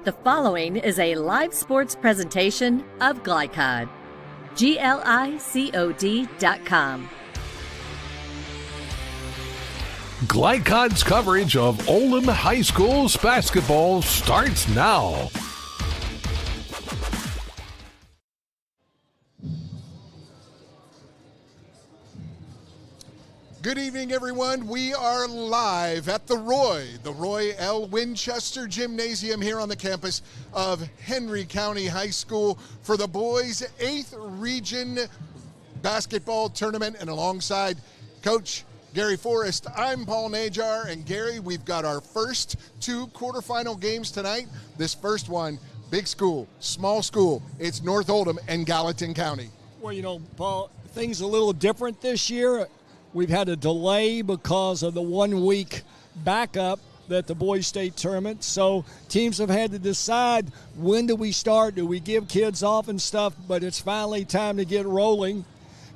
The following is a live sports presentation of Glycod. GLICOD.com. Glycod's coverage of Oldham High School's basketball starts now. Good evening, everyone. We are live at the Roy L. Winchester Gymnasium here on the campus of Henry County High School for the boys' 8th Region basketball tournament. And alongside Coach Gary Forrest, I'm Paul Najar. And Gary, we've got our first two quarterfinal games tonight. This first one, big school, small school. It's North Oldham and Gallatin County. Well, you know, Paul, things are a little different this year. We've had a delay because of the 1 week backup at the boys' state tournament. So teams have had to decide, when do we start? Do we give kids off and stuff? But it's finally time to get rolling.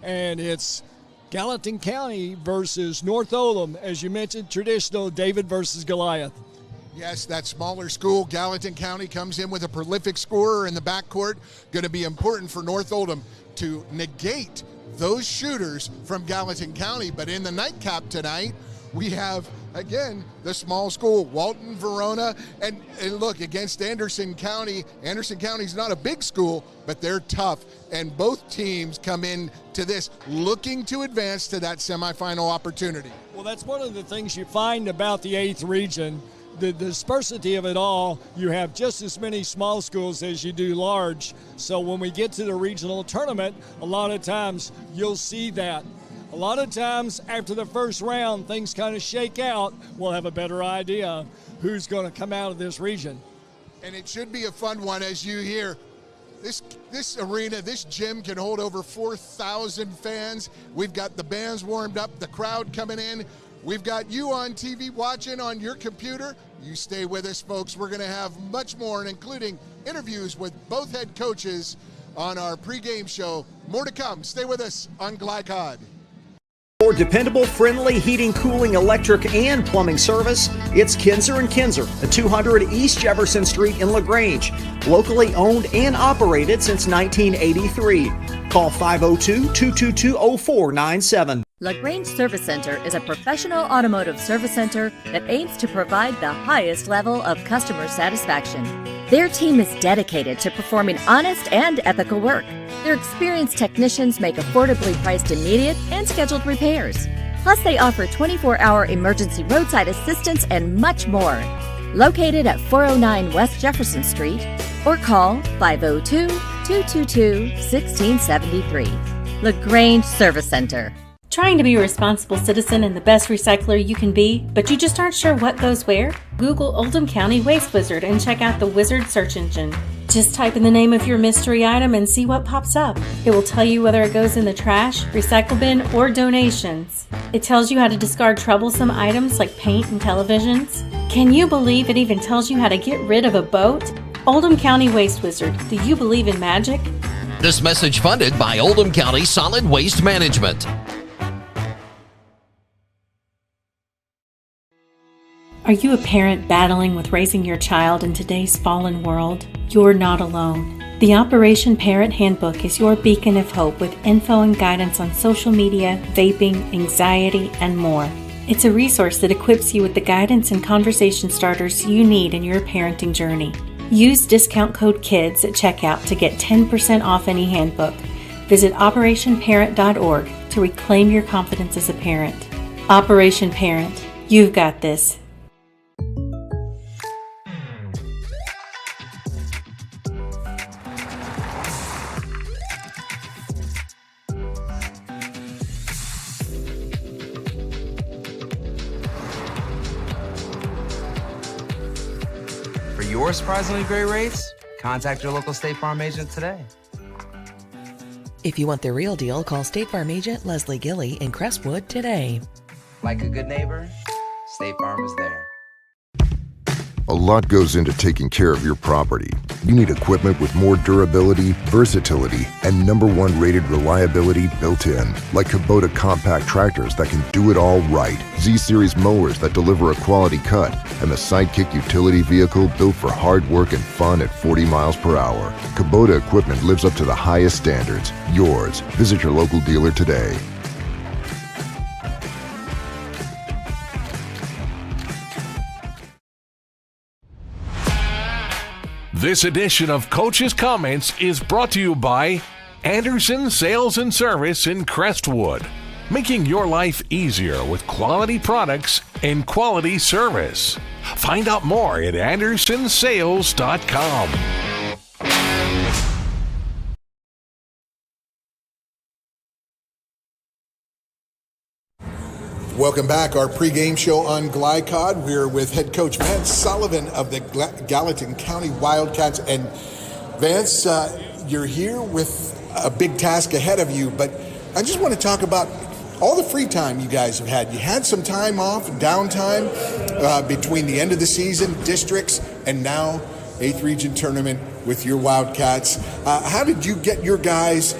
And it's Gallatin County versus North Oldham. As you mentioned, traditional David versus Goliath. Yes, that smaller school, Gallatin County, comes in with a prolific scorer in the backcourt. Going to be important for North Oldham to negate those shooters from Gallatin County. But in the nightcap tonight, we have, again, the small school, Walton-Verona. And look, against Anderson County. Anderson County's not a big school, but they're tough. And both teams come in to this looking to advance to that semifinal opportunity. Well, that's one of the things you find about the 8th region. The dispersity of it all, you have just as many small schools as you do large. So when we get to the regional tournament, a lot of times you'll see that. A lot of times after the first round, things kind of shake out. We'll have a better idea who's going to come out of this region. And it should be a fun one, as you hear. This arena, this gym can hold over 4,000 fans. We've got the bands warmed up, the crowd coming in. We've got you on TV watching on your computer. You stay with us, folks. We're going to have much more, including interviews with both head coaches on our pregame show. More to come. Stay with us on Glycod. For dependable, friendly heating, cooling, electric, and plumbing service, it's Kinzer & Kinzer at 200 East Jefferson Street in LaGrange. Locally owned and operated since 1983. Call 502-222-0497. LaGrange Service Center is a professional automotive service center that aims to provide the highest level of customer satisfaction. Their team is dedicated to performing honest and ethical work. Their experienced technicians make affordably priced immediate and scheduled repairs. Plus, they offer 24-hour emergency roadside assistance and much more. Located at 409 West Jefferson Street, or call 502-222-1673. LaGrange Service Center. Trying to be a responsible citizen and the best recycler you can be, but you just aren't sure what goes where? Google Oldham County Waste Wizard and check out the Wizard search engine. Just type in the name of your mystery item and see what pops up. It will tell you whether it goes in the trash, recycle bin, or donations. It tells you how to discard troublesome items like paint and televisions. Can you believe it even tells you how to get rid of a boat? Oldham County Waste Wizard, do you believe in magic? This message funded by Oldham County Solid Waste Management. Are you a parent battling with raising your child in today's fallen world? You're not alone. The Operation Parent Handbook is your beacon of hope with info and guidance on social media, vaping, anxiety, and more. It's a resource that equips you with the guidance and conversation starters you need in your parenting journey. Use discount code KIDS at checkout to get 10% off any handbook. Visit operationparent.org to reclaim your confidence as a parent. Operation Parent, you've got this. For your surprisingly great rates, contact your local State Farm agent today. If you want the real deal, call State Farm agent Leslie Gilly in Crestwood today. Like a good neighbor, State Farm is there. A lot goes into taking care of your property. You need equipment with more durability, versatility, and #1 rated reliability built in. Like Kubota compact tractors that can do it all right. Z-Series mowers that deliver a quality cut. And the Sidekick utility vehicle built for hard work and fun at 40 miles per hour. Kubota equipment lives up to the highest standards. Yours. Visit your local dealer today. This edition of Coach's Comments is brought to you by Anderson Sales and Service in Crestwood, making your life easier with quality products and quality service. Find out more at andersonsales.com. Welcome back. Our pregame show on Glycod. We're with head coach Vance Sullivan of the Gallatin County Wildcats. And Vance, you're here with a big task ahead of you, but I just want to talk about all the free time you guys have had. You had some time off, downtime between the end of the season, districts, and now 8th Region Tournament with your Wildcats. How did you get your guys,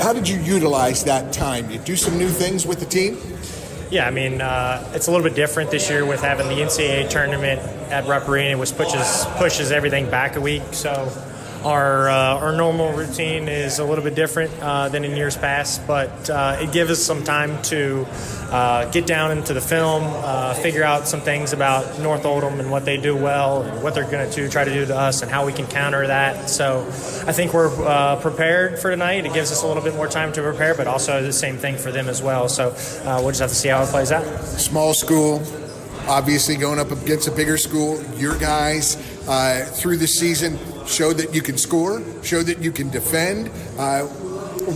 how did you utilize that time? You do some new things with the team? Yeah, I mean, it's a little bit different this year with having the NCAA tournament at Rupp Arena, which pushes everything back a week. So our normal routine is a little bit different than in years past, but it gives us some time to get down into the film, figure out some things about North Oldham and what they do well, and what they're going to try to do to us, and how we can counter that. So I think we're prepared for tonight. It gives us a little bit more time to prepare, but also the same thing for them as well. So we'll just have to see how it plays out. Small school, obviously going up against a bigger school. Your guys through the season showed that you can score, showed that you can defend.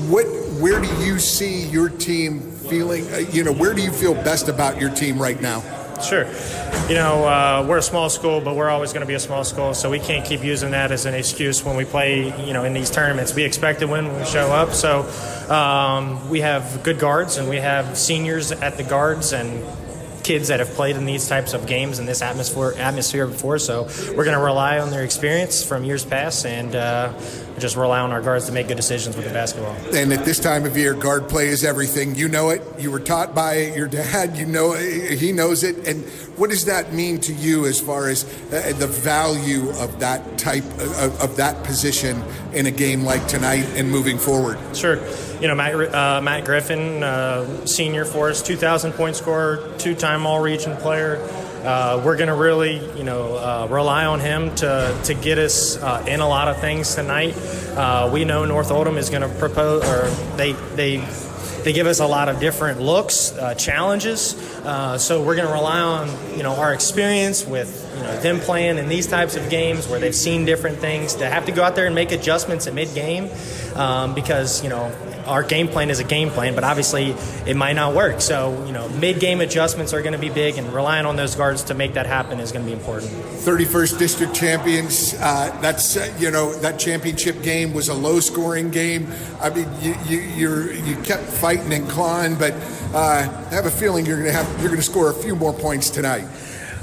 Where do you see your team feeling? Where do you feel best about your team right now? Sure. We're a small school, but we're always going to be a small school, so we can't keep using that as an excuse when we play, in these tournaments. We expect to win when we show up, so we have good guards, and we have seniors at the guards and kids that have played in these types of games in this atmosphere before, so we're going to rely on their experience from years past and just rely on our guards to make good decisions with the basketball. And at this time of year, guard play is everything. You know it. You were taught by your dad. You know he knows it. And what does that mean to you as far as the value of that type of that position in a game like tonight and moving forward? Sure. Matt Griffin, senior for us, 2,000-point scorer, 2-time All-Region player. We're going to really, rely on him to get us in a lot of things tonight. We know North Oldham is going to propose, or they give us a lot of different looks, challenges. So we're going to rely on, our experience with, them playing in these types of games where they've seen different things, to have to go out there and make adjustments at mid-game because, our game plan is a game plan, but obviously it might not work. So, mid-game adjustments are going to be big, and relying on those guards to make that happen is going to be important. 31st District champions, that championship game was a low-scoring game. I mean, you kept fighting and clawing, but I have a feeling you're going to score a few more points tonight.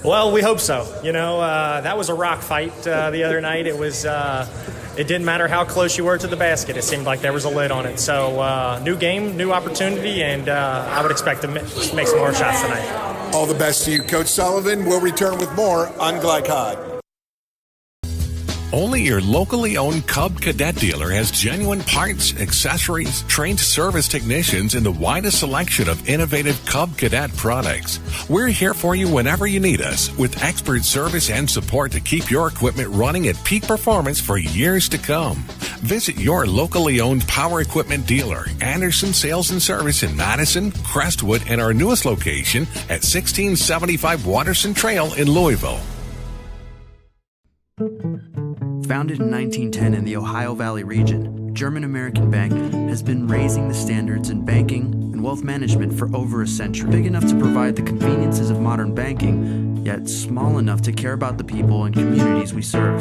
Well, we hope so. That was a rock fight the other night. It was. It didn't matter how close you were to the basket. It seemed like there was a lid on it. So, new game, new opportunity, and I would expect to make some more shots tonight. All the best to you, Coach Sullivan. We'll return with more on Glycod. Only your locally owned Cub Cadet dealer has genuine parts, accessories, trained service technicians, and the widest selection of innovative Cub Cadet products. We're here for you whenever you need us, with expert service and support to keep your equipment running at peak performance for years to come. Visit your locally owned power equipment dealer, Anderson Sales and Service in Madison, Crestwood, and our newest location at 1675 Watterson Trail in Louisville. Founded in 1910 in the Ohio Valley region, German American Bank has been raising the standards in banking and wealth management for over a century. Big enough to provide the conveniences of modern banking, yet small enough to care about the people and communities we serve.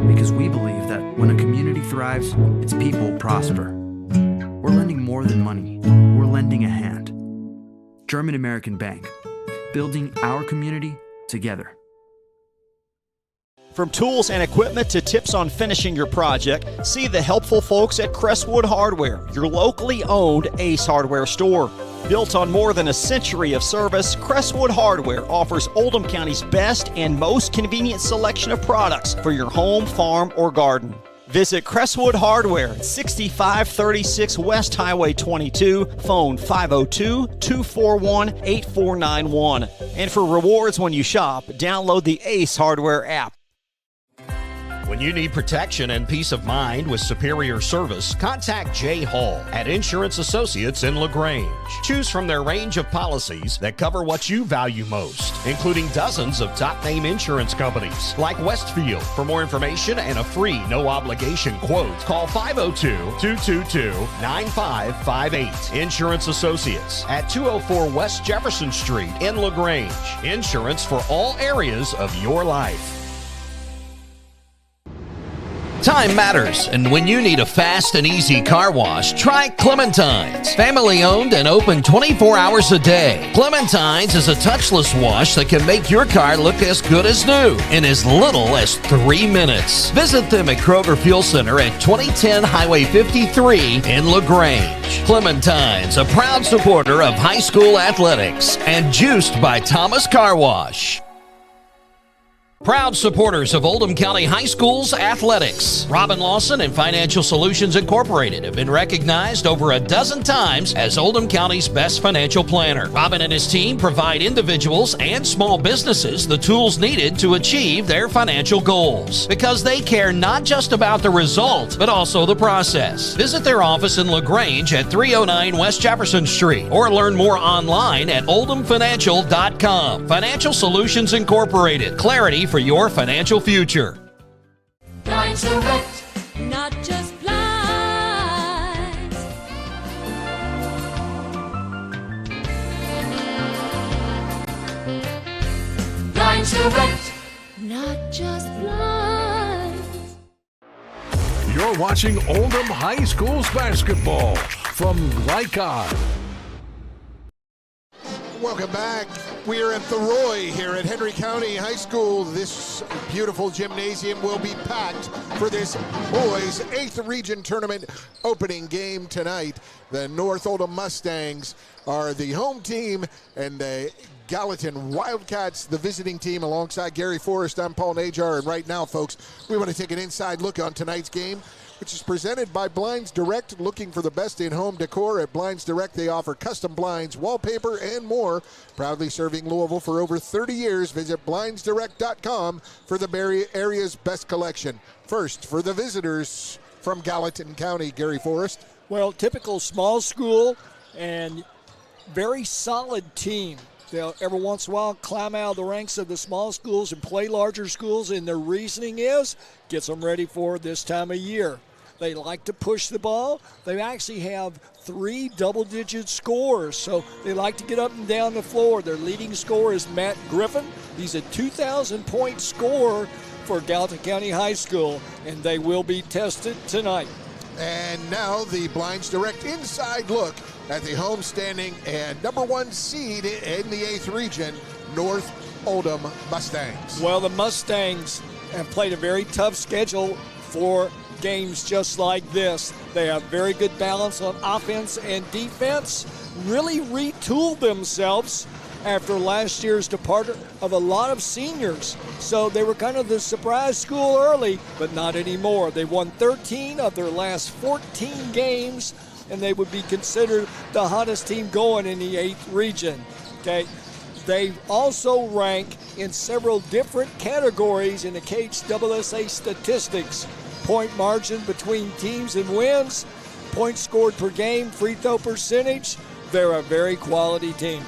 Because we believe that when a community thrives, its people prosper. We're lending more than money. We're lending a hand. German American Bank, building our community together. From tools and equipment to tips on finishing your project, see the helpful folks at Crestwood Hardware, your locally owned Ace Hardware store. Built on more than a century of service, Crestwood Hardware offers Oldham County's best and most convenient selection of products for your home, farm, or garden. Visit Crestwood Hardware at 6536 West Highway 22, phone 502-241-8491. And for rewards when you shop, download the Ace Hardware app. When you need protection and peace of mind with superior service, contact Jay Hall at Insurance Associates in LaGrange. Choose from their range of policies that cover what you value most, including dozens of top-name insurance companies like Westfield. For more information and a free no-obligation quote, call 502-222-9558. Insurance Associates at 204 West Jefferson Street in LaGrange. Insurance for all areas of your life. Time matters, and when you need a fast and easy car wash, try Clementine's. Family owned and open 24 hours a day. Clementine's is a touchless wash that can make your car look as good as new in as little as 3 minutes. Visit them at Kroger Fuel Center at 2010 Highway 53 in LaGrange. Clementine's, a proud supporter of high school athletics and juiced by Thomas Car Wash. Proud supporters of Oldham County High School's athletics. Robin Lawson and Financial Solutions Incorporated have been recognized over a dozen times as Oldham County's best financial planner. Robin and his team provide individuals and small businesses the tools needed to achieve their financial goals, because they care not just about the result, but also the process. Visit their office in LaGrange at 309 West Jefferson Street or learn more online at oldhamfinancial.com. Financial Solutions Incorporated. Clarity for your financial future. Blinds Direct, not just blinds. Blinds Direct, not just blinds. You're watching Oldham High School's basketball from Gallatin. Welcome back. We are at the Roy here at Henry County High School. This beautiful gymnasium will be packed for this boys' 8th region tournament opening game tonight. The North Oldham Mustangs are the home team, and the Gallatin Wildcats, the visiting team, alongside Gary Forrest. I'm Paul Najar, and right now, folks, we want to take an inside look on tonight's game, which is presented by Blinds Direct. Looking for the best in home decor at Blinds Direct. They offer custom blinds, wallpaper, and more. Proudly serving Louisville for over 30 years. Visit blindsdirect.com for the area's best collection. First, for the visitors from Gallatin County, Gary Forrest. Well, typical small school and very solid team. They'll every once in a while climb out of the ranks of the small schools and play larger schools, and their reasoning is gets them ready for this time of year. They like to push the ball. They actually have 3 double-digit scores, so they like to get up and down the floor. Their leading scorer is Matt Griffin. He's a 2,000-point scorer for Gallatin County High School, and they will be tested tonight. And now the Blinds Direct inside look at the homestanding and #1 seed in the 8th region, North Oldham Mustangs. Well, the Mustangs have played a very tough schedule for games just like this. They have very good balance on offense and defense, really retooled themselves after last year's departure of a lot of seniors. So they were kind of the surprise school early, but not anymore. They won 13 of their last 14 games, and they would be considered the hottest team going in the 8th region. Okay, they also rank in several different categories in the KHSSA statistics. Point margin between teams and wins, points scored per game, free throw percentage. They're a very quality team.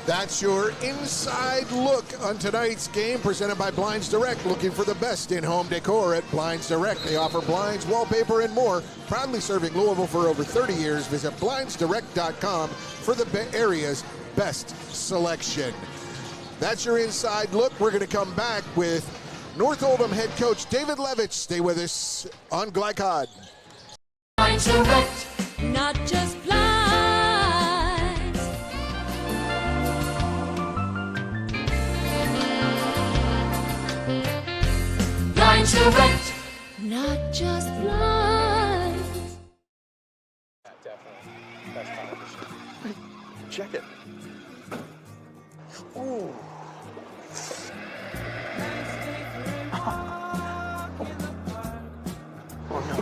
That's your inside look on tonight's game, presented by Blinds Direct. Looking for the best in home decor at Blinds Direct. They offer blinds, wallpaper, and more. Proudly serving Louisville for over 30 years. Visit blindsdirect.com for the area's best selection. That's your inside look. We're going to come back with North Oldham head coach David Levitch. Stay with us on Glycod. Blinds Direct, not just blinds. Check it. Ooh. Oh, no.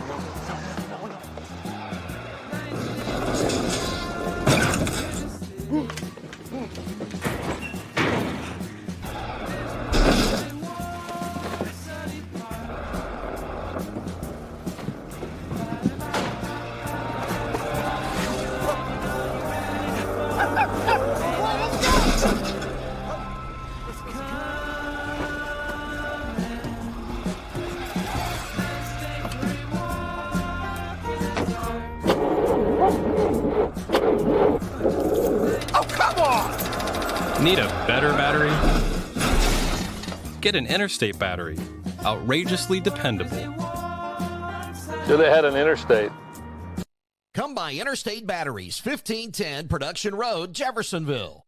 Need a better battery? Get an Interstate battery. Outrageously dependable. Should have had an Interstate. Come by Interstate Batteries, 1510 Production Road, Jeffersonville.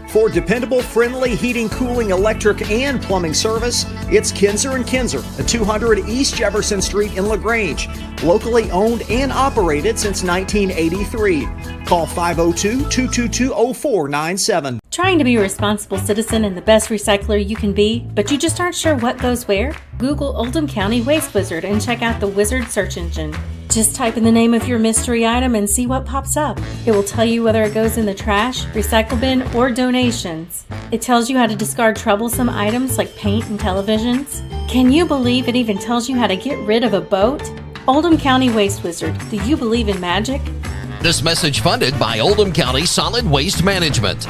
For dependable, friendly heating, cooling, electric, and plumbing service, it's Kinzer & Kinzer at 200 East Jefferson Street in LaGrange. Locally owned and operated since 1983. Call 502-222-0497. Trying to be a responsible citizen and the best recycler you can be, but you just aren't sure what goes where? Google Oldham County Waste Wizard and check out the Wizard search engine. Just type in the name of your mystery item and see what pops up. It will tell you whether it goes in the trash, recycle bin, or donations. It tells you how to discard troublesome items like paint and televisions. Can you believe it even tells you how to get rid of a boat? Oldham County Waste Wizard, do you believe in magic? This message funded by Oldham County Solid Waste Management.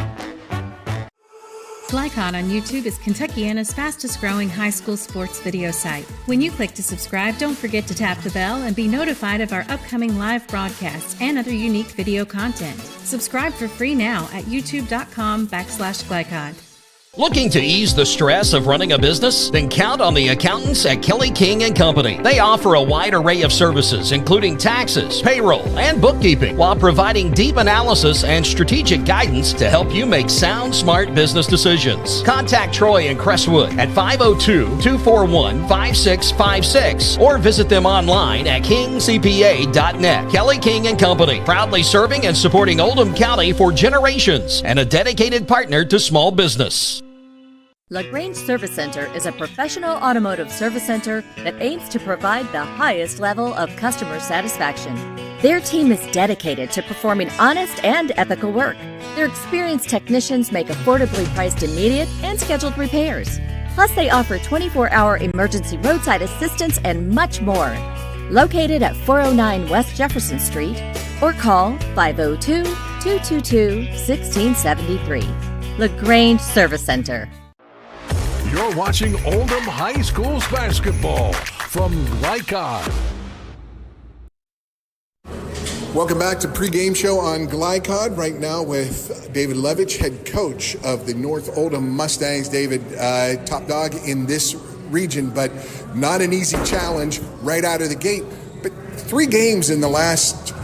Glycod on YouTube is Kentuckiana's fastest growing high school sports video site. When you click to subscribe, don't forget to tap the bell and be notified of our upcoming live broadcasts and other unique video content. Subscribe for free now at youtube.com/Glycod. Looking to ease the stress of running a business? Then count on the accountants at Kelly King & Company. They offer a wide array of services, including taxes, payroll, and bookkeeping, while providing deep analysis and strategic guidance to help you make sound, smart business decisions. Contact Troy and Crestwood at 502-241-5656 or visit them online at kingcpa.net. Kelly King & Company, proudly serving and supporting Oldham County for generations and a dedicated partner to small business. LaGrange Service Center is a professional automotive service center that aims to provide the highest level of customer satisfaction. Their team is dedicated to performing honest and ethical work. Their experienced technicians make affordably priced immediate and scheduled repairs. Plus, they offer 24-hour emergency roadside assistance and much more. Located at 409 West Jefferson Street or call 502-222-1673. LaGrange Service Center. You're watching Oldham High School's basketball from Glycod. Welcome back to Pregame Show on Glycod. Right now with David Levitch, head coach of the North Oldham Mustangs. David, top dog in this region, but not an easy challenge right out of the gate. But 3 games in the last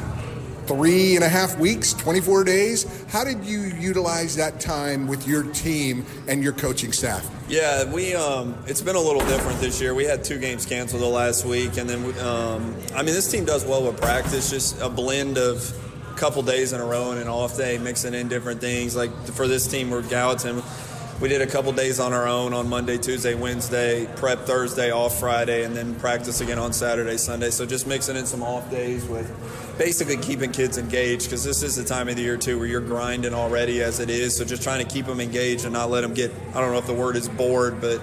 3.5 weeks, 24 days. How did you utilize that time with your team and your coaching staff? Yeah, it's been a little different this year. We had 2 games canceled the last week, and then this team does well with practice. Just a blend of a couple days in a row and an off day, mixing in different things. Like for this team, we're Gallatin. We did a couple days on our own on Monday, Tuesday, Wednesday, prep Thursday, off Friday, and then practice again on Saturday, Sunday. So just mixing in some off days with basically keeping kids engaged, because this is the time of the year, too, where you're grinding already as it is. So just trying to keep them engaged and not let them get, I don't know if the word is bored, but,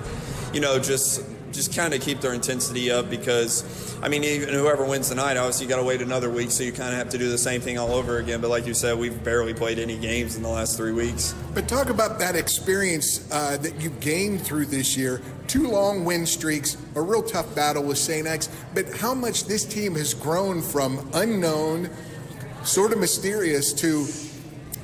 just kind of keep their intensity up, because, even whoever wins tonight, obviously you got to wait another week, so you kind of have to do the same thing all over again. But like you said, we've barely played any games in the last 3 weeks. But talk about that experience that you've gained through this year. 2 long win streaks, a real tough battle with St. X, but how much this team has grown from unknown, sort of mysterious, to,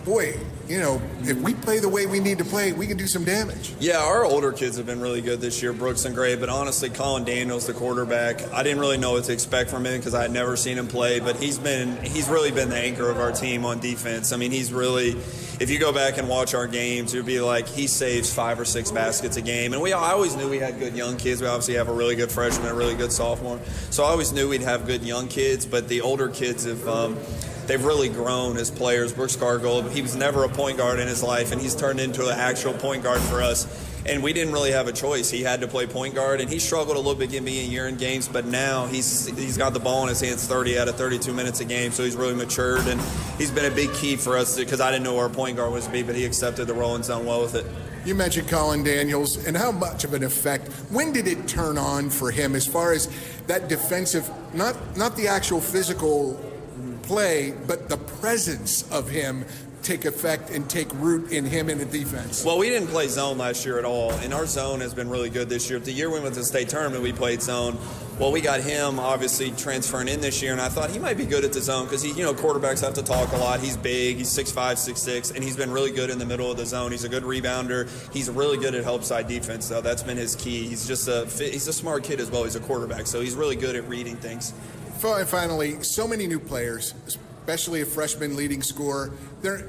boy, if we play the way we need to play, we can do some damage. Yeah, our older kids have been really good this year, Brooks and Gray, but honestly, Colin Daniels, the quarterback, I didn't really know what to expect from him because I had never seen him play, but he's really been the anchor of our team on defense. He's really, if you go back and watch our games, you'd be like, he saves 5 or 6 baskets a game. And I always knew we had good young kids. We obviously have a really good freshman, a really good sophomore. So I always knew we'd have good young kids, but the older kids have they've really grown as players. Brooks Cargill, he was never a point guard in his life, and he's turned into an actual point guard for us. And we didn't really have a choice. He had to play point guard, and he struggled a little bit getting me in year in games, but now he's got the ball in his hands 30 out of 32 minutes a game, so he's really matured, and he's been a big key for us because I didn't know where our point guard was to be, but he accepted the role and done well with it. You mentioned Colin Daniels, and how much of an effect, when did it turn on for him as far as that defensive, not the actual physical play, but the presence of him take effect and take root in him in the defense? Well, we didn't play zone last year at all, and our zone has been really good this year. The year we went to the state tournament, we played zone. Well, we got him obviously transferring in this year, and I thought he might be good at the zone because quarterbacks have to talk a lot. He's big, he's 6'5", 6'6", and he's been really good in the middle of the zone. He's a good rebounder. He's really good at help side defense, though. That's been his key. He's a smart kid as well. He's a quarterback, so he's really good at reading things. Finally, so many new players, especially a freshman leading scorer.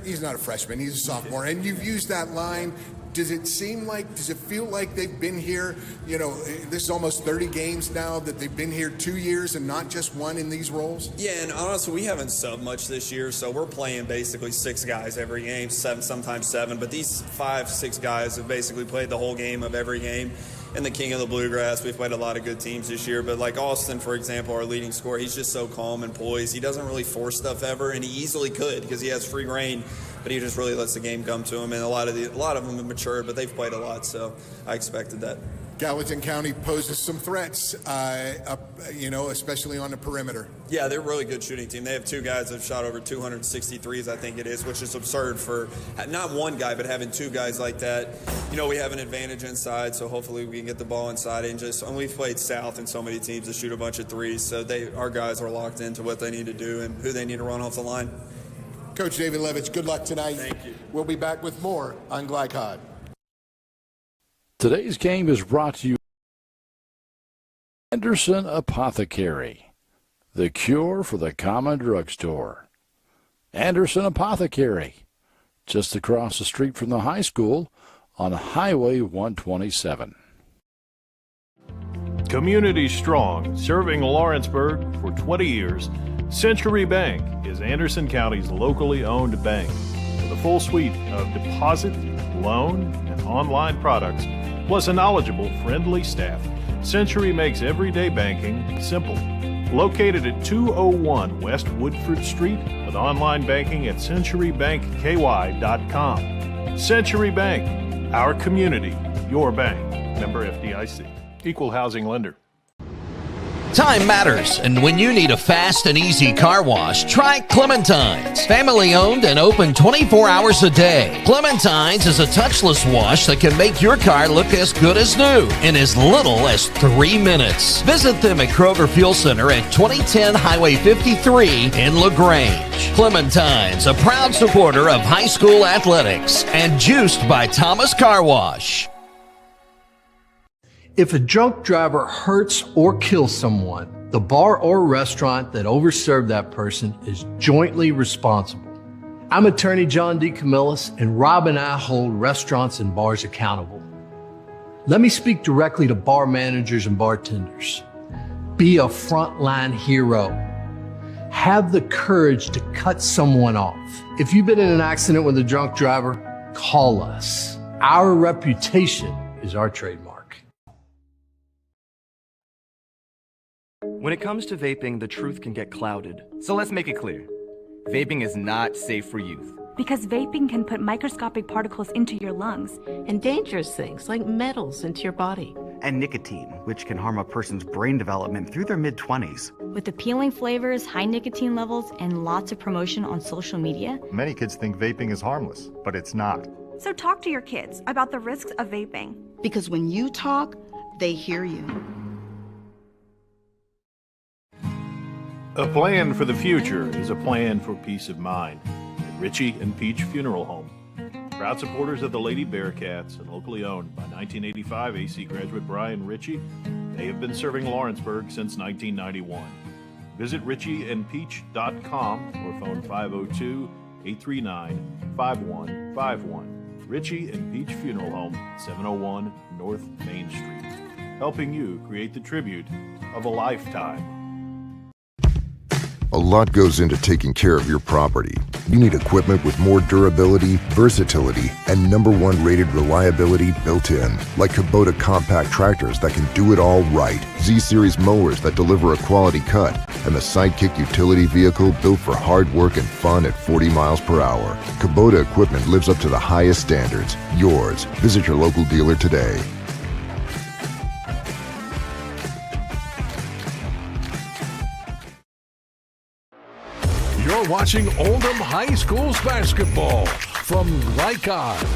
He's not a freshman, he's a sophomore, and you've used that line. Does it feel like they've been here, this is almost 30 games now that they've been here 2 years and not just one in these roles? Yeah, and honestly, we haven't subbed much this year, so we're playing basically 6 guys every game, 7, sometimes 7, but these 5-6 guys have basically played the whole game of every game. And the king of the bluegrass, we've played a lot of good teams this year, but like Austin, for example, our leading scorer, he's just so calm and poised. He doesn't really force stuff ever, and he easily could because he has free reign, but he just really lets the game come to him. And a lot of them have matured, but they've played a lot, so I expected that. Gallatin County poses some threats, especially on the perimeter. Yeah, they're a really good shooting team. They have 2 guys that have shot over 263s, I think it is, which is absurd for not one guy, but having 2 guys like that. We have an advantage inside, so hopefully we can get the ball inside. And we've played South and so many teams that shoot a bunch of threes, so our guys are locked into what they need to do and who they need to run off the line. Coach David Levitch, good luck tonight. Thank you. We'll be back with more on Glycod. Today's game is brought to you by Anderson Apothecary, the cure for the common drugstore. Anderson Apothecary, just across the street from the high school on Highway 127. Community strong, serving Lawrenceburg for 20 years, Century Bank is Anderson County's locally owned bank. With a full suite of deposit, loan, and online products, plus a knowledgeable, friendly staff, Century makes everyday banking simple. Located at 201 West Woodford Street with online banking at centurybankky.com. Century Bank, our community, your bank. Member FDIC. Equal housing lender. Time matters, and when you need a fast and easy car wash, try Clementine's. Family owned and open 24 hours a day. Clementine's is a touchless wash that can make your car look as good as new in as little as 3 minutes. Visit them at Kroger Fuel Center at 2010 Highway 53 in LaGrange. Clementine's, a proud supporter of high school athletics and juiced by Thomas Car Wash. If a drunk driver hurts or kills someone, the bar or restaurant that overserved that person is jointly responsible. I'm attorney John D. Camillus, and Rob and I hold restaurants and bars accountable. Let me speak directly to bar managers and bartenders. Be a frontline hero. Have the courage to cut someone off. If you've been in an accident with a drunk driver, call us. Our reputation is our trademark. When it comes to vaping, the truth can get clouded. So let's make it clear. Vaping is not safe for youth. Because vaping can put microscopic particles into your lungs. And dangerous things like metals into your body. And nicotine, which can harm a person's brain development through their mid-20s. With appealing flavors, high nicotine levels, and lots of promotion on social media. Many kids think vaping is harmless, but it's not. So talk to your kids about the risks of vaping. Because when you talk, they hear you. A plan for the future is a plan for peace of mind. At Ritchie and Peach Funeral Home. Proud supporters of the Lady Bearcats and locally owned by 1985 AC graduate Brian Ritchie, they have been serving Lawrenceburg since 1991. Visit ritchieandpeach.com or phone 502-839-5151. Ritchie and Peach Funeral Home, 701 North Main Street. Helping you create the tribute of a lifetime. A lot goes into taking care of your property. You need equipment with more durability, versatility, and #1 rated reliability built in, like Kubota compact tractors that can do it all right, Z-Series mowers that deliver a quality cut, and the Sidekick utility vehicle built for hard work and fun at 40 miles per hour. Kubota equipment lives up to the highest standards. Yours. Visit your local dealer today. You're watching Oldham High School's basketball from Gallatin.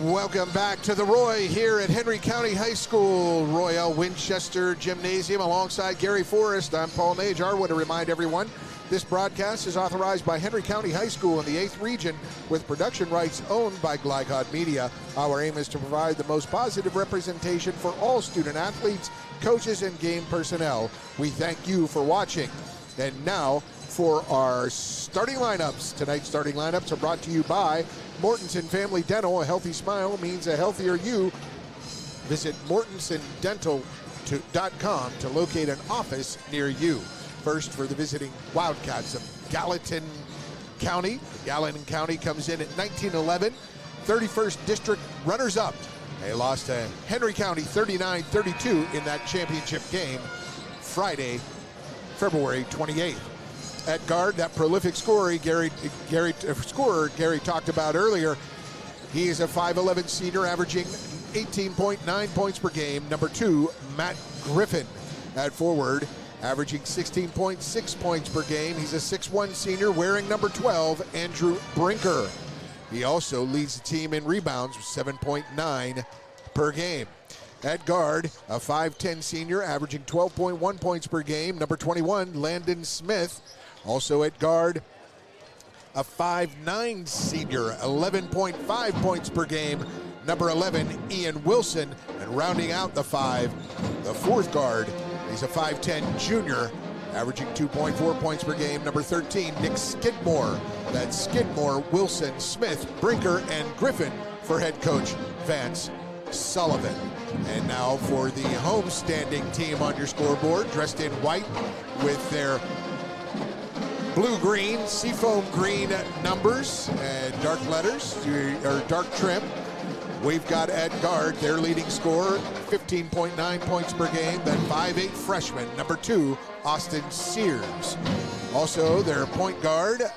Welcome back to the Roy here at Henry County High School, Royal Winchester Gymnasium. Alongside Gary Forrest, I'm Paul Najar. I want to remind everyone this broadcast is authorized by Henry County High School in the 8th region with production rights owned by Glycod Media. Our aim is to provide the most positive representation for all student athletes, coaches, and game personnel. We thank you for watching. And now for our starting lineups. Tonight's starting lineups are brought to you by Mortensen Family Dental. A healthy smile means a healthier you. Visit mortensondental.com to locate an office near you. First for the visiting Wildcats of Gallatin County. Gallatin County comes in at 1911, 31st District runners-up. They lost to Henry County 39-32 in that championship game Friday, February 28th. At guard, that prolific scorer Gary talked about earlier. He is a 5'11 senior averaging 18.9 points per game. Number 2, Matt Griffin. At forward, averaging 16.6 points per game. He's a 6'1 senior wearing number 12, Andrew Brinker. He also leads the team in rebounds with 7.9 per game. At guard, a 5'10 senior averaging 12.1 points per game. Number 21, Landon Smith. Also at guard, a 5'9 senior, 11.5 points per game. Number 11, Ian Wilson. And rounding out the fourth guard, he's a 5'10 junior, averaging 2.4 points per game. Number 13, Nick Skidmore. That's Skidmore, Wilson, Smith, Brinker, and Griffin for head coach Vance Sullivan. And now for the home-standing team on your scoreboard, dressed in white with their blue-green, seafoam green numbers and dark letters, or dark trim. We've got at guard their leading scorer, 15.9 points per game, that 5'8 freshman, number 2, Austin Sears. Also, their point guard,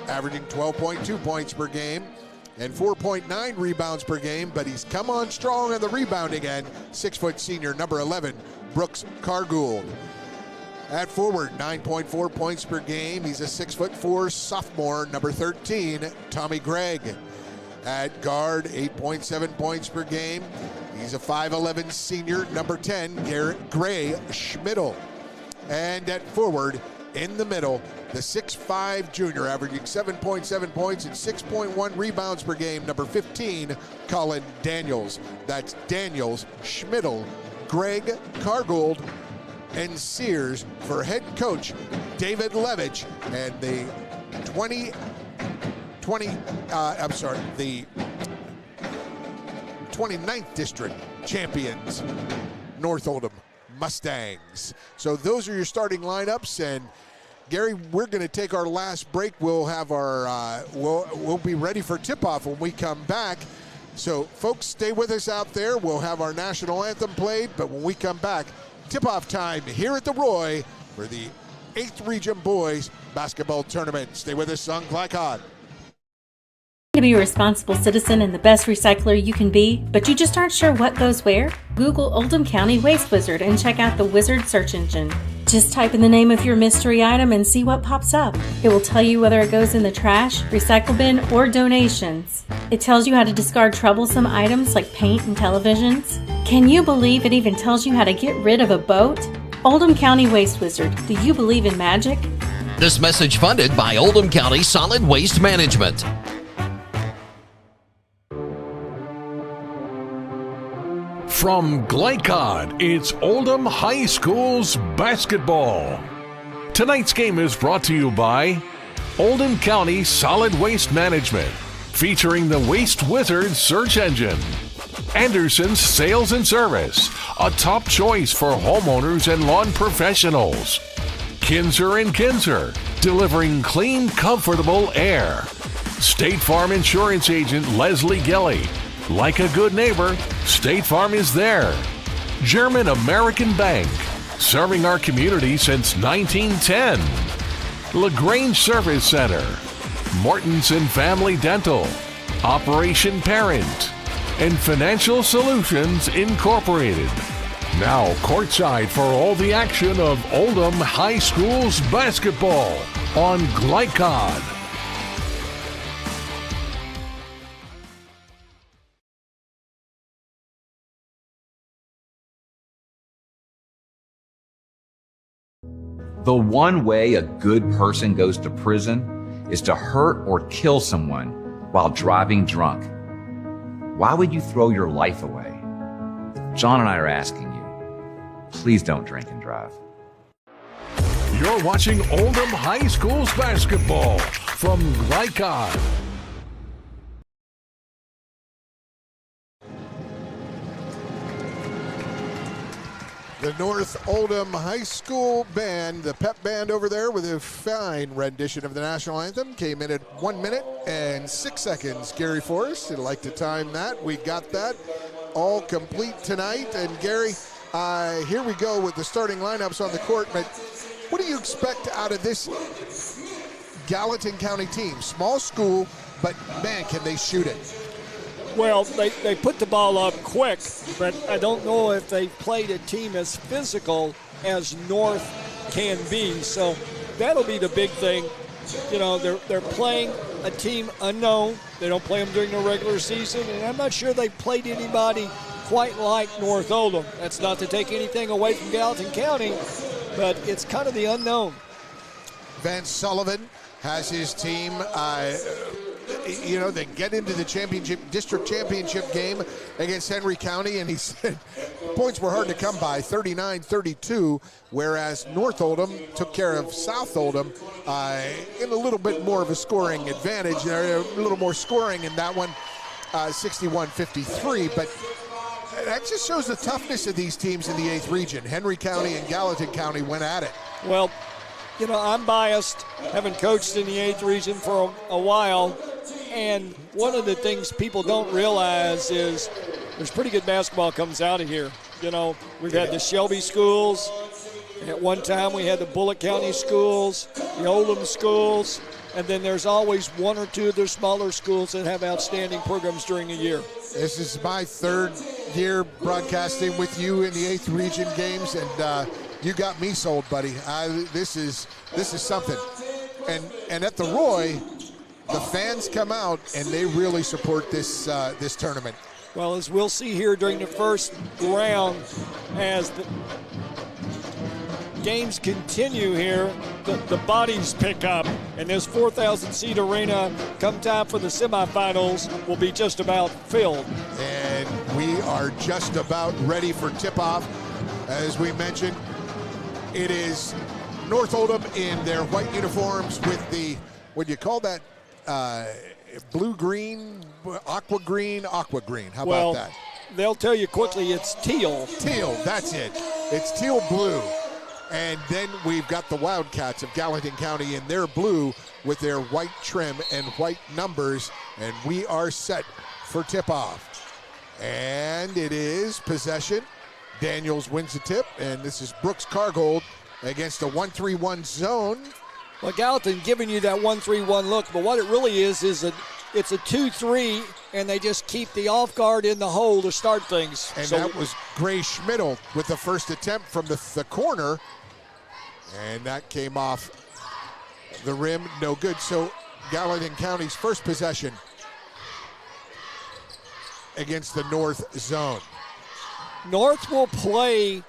averaging 12.2 points per game and 4.9 rebounds per game, but he's come on strong on the rebounding end, 6' senior, number 11, Brooks Cargould. At forward, 9.4 points per game. He's a 6'4 sophomore, number 13, Tommy Gregg. At guard, 8.7 points per game. He's a 5'11 senior, number 10, Gray Schmidl. And at forward, in the middle, the 6'5 junior, averaging 7.7 points and 6.1 rebounds per game, number 15, Colin Daniels. That's Daniels, Schmidl, Gregg, Cargould, and Sears for head coach David Levitch and the the 29th District champions, North Oldham Mustangs. So those are your starting lineups. And Gary, we're going to take our last break. We'll have our we'll be ready for tip-off when we come back. So folks, stay with us out there. We'll have our national anthem played, but when we come back, tip-off time here at the Roy for the 8th Region Boys Basketball Tournament. Stay with us on Glycod. To be a responsible citizen and the best recycler you can be, but you just aren't sure what goes where? Google Oldham County Waste Wizard and check out the Wizard search engine. Just type in the name of your mystery item and see what pops up. It will tell you whether it goes in the trash, recycle bin, or donations. It tells you how to discard troublesome items like paint and televisions. Can you believe it even tells you how to get rid of a boat? Oldham County Waste Wizard, do you believe in magic? This message funded by Oldham County Solid Waste Management. From Glycod, it's Oldham High School's basketball. Tonight's game is brought to you by Oldham County Solid Waste Management, featuring the Waste Wizard search engine. Anderson's Sales and Service, a top choice for homeowners and lawn professionals. Kinzer & Kinzer, delivering clean, comfortable air. State Farm Insurance Agent Leslie Gelly. Like a good neighbor, State Farm is there. German American Bank, serving our community since 1910. LaGrange Service Center, Mortensen Family Dental, Operation Parent, and Financial Solutions Incorporated. Now courtside for all the action of Oldham High School's basketball on Glycod. The one way a good person goes to prison is to hurt or kill someone while driving drunk. Why would you throw your life away? John and I are asking you, please don't drink and drive. You're watching Oldham High School's basketball from Glycod. The North Oldham High School band, the pep band over there with a fine rendition of the national anthem, came in at 1 minute and 6 seconds. Gary Forrest, I'd like to time that. We got that all complete tonight. And Gary, here we go with the starting lineups on the court. But what do you expect out of this Gallatin County team? Small school, but man, can they shoot it. Well, they put the ball up quick, but I don't know if they played a team as physical as North can be. So that'll be the big thing. You know, they're playing a team unknown. They don't play them during the regular season, and I'm not sure they played anybody quite like North Oldham. That's not to take anything away from Gallatin County, but it's kind of the unknown. Vance Sullivan has his team, they get into the district championship game against Henry County, and he said points were hard to come by, 39-32, whereas North Oldham took care of South Oldham in a little bit more of a scoring advantage, a little more scoring in that one, 61-53, but that just shows the toughness of these teams in the 8th region. Henry County and Gallatin County went at it. Well, you know, I'm biased, having coached in the 8th region for a while, and one of the things people don't realize is there's pretty good basketball comes out of here. You know, we've had the Shelby schools. At one time we had the Bullitt County schools, the Oldham schools, and then there's always one or two of their smaller schools that have outstanding programs during the year. This is my 3rd year broadcasting with you in the 8th region games, and you got me sold, buddy. This is something. And at the Roy, the fans come out and they really support this tournament. Well, as we'll see here during the first round, as the games continue here, the bodies pick up, and this 4,000-seat arena, come time for the semifinals, will be just about filled. And we are just about ready for tip-off. As we mentioned, it is North Oldham in their white uniforms with the, what do you call that, blue-green, aqua green. How about that? They'll tell you quickly it's teal. Teal, that's it. It's teal-blue. And then we've got the Wildcats of Gallatin County in their blue with their white trim and white numbers, and we are set for tip-off. And it is possession. Daniels wins the tip, and this is Brooks Cargold against a 1-3-1 zone. Well, Gallatin giving you that 1-3-1 look, but what it really is it's a 2-3, and they just keep the off guard in the hole to start things. And that was Gray Schmidl with the first attempt from the corner, and that came off the rim, no good. So Gallatin County's first possession against the North zone. North will play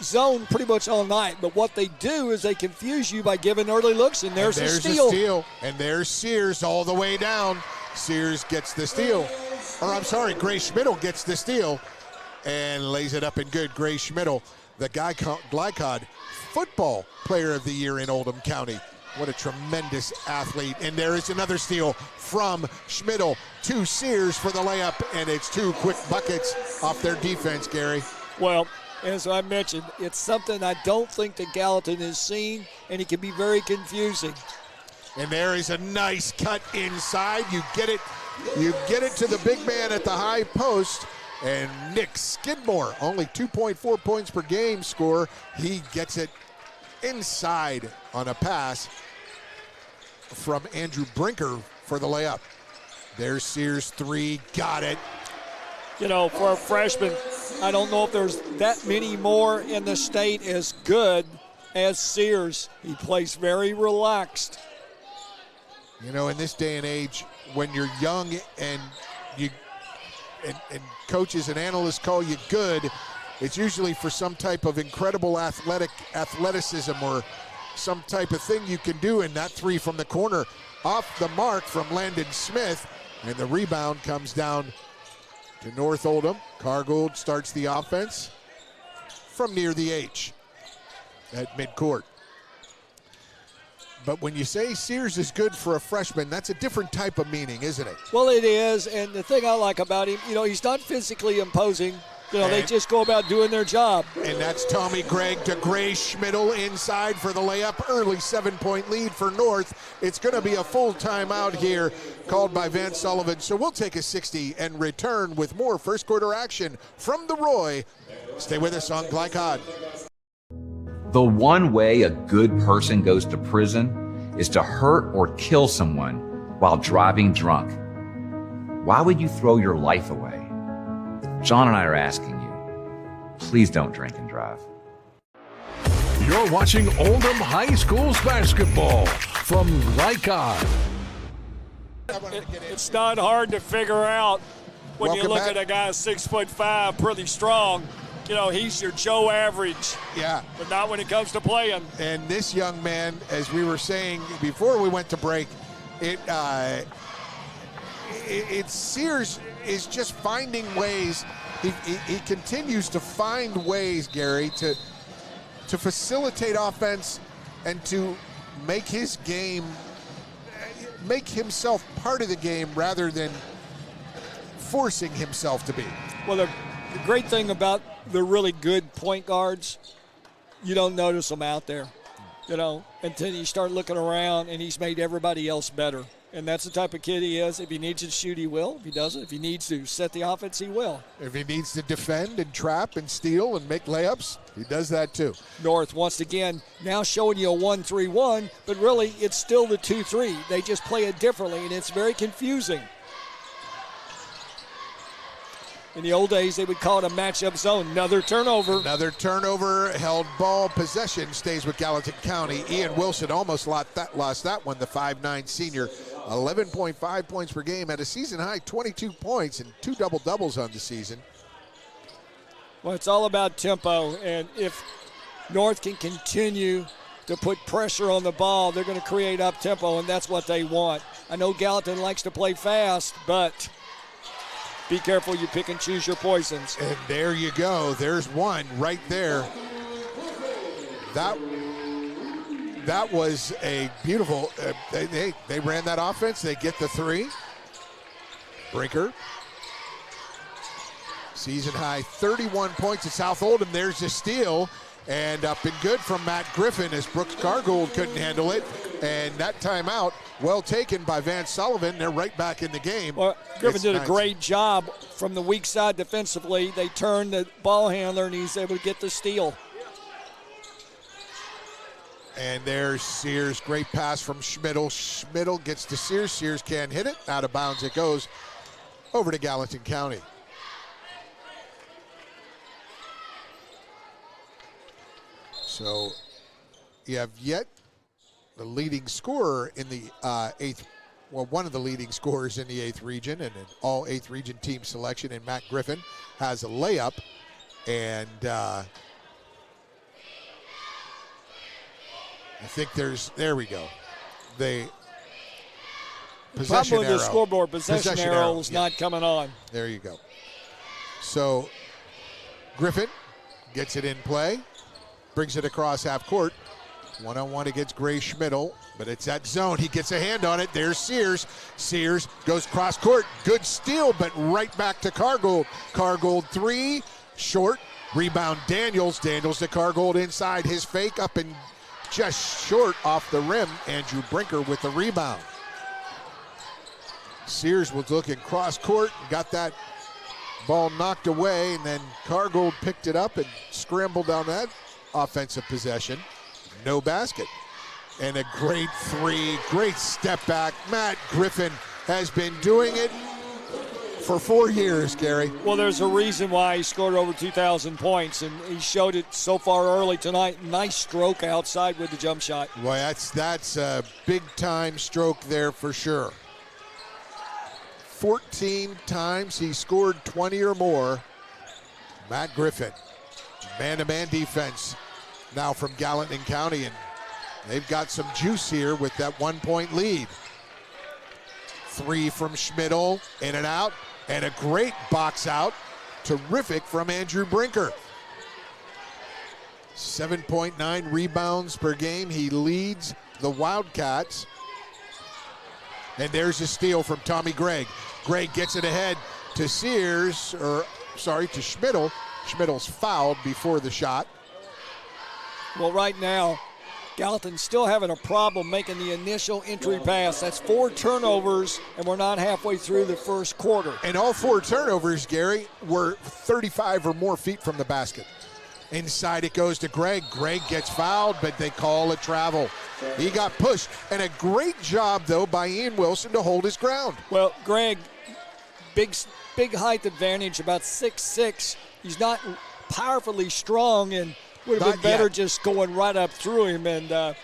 zone pretty much all night, but what they do is they confuse you by giving early looks, and there's a steal. And there's Sears all the way down. Sears gets the steal. Gray Schmidl gets the steal and lays it up and good. Gray Schmidl, the Glycod Football Player of the Year in Oldham County. What a tremendous athlete. And there is another steal from Schmidl to Sears for the layup, and it's 2 quick buckets off their defense, Gary. Well, as I mentioned, it's something I don't think that Gallatin has seen. and he can be very confusing. And there is a nice cut inside. You get it to the big man at the high post. And Nick Skidmore, only 2.4 points per game score. He gets it inside on a pass from Andrew Brinker for the layup. There's Sears, three, got it. You know, for a freshman, I don't know if there's that many more in the state as good as Sears. He plays very relaxed. You know, in this day and age, when you're young and and coaches and analysts call you good, it's usually for some type of incredible athleticism or some type of thing you can do. And that three from the corner off the mark from Landon Smith, and the rebound comes down to North Oldham. Cargould starts the offense from near the H at midcourt. But when you say Sears is good for a freshman, that's a different type of meaning, isn't it? Well, it is, and the thing I like about him, you know, he's not physically imposing. You know, they just go about doing their job. And that's Tommy Gregg to Gray Schmidl inside for the layup. Early 7-point lead for North. It's going to be a full timeout here called by Van Sullivan. So we'll take a 60 and return with more first quarter action from the Roy. Stay with us on Glycod. The one way a good person goes to prison is to hurt or kill someone while driving drunk. Why would you throw your life away? John and I are asking you, please don't drink and drive. You're watching Oldham High School's basketball from Glycod. It's not hard to figure out when Welcome you look back. at a guy 6'5", pretty strong. You know, he's your Joe average. Yeah. But not when it comes to playing. And this young man, as we were saying before we went to break, Sears is just finding ways. He continues to find ways, Gary, to facilitate offense and to make his game, make himself part of the game rather than forcing himself to be. Well, the great thing about the really good point guards, you don't notice them out there, you know, until you start looking around, and he's made everybody else better. And that's the type of kid he is. If he needs to shoot, he will. If he doesn't, if he needs to set the offense, he will. If he needs to defend and trap and steal and make layups, he does that too. North, once again, now showing you a 1-3-1, but really it's still the 2-3. They just play it differently, and it's very confusing. In the old days, they would call it a matchup zone. Another turnover. Another turnover. Held ball possession stays with Gallatin County. Ian Wilson almost lost that one, the 5'9" senior. 11.5 points per game at a season high, 22 points and 2 double-doubles on the season. Well, it's all about tempo, and if North can continue to put pressure on the ball, they're going to create up-tempo, and that's what they want. I know Gallatin likes to play fast, but be careful you pick and choose your poisons. And there you go. There's one right there. That was a beautiful, they ran that offense. They get the three. Brinker. Season high 31 points at South Oldham. There's a steal. And up and good from Matt Griffin as Brooks Cargould couldn't handle it. And that timeout, well taken by Van Sullivan. They're right back in the game. Well, Griffin did a great job from the weak side defensively. They turned the ball handler, and he's able to get the steal. And there's Sears. Great pass from Schmidl. Schmidl gets to Sears. Sears can't hit it. Out of bounds it goes over to Gallatin County. So you have yet the leading scorer in the one of the leading scorers in the 8th region and an all 8th region team selection, and Matt Griffin has a layup. And I think there we go. The possession problem with arrow. the scoreboard, possession arrow is not coming on. There you go. So Griffin gets it in play, brings it across half court. One-on-one against Gray Schmidl, but it's that zone. He gets a hand on it. There's Sears. Sears goes cross court. Good steal, but right back to Cargould. Cargould three, short. Rebound Daniels. Daniels to Cargould inside. His fake up and just short off the rim. Andrew Brinker with the rebound. Sears was looking cross court, got that ball knocked away, and then Cargold picked it up and scrambled down that offensive possession. No basket. And a great three, great step back. Matt Griffin has been doing it for 4 years, Gary. Well, there's a reason why he scored over 2,000 points, and he showed it so far early tonight. Nice stroke outside with the jump shot. Well, that's a big-time stroke there for sure. 14 times he scored 20 or more. Matt Griffin, man-to-man defense now from Gallatin County, and they've got some juice here with that 1-point lead. Three from Schmidl, in and out, and a great box out. Terrific from Andrew Brinker. 7.9 rebounds per game. He leads the Wildcats. And there's a steal from Tommy Gregg. Gregg gets it ahead to Sears, to Schmidl. Schmidl's fouled before the shot. Well, right now, Gallatin's still having a problem making the initial entry pass. That's 4 turnovers, and we're not halfway through the first quarter. And all 4 turnovers, Gary, were 35 or more feet from the basket. Inside it goes to Gregg. Gregg gets fouled, but they call a travel. He got pushed, and a great job, though, by Ian Wilson to hold his ground. Well, Gregg, big height advantage, about 6'6". He's not powerfully strong, and would have been better just going right up through him and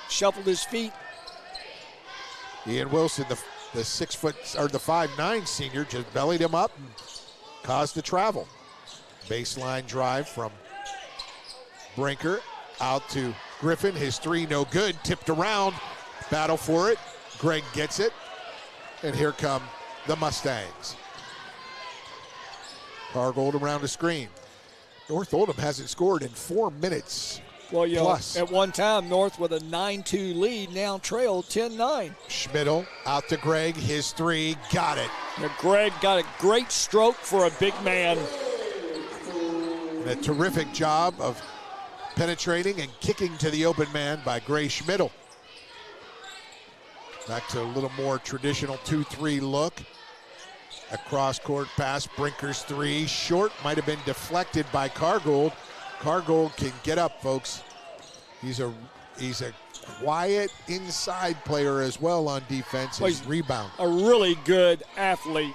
shuffled his feet. Ian Wilson, the 5'9" senior, just bellied him up and caused the travel. Baseline drive from Brinker out to Griffin. His three no good. Tipped around. Battle for it. Gregg gets it. And here come the Mustangs. Cargold around the screen. North Oldham hasn't scored in 4 minutes. Well, plus. At one time, North with a 9-2 lead, now trailed 10-9. Schmidl out to Gregg. His three, got it. Now, Gregg got a great stroke for a big man. And a terrific job of penetrating and kicking to the open man by Gray Schmidl. Back to a little more traditional 2-3 look. A cross-court pass, Brinker's three, short, might have been deflected by Cargold. Cargold can get up, folks. He's a quiet inside player as well on defense. His rebound. A really good athlete,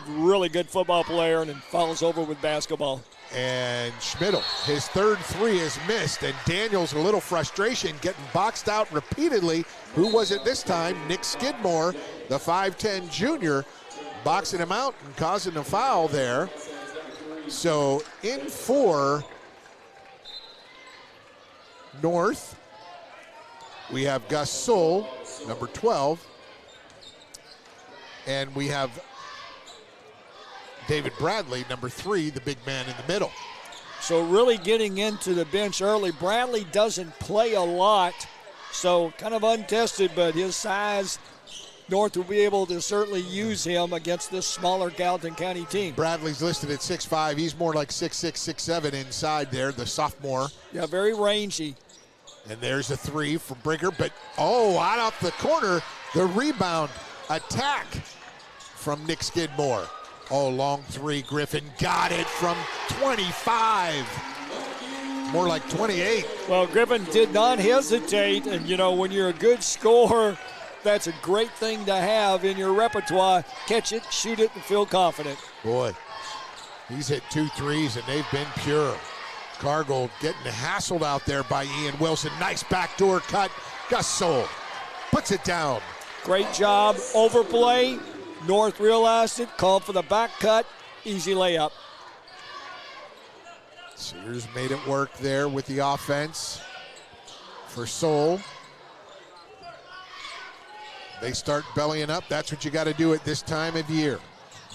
really good football player, and then follows over with basketball. And Schmidl, his third three is missed, and Daniels a little frustration, getting boxed out repeatedly. Who was it this time? Nick Skidmore, the 5'10 junior, boxing him out and causing a foul there. So in for North, we have Gus Soul, number 12, and we have David Bradley, number 3, the big man in the middle. So really getting into the bench early. Bradley doesn't play a lot, so kind of untested, but his size, North will be able to certainly use him against this smaller Gallatin County team. Bradley's listed at 6'5". He's more like 6'6", 6'7" inside there, the sophomore. Yeah, very rangy. And there's a three from Brinker, but out off the corner, the rebound attack from Nick Skidmore. Long three, Griffin got it from 25. More like 28. Well, Griffin did not hesitate, and when you're a good scorer, that's a great thing to have in your repertoire. Catch it, shoot it, and feel confident. Boy, he's hit 2 threes, and they've been pure. Cargold getting hassled out there by Ian Wilson. Nice backdoor cut. Gus Soul puts it down. Great job. Overplay. North realized it, called for the back cut. Easy layup. Sears made it work there with the offense for Soul. They start bellying up. That's what you got to do at this time of year.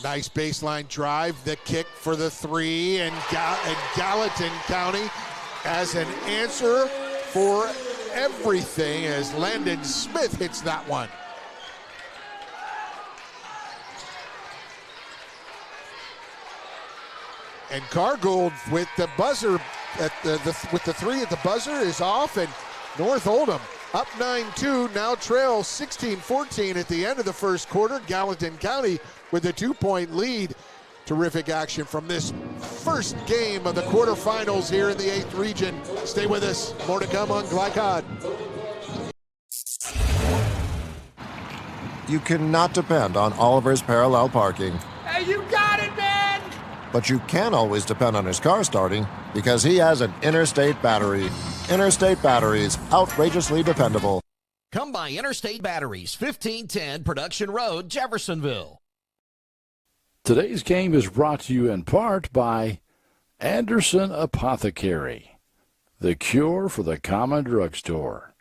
Nice baseline drive, the kick for the three, and Gallatin County as an answer for everything as Landon Smith hits that one. And Cargold with the buzzer, with the three at the buzzer is off, and North Oldham up 9-2, now trails 16-14 at the end of the first quarter. Gallatin County with a 2-point lead. Terrific action from this first game of the quarterfinals here in the 8th region. Stay with us. More to come on Glycod. You cannot depend on Oliver's parallel parking. Hey, you got it, man! But you can always depend on his car starting because he has an Interstate battery. Interstate batteries, outrageously dependable. Come by Interstate Batteries, 1510 Production Road, Jeffersonville. Today's game is brought to you in part by Anderson Apothecary, the cure for the common drugstore.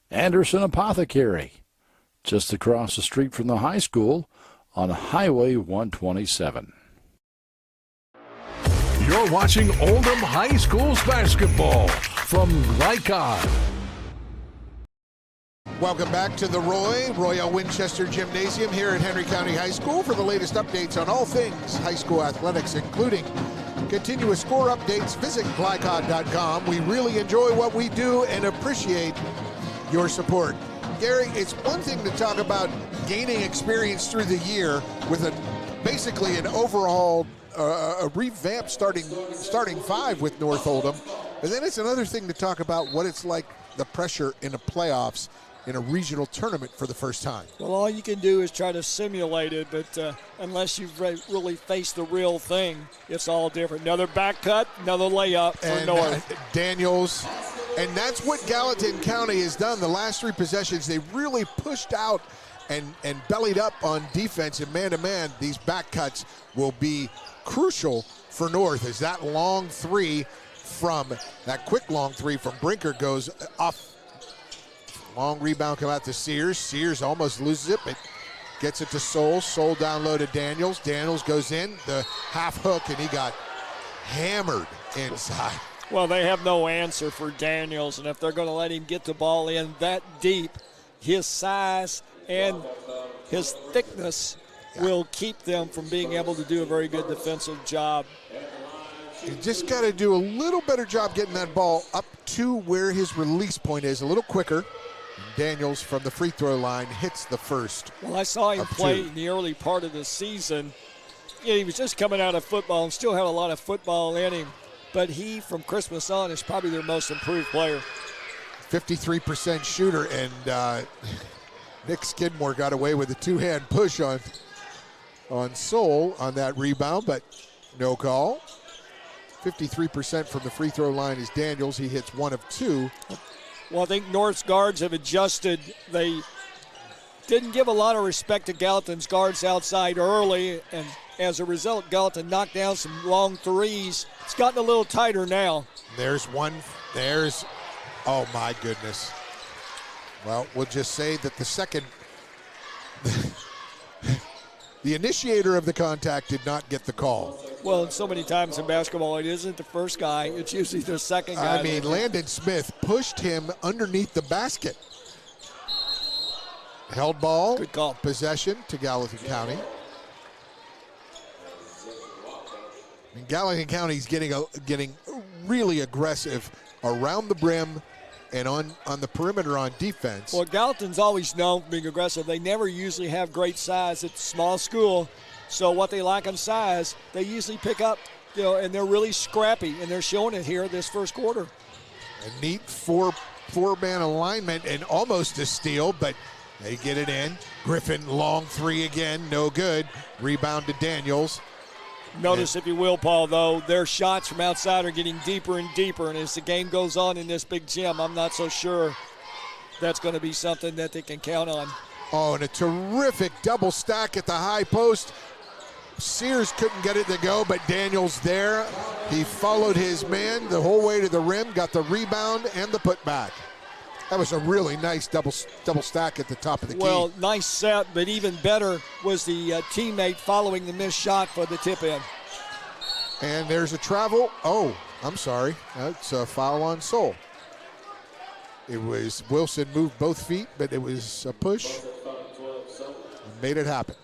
Anderson Apothecary, just across the street from the high school on Highway 127. You're watching Oldham High School's basketball from Glycod. Welcome back to the Royal Winchester Gymnasium here at Henry County High School for the latest updates on all things high school athletics, including continuous score updates. Visit glycod.com. We really enjoy what we do and appreciate your support. Gary, it's one thing to talk about gaining experience through the year with basically an overhauled, a revamped starting five with North Oldham, but then it's another thing to talk about what it's like, the pressure in the playoffs in a regional tournament for the first time. Well, all you can do is try to simulate it, but unless you've really faced the real thing, it's all different. Another back cut, another layup for North. Daniels, and that's what Gallatin County has done. The last three possessions, they really pushed out and bellied up on defense and man-to-man. These back cuts will be crucial for North as that long three from, that quick long three from Brinker goes off. Long rebound come out to Sears. Sears almost loses it, but gets it to Soul. Soul down low to Daniels. Daniels goes in, the half hook, and he got hammered inside. Well, they have no answer for Daniels, and if they're going to let him get the ball in that deep, his size and his thickness will keep them from being able to do a very good defensive job. You just got to do a little better job getting that ball up to where his release point is, a little quicker. Daniels from the free throw line hits the first. Well, I saw him play in the early part of the season. Yeah, he was just coming out of football and still had a lot of football in him. But he, from Christmas on, is probably their most improved player. 53% shooter, and Nick Skidmore got away with a two-hand push on Soul on that rebound, but no call. 53% from the free throw line is Daniels. He hits 1 of 2. Well, I think North's guards have adjusted. They didn't give a lot of respect to Gallatin's guards outside early, and as a result, Gallatin knocked down some long threes. It's gotten a little tighter now. There's one. Oh my goodness. Well, we'll just say that the initiator of the contact did not get the call. Well, so many times in basketball, it isn't the first guy. It's usually the second guy. I mean, Landon Smith pushed him underneath the basket. Held ball. Good call. Possession to Gallatin County. And Gallatin County's getting really aggressive around the brim and on the perimeter on defense. Well, Gallatin's always known for being aggressive. They never usually have great size. It's a small school. So what they lack in size, they usually pick up, and they're really scrappy, and they're showing it here this first quarter. A neat four-man alignment and almost a steal, but they get it in. Griffin, long three again, no good. Rebound to Daniels. Notice, if you will, Paul, though, their shots from outside are getting deeper and deeper, and as the game goes on in this big gym, I'm not so sure that's going to be something that they can count on. Oh, and a terrific double stack at the high post. Sears couldn't get it to go, but Daniels there. He followed his man the whole way to the rim, got the rebound and the putback. That was a really nice double stack at the top of the key. Well, nice set, but even better was the teammate following the missed shot for the tip-in. And there's a travel. Oh, I'm sorry. That's a foul on Soul. It was Wilson moved both feet, but it was a push and made it happen.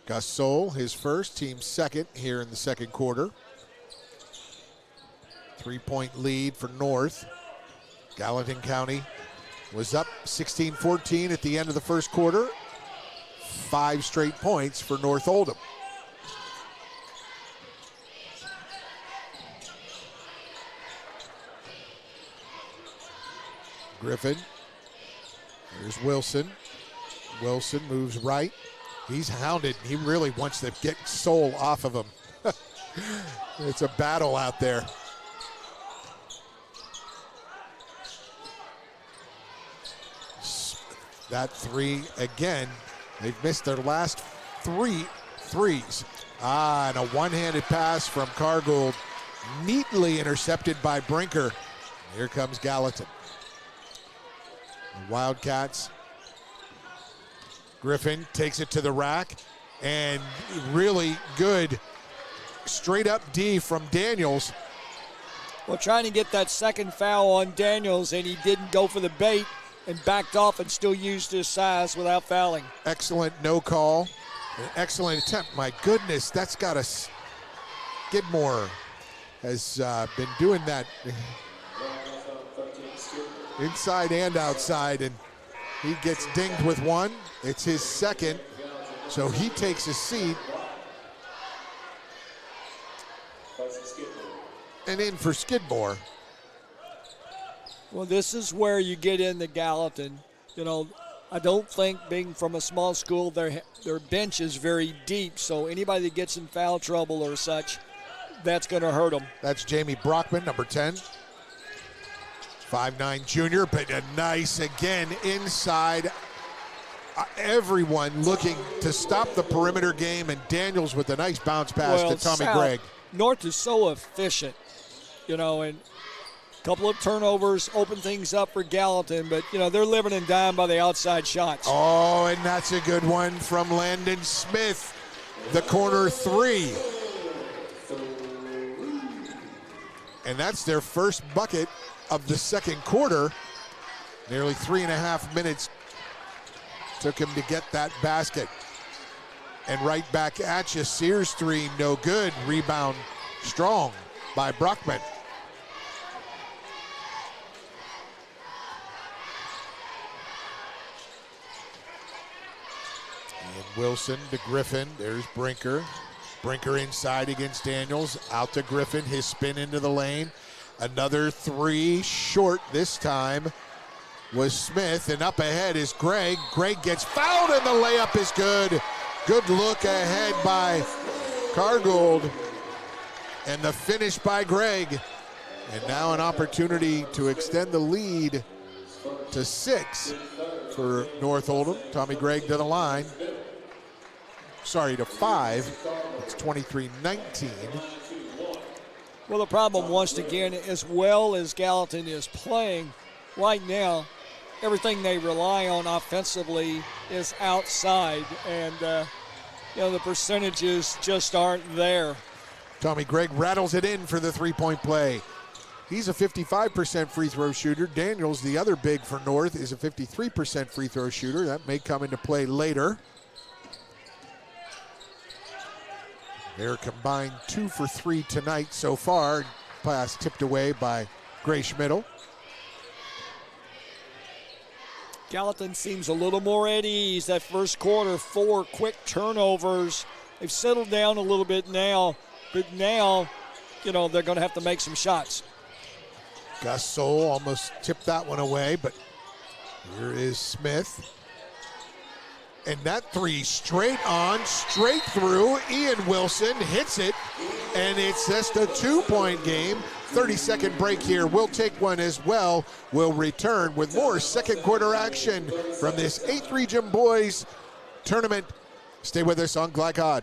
Gus Soul, his first, team second here in the second quarter. 3-point lead for North. Gallatin County was up 16-14 at the end of the first quarter. 5 straight points for North Oldham. Griffin. Here's Wilson. Wilson moves right. He's hounded. He really wants to get Soul off of him. It's a battle out there. That three again. They've missed their last 3 threes. And a one-handed pass from Cargould, neatly intercepted by Brinker. Here comes Gallatin. The Wildcats. Griffin takes it to the rack, and really good straight up D from Daniels. Well, trying to get that second foul on Daniels, and he didn't go for the bait and backed off and still used his size without fouling. Excellent no call. An excellent attempt. My goodness, that's got us. Skidmore has been doing that inside and outside, and he gets dinged with one. It's his second, so he takes a seat. And in for Skidmore. Well, this is where you get into Gallatin. You know, I don't think, being from a small school, their bench is very deep, so anybody that gets in foul trouble or such, that's going to hurt them. That's Jamie Brockman, number 10. 5'9" junior, but a nice, again, inside. Everyone looking to stop the perimeter game, and Daniels with a nice bounce pass to Tommy Gregg. North is so efficient, you know, and a couple of turnovers open things up for Gallatin, but, you know, they're living and dying by the outside shots. Oh, and that's a good one from Landon Smith, the corner three. And that's their first bucket of the second quarter. Nearly 3.5 minutes took him to get that basket. And right back at you, Sears three, no good. Rebound strong by Brockman. And Wilson to Griffin, there's Brinker. Brinker inside against Daniels, out to Griffin, his spin into the lane. Another three, short this time was Smith, and up ahead is Gregg. Gregg gets fouled, and the layup is good. Good look ahead by Cargould, and the finish by Gregg. And now an opportunity to extend the lead to 6 for North Oldham. Tommy Gregg to the line. Sorry, to 5. It's 23-19. Well, the problem, once again, as well as Gallatin is playing right now, everything they rely on offensively is outside, and you know, the percentages just aren't there. Tommy Gregg rattles it in for the three-point play. He's a 55% free throw shooter. Daniels, the other big for North, is a 53% free throw shooter. That may come into play later. They're combined 2 for 3 tonight so far. Pass tipped away by Gray Schmidl. Gallatin seems a little more at ease. That first quarter, 4 quick turnovers. They've settled down a little bit now, but now, you know, they're going to have to make some shots. Gus Soul almost tipped that one away, but here is Smith. And that three straight on, straight through. Ian Wilson hits it, and it's just a 2-point game. 30-second break here. We'll take one as well. We'll return with more second quarter action from this 8th Region Boys Tournament. Stay with us on Glycod.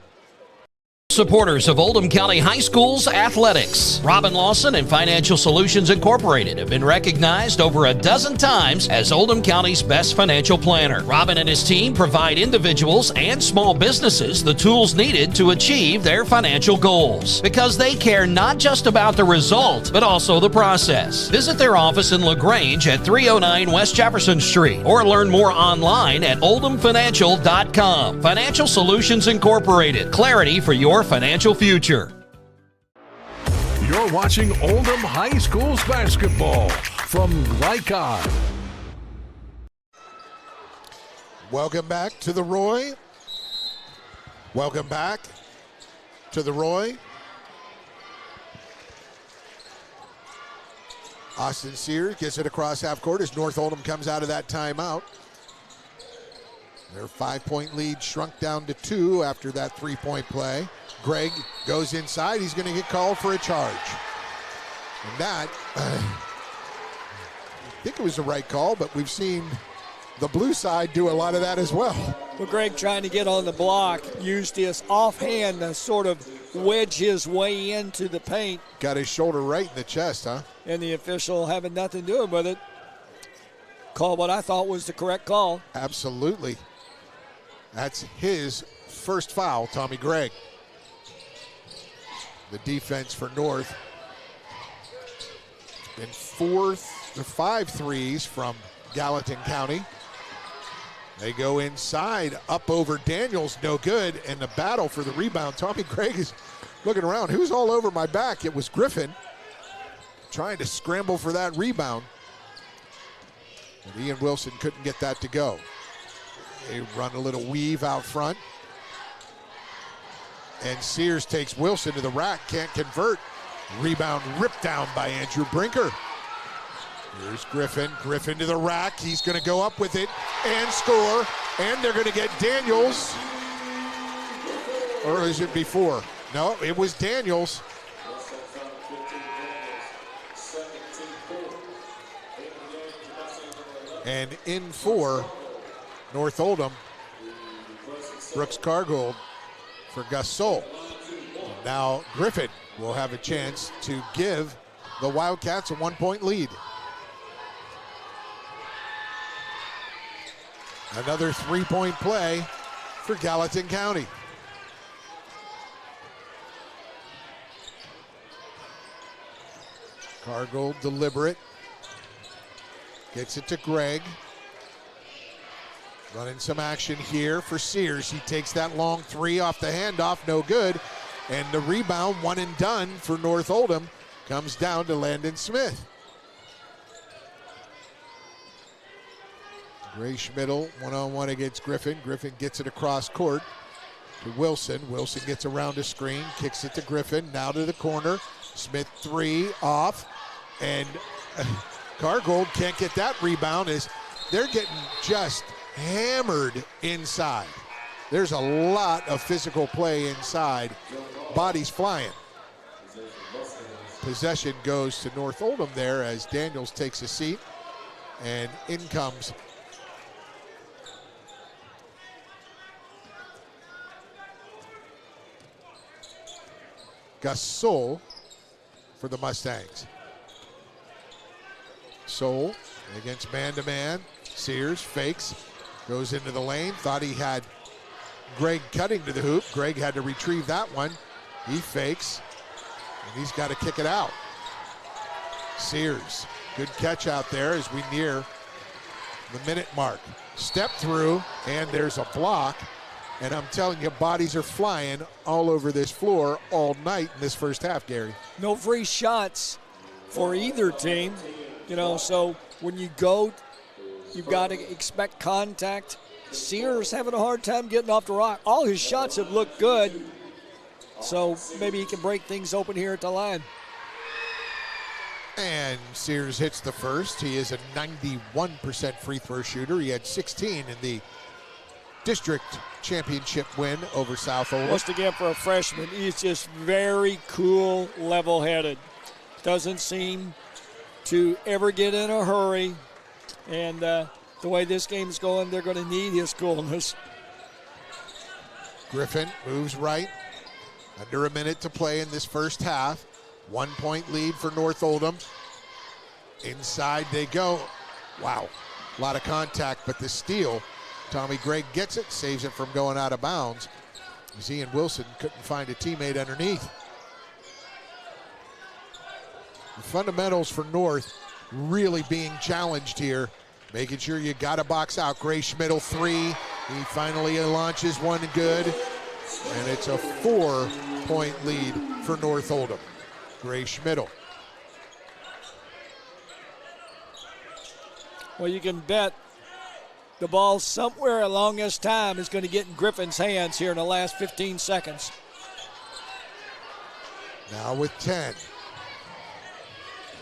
Supporters of Oldham County High School's athletics. Robin Lawson and Financial Solutions Incorporated have been recognized over a dozen times as Oldham County's best financial planner. Robin and his team provide individuals and small businesses the tools needed to achieve their financial goals, because they care not just about the result, but also the process. Visit their office in LaGrange at 309 West Jefferson Street, or learn more online at oldhamfinancial.com. Financial Solutions Incorporated. Clarity for your financial future. You're watching Oldham High School's basketball from Glycon. Welcome back to the Roy. Welcome back to the Roy. Austin Sears gets it across half court as North Oldham comes out of that timeout. Their 5-point lead shrunk down to 2 after that 3-point play. Gregg goes inside. He's going to get called for a charge. And that, I think it was the right call, but we've seen the blue side do a lot of that as well. Well, Gregg, trying to get on the block, used his offhand to sort of wedge his way into the paint. Got his shoulder right in the chest, huh? And the official having nothing doing with it. Called what I thought was the correct call. Absolutely. That's his first foul, Tommy Gregg. The defense for North. Been 5 threes from Gallatin County. They go inside, up over Daniels, no good, and the battle for the rebound. Tommy Gregg is looking around. Who's all over my back? It was Griffin trying to scramble for that rebound. And Ian Wilson couldn't get that to go. They run a little weave out front. And Sears takes Wilson to the rack, can't convert. Rebound ripped down by Andrew Brinker. Here's Griffin. Griffin to the rack. He's going to go up with it and score. And they're going to get Daniels. Or is it before? No, it was Daniels. And in for North Oldham, Brooks Cargold for Gasol. Now Griffin will have a chance to give the Wildcats a 1-point lead. Another 3-point play for Gallatin County. Cargold deliberate. Gets it to Gregg. Running some action here for Sears. He takes that long 3 off the handoff, no good. And the rebound, one and done for North Oldham, comes down to Landon Smith. Gray Schmidl one-on-one against Griffin. Griffin gets it across court to Wilson. Wilson gets around a screen, kicks it to Griffin, now to the corner. Smith 3 off, and Cargold can't get that rebound as they're getting just hammered inside. There's a lot of physical play inside. Bodies flying. Possession goes to North Oldham there as Daniels takes a seat, and in comes Gasol for the Mustangs. Sol against man-to-man. Sears fakes, goes into the lane. Thought he had Gregg cutting to the hoop. Gregg had to retrieve that one. He fakes, and he's got to kick it out. Sears, good catch out there as we near the minute mark. Step through, and there's a block. And I'm telling you, bodies are flying all over this floor all night in this first half, Gary. No free shots for either team. You know, so when you go, you've got to expect contact. Sears having a hard time getting off the rock. All his shots have looked good, so maybe he can break things open here at the line. And Sears hits the first. He is a 91% free throw shooter. He had 16 in the district championship win over South Oldham. Once again, for a freshman, he's just very cool, level-headed. Doesn't seem to ever get in a hurry. And the way this game's going, they're going to need his coolness. Griffin moves right. Under a minute to play in this first half. 1-point lead for North Oldham. Inside they go. Wow, a lot of contact, but the steal. Tommy Gregg gets it, saves it from going out of bounds. Ian Wilson couldn't find a teammate underneath. The fundamentals for North really being challenged here. Making sure you got to box out. Gray Schmidl 3. He finally launches one good. And it's a 4-point lead for North Oldham. Gray Schmidl. Well, you can bet the ball somewhere along this time is going to get in Griffin's hands here in the last 15 seconds. Now with 10.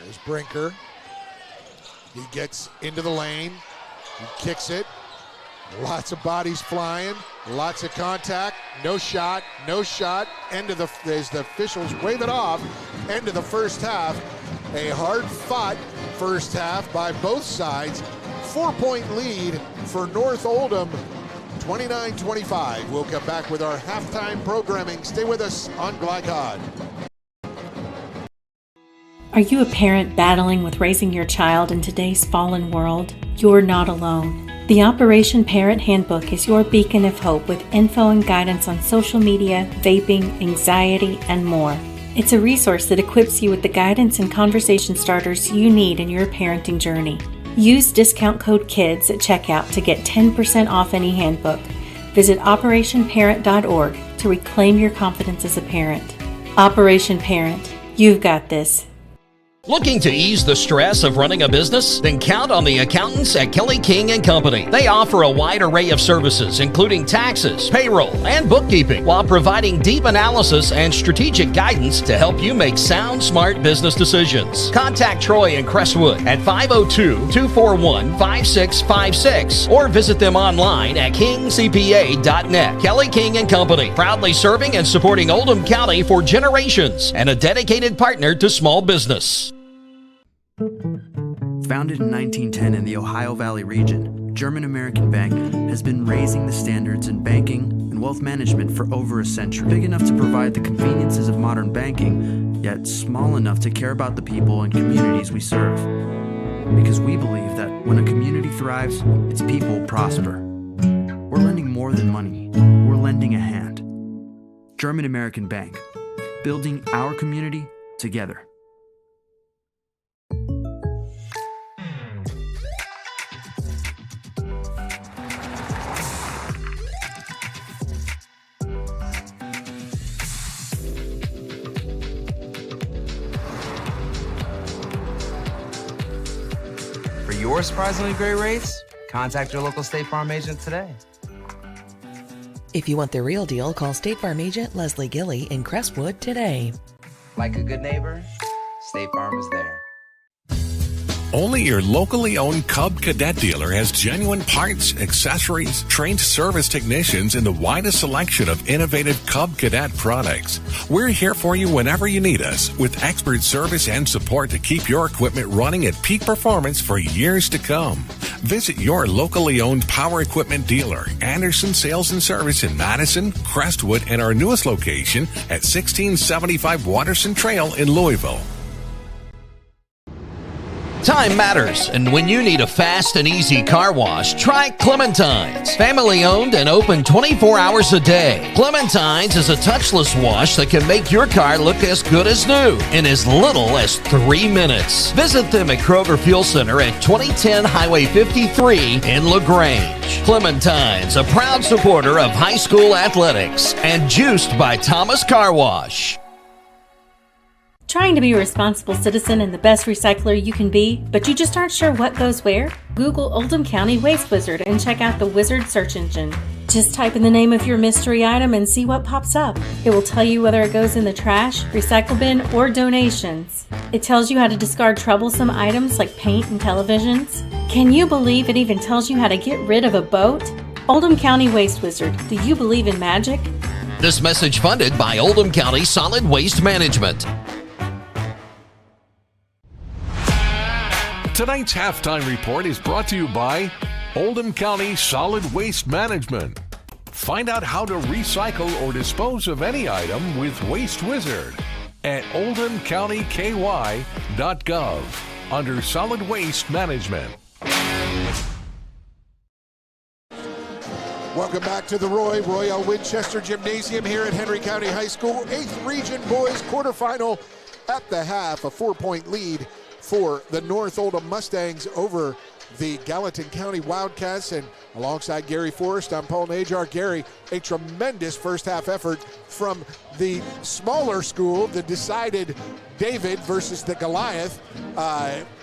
There's Brinker. He gets into the lane. He kicks it. Lots of bodies flying. Lots of contact. No shot. No shot. End of as the officials wave it off. End of the first half. A hard-fought first half by both sides. 4-point lead for North Oldham. 29-25. We'll come back with our halftime programming. Stay with us on Glycod. Are you a parent battling with raising your child in today's fallen world? You're not alone. The Operation Parent Handbook is your beacon of hope with info and guidance on social media, vaping, anxiety, and more. It's a resource that equips you with the guidance and conversation starters you need in your parenting journey. Use discount code KIDS at checkout to get 10% off any handbook. Visit operationparent.org to reclaim your confidence as a parent. Operation Parent, you've got this. Looking to ease the stress of running a business? Then count on the accountants at Kelly King & Company. They offer a wide array of services, including taxes, payroll, and bookkeeping, while providing deep analysis and strategic guidance to help you make sound, smart business decisions. Contact Troy in Crestwood at 502-241-5656 or visit them online at kingcpa.net. Kelly King & Company, proudly serving and supporting Oldham County for generations and a dedicated partner to small business. Founded in 1910 in the Ohio Valley region, German American Bank has been raising the standards in banking and wealth management for over a century. Big enough to provide the conveniences of modern banking, yet small enough to care about the people and communities we serve. Because we believe that when a community thrives, its people prosper. We're lending more than money. We're lending a hand. German American Bank, building our community together. For your surprisingly great rates, contact your local State Farm agent today. If you want the real deal, call State Farm agent Leslie Gilly in Crestwood today. Like a good neighbor, State Farm is there. Only your locally owned Cub Cadet dealer has genuine parts, accessories, trained service technicians, and the widest selection of innovative Cub Cadet products. We're here for you whenever you need us, with expert service and support to keep your equipment running at peak performance for years to come. Visit your locally owned power equipment dealer, Anderson Sales and Service in Madison, Crestwood, and our newest location at 1675 Waterson Trail in Louisville. Time matters, and when you need a fast and easy car wash, try Clementine's. Family owned and open 24 hours a day. Clementine's is a touchless wash that can make your car look as good as new in as little as 3 minutes. Visit them at Kroger Fuel Center at 2010 Highway 53 in LaGrange. Clementine's, a proud supporter of high school athletics and juiced by Thomas Car Wash. Trying to be a responsible citizen and the best recycler you can be, but you just aren't sure what goes where? Google Oldham County Waste Wizard and check out the Wizard search engine. Just type in the name of your mystery item and see what pops up. It will tell you whether it goes in the trash, recycle bin, or donations. It tells you how to discard troublesome items like paint and televisions. Can you believe it even tells you how to get rid of a boat? Oldham County Waste Wizard, do you believe in magic? This message funded by Oldham County Solid Waste Management. Tonight's halftime report is brought to you by Oldham County Solid Waste Management. Find out how to recycle or dispose of any item with Waste Wizard at oldhamcountyky.gov under Solid Waste Management. Welcome back to the Royal Winchester Gymnasium here at Henry County High School. 8th Region Boys quarterfinal at the half, a 4-point lead for the North Oldham Mustangs over the Gallatin County Wildcats. And alongside Gary Forrest, I'm Paul Najar. Gary, a tremendous first half effort from the smaller school, the decided David versus the Goliath,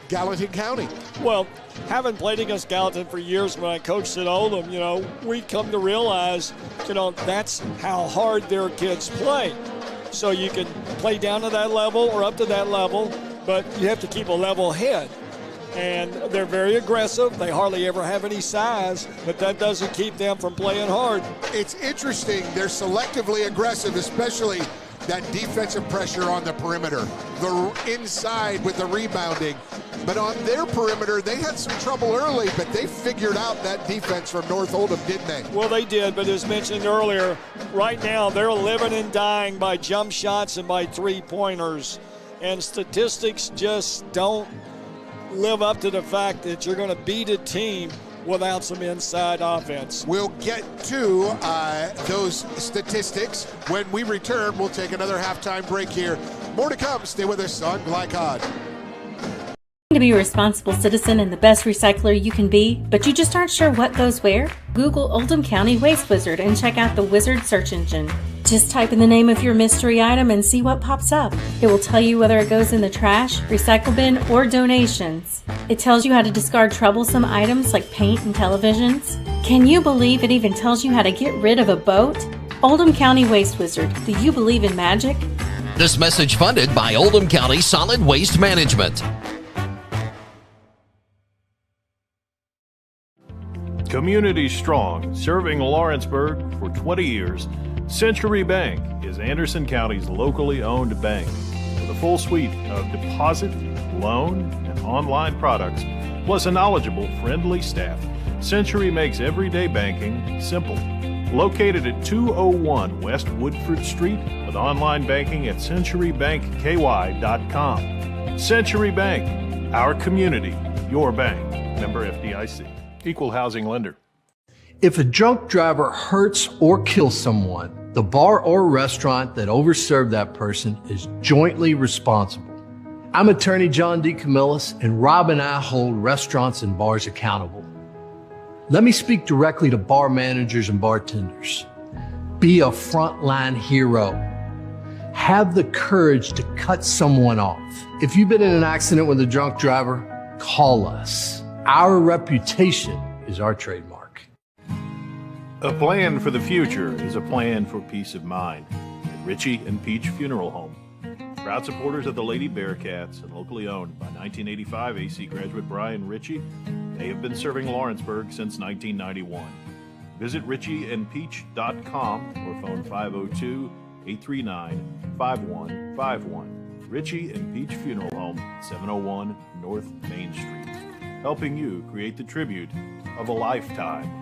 Gallatin County. Well, having played against Gallatin for years when I coached at Oldham, we come to realize, that's how hard their kids play. So you can play down to that level or up to that level, but you have to keep a level head. And they're very aggressive. They hardly ever have any size, but that doesn't keep them from playing hard. It's interesting. They're selectively aggressive, especially that defensive pressure on the perimeter, the inside with the rebounding. But on their perimeter, they had some trouble early, but they figured out that defense from North Oldham, didn't they? Well, they did, but as mentioned earlier, right now they're living and dying by jump shots and by three-pointers. And statistics just don't live up to the fact that you're going to beat a team without some inside offense. We'll get to those statistics when we return. We'll take another halftime break here. More to come. Stay with us on Glycod. To be a responsible citizen and the best recycler you can be, but you just aren't sure what goes where? Google Oldham County Waste Wizard and check out the Wizard search engine. Just type in the name of your mystery item and see what pops up. It will tell you whether it goes in the trash, recycle bin, or donations. It tells you how to discard troublesome items like paint and televisions. Can you believe it even tells you how to get rid of a boat? Oldham County Waste Wizard. Do you believe in magic? This message funded by Oldham County Solid Waste Management. Community strong, serving Lawrenceburg for 20 years, Century Bank is Anderson County's locally owned bank. With a full suite of deposit, loan, and online products, plus a knowledgeable, friendly staff, Century makes everyday banking simple. Located at 201 West Woodford Street with online banking at centurybankky.com. Century Bank, our community, your bank. Member FDIC. Equal housing lender. If a drunk driver hurts or kills someone, the bar or restaurant that overserved that person is jointly responsible. I'm attorney John D. Camillus, and Rob and I hold restaurants and bars accountable. Let me speak directly to bar managers and bartenders. Be a frontline hero. Have the courage to cut someone off. If you've been in an accident with a drunk driver, call us. Our reputation is our trademark. A plan for the future is a plan for peace of mind. At Ritchie and Peach Funeral Home. Proud supporters of the Lady Bearcats and locally owned by 1985 AC graduate Brian Ritchie, they have been serving Lawrenceburg since 1991. Visit ritchieandpeach.com or phone 502-839-5151. Ritchie and Peach Funeral Home, 701 North Main Street. Helping you create the tribute of a lifetime.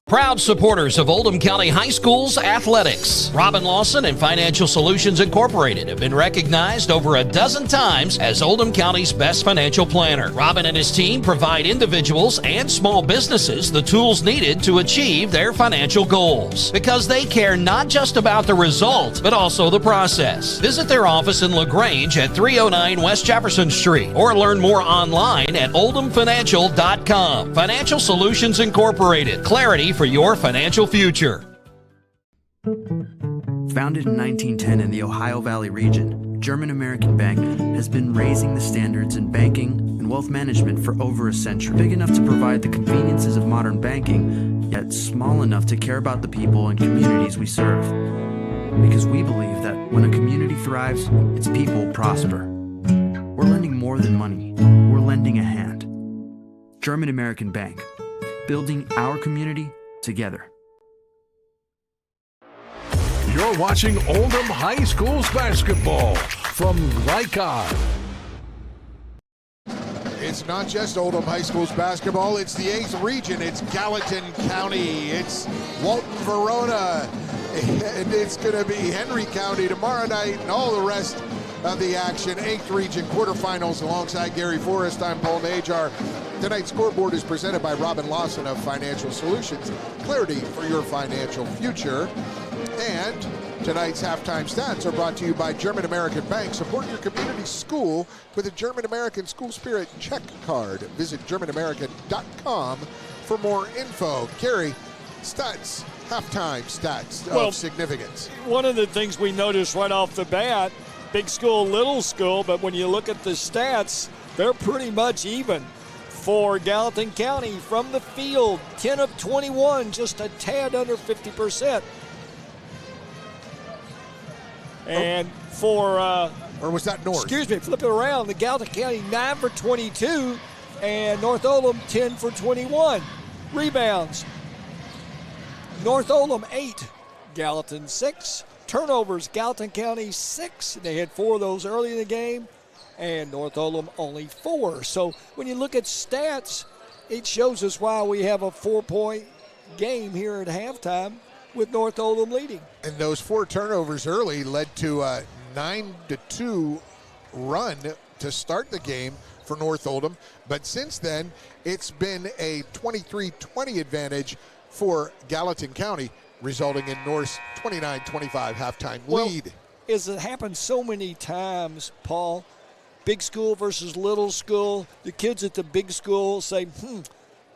Proud supporters of Oldham County High School's athletics. Robin Lawson and Financial Solutions Incorporated have been recognized over a dozen times as Oldham County's best financial planner. Robin and his team provide individuals and small businesses the tools needed to achieve their financial goals because they care not just about the result, but also the process. Visit their office in LaGrange at 309 West Jefferson Street or learn more online at oldhamfinancial.com. Financial Solutions Incorporated. Clarity for your financial future. Founded in 1910 in the Ohio Valley region, German-American Bank has been raising the standards in banking and wealth management for over a century. Big enough to provide the conveniences of modern banking, yet small enough to care about the people and communities we serve. Because we believe that when a community thrives, its people prosper. We're lending more than money. We're lending a hand. German-American Bank, building our community together. You're watching Oldham High School's basketball from Glycod. It's not just Oldham High School's basketball, it's the 8th region, it's Gallatin County, it's Walton-Verona, and it's going to be Henry County tomorrow night, and all the rest of the action. 8th region quarterfinals alongside Gary Forrest. I'm Paul Najar. Tonight's scoreboard is presented by Robin Lawson of Financial Solutions. Clarity for your financial future. And Tonight's halftime stats are brought to you by German American Bank. Support your community school with a German American School Spirit check card. Visit GermanAmerican.com for more info. Gary, stats, halftime stats of significance. One of the things we noticed right off the bat, big school, little school, but when you look at the stats, they're pretty much even. For Gallatin County from the field, 10 of 21, just a tad under 50%. And for... or was that North? Excuse me, flip it around. The Gallatin County 9 for 22, and North Oldham 10 for 21. Rebounds. North Oldham 8, Gallatin 6. Turnovers, Gallatin County 6. They had 4 of those early in the game, and North Oldham only 4. So when you look at stats, it shows us why we have a 4-point game here at halftime with North Oldham leading. And those 4 turnovers early led to a 9-2 run to start the game for North Oldham. But since then, it's been a 23-20 advantage for Gallatin County, resulting in North's 29-25 halftime lead. As it happens so many times, Paul, big school versus little school, the kids at the big school say,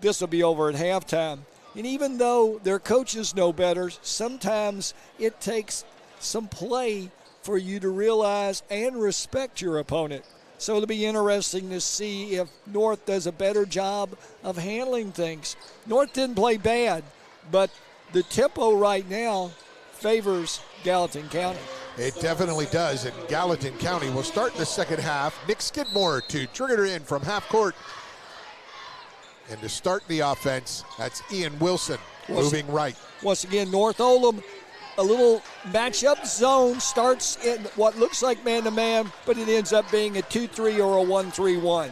this will be over at halftime. And even though their coaches know better, sometimes it takes some play for you to realize and respect your opponent. So it'll be interesting to see if North does a better job of handling things. North didn't play bad, but the tempo right now favors Gallatin County. It definitely does, and Gallatin County will start the second half. Nick Skidmore to trigger in from half court. And to start the offense, that's Ian Wilson moving right. Once again, North Oldham, a little matchup zone, starts in what looks like man-to-man, but it ends up being a 2-3 or a 1-3-1.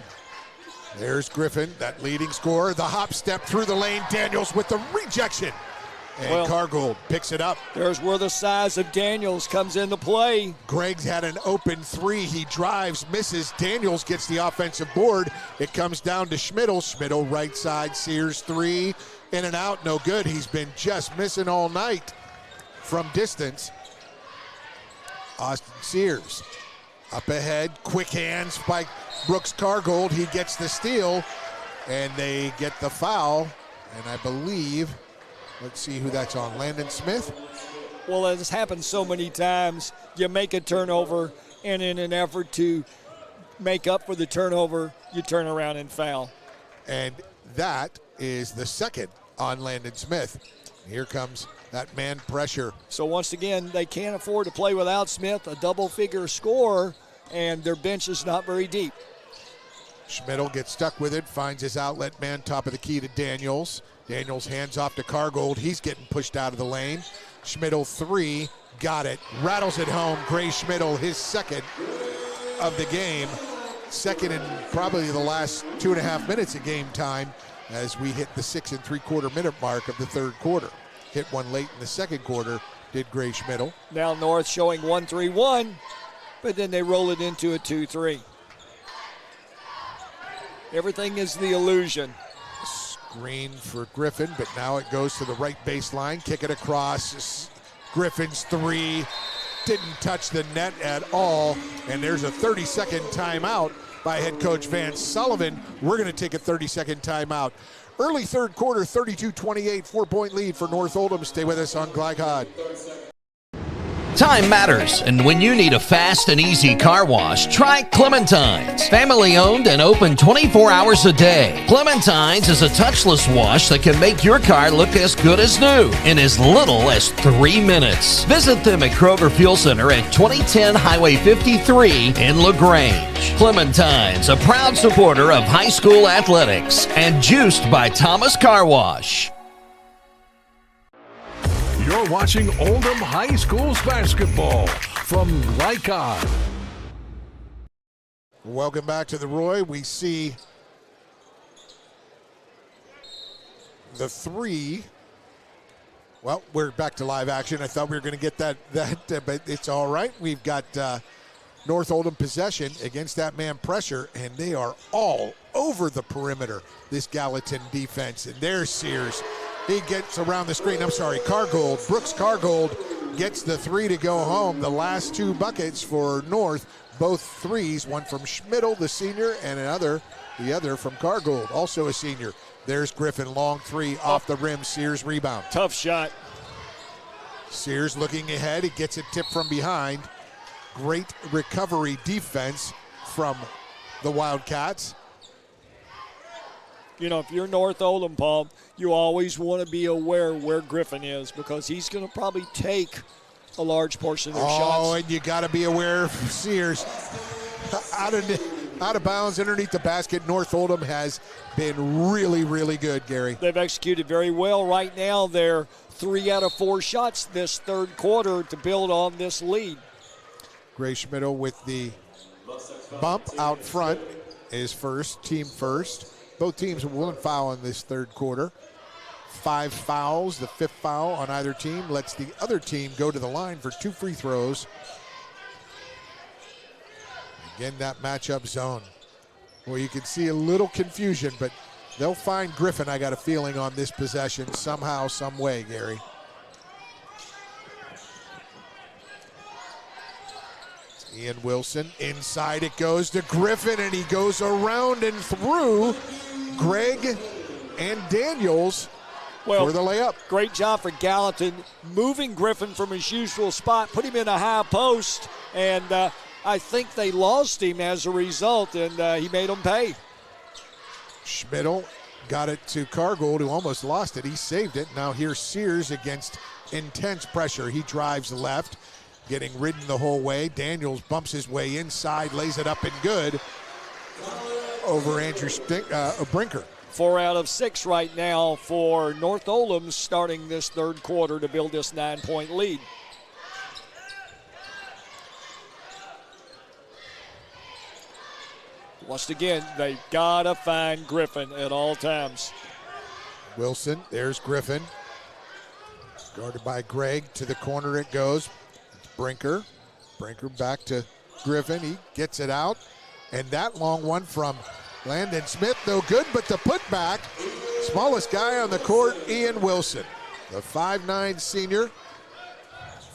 There's Griffin, that leading scorer. The hop step through the lane. Daniels with the rejection. And Cargold picks it up. There's where the size of Daniels comes into play. Greg's had an open 3. He drives, misses. Daniels gets the offensive board. It comes down to Schmidl. Schmidl right side. Sears 3. In and out, no good. He's been just missing all night from distance. Austin Sears up ahead. Quick hands by Brooks Cargold. He gets the steal, and they get the foul. And I believe... let's see who that's on. Landon Smith? Well, it's happened so many times. You make a turnover, and in an effort to make up for the turnover, you turn around and foul. And that is the second on Landon Smith. Here comes that man pressure. So once again, they can't afford to play without Smith, a double-figure scorer, and their bench is not very deep. Schmidl gets stuck with it, finds his outlet man, top of the key to Daniels. Daniels hands off to Cargold. He's getting pushed out of the lane. Schmidl 3, got it. Rattles it home. Gray Schmidl, his second of the game. Second in probably the last 2.5 minutes of game time as we hit the 6 3/4 minute mark of the third quarter. Hit one late in the second quarter, did Gray Schmidl. Now North showing 1-3-1, but then they roll it into a 2-3. Everything is the illusion. Green for Griffin, but now it goes to the right baseline. Kick it across. Griffin's 3 didn't touch the net at all. And there's a 30-second timeout by head coach Van Sullivan. We're going to take a 30-second timeout. Early third quarter, 32-28, 4-point lead for North Oldham. Stay with us on Glycod. Time matters, and when you need a fast and easy car wash, try Clementine's. Family owned and open 24 hours a day. Clementine's is a touchless wash that can make your car look as good as new in as little as 3 minutes. Visit them at Kroger Fuel Center at 2010 Highway 53 in LaGrange. Clementine's, a proud supporter of high school athletics and juiced by Thomas Car Wash. You're watching Oldham High School's basketball from Glycod. Welcome back to the Roy. We see the 3. Well, we're back to live action. I thought we were going to get that, but it's all right. We've got North Oldham possession against that man pressure, and they are all over the perimeter, this Gallatin defense. And there's Sears. He gets around the screen. Cargold. Brooks Cargold gets the 3 to go home. The last 2 buckets for North, both threes, one from Schmidl, the senior, and the other from Cargold, also a senior. There's Griffin, long 3 off the rim. Sears rebound. Tough shot. Sears looking ahead. He gets it tipped from behind. Great recovery defense from the Wildcats. You know, if you're North Oldham, Paul, you always want to be aware where Griffin is because he's going to probably take a large portion of their shots. Oh, and you got to be aware of Sears. Out of bounds underneath the basket. North Oldham has been really, really good, Gary. They've executed very well. Right now, they're 3 out of 4 shots this third quarter to build on this lead. Gray Schmidl with the bump out front is first, team first. Both teams will foul in this third quarter. 5 fouls, the 5th foul on either team lets the other team go to the line for 2 free throws. Again, that matchup zone. Well, you can see a little confusion, but they'll find Griffin, I got a feeling, on this possession somehow, some way, Gary. Ian Wilson, inside it goes to Griffin, and he goes around and through Greg and Daniels for the layup. Great job for Gallatin, moving Griffin from his usual spot, put him in a high post, and I think they lost him as a result, and he made them pay. Schmidl got it to Cargold, who almost lost it. He saved it. Now here's Sears against intense pressure. He drives left, getting ridden the whole way. Daniels bumps his way inside, lays it up and good over Andrew Brinker. 4 out of 6 right now for North Oldham starting this third quarter to build this 9-point lead. Once again, they gotta find Griffin at all times. Wilson, there's Griffin. Guarded by Greg, to the corner it goes. Brinker back to Griffin, he gets it out. And that long one from Landon Smith, no good, but the putback, smallest guy on the court, Ian Wilson. The 5'9" senior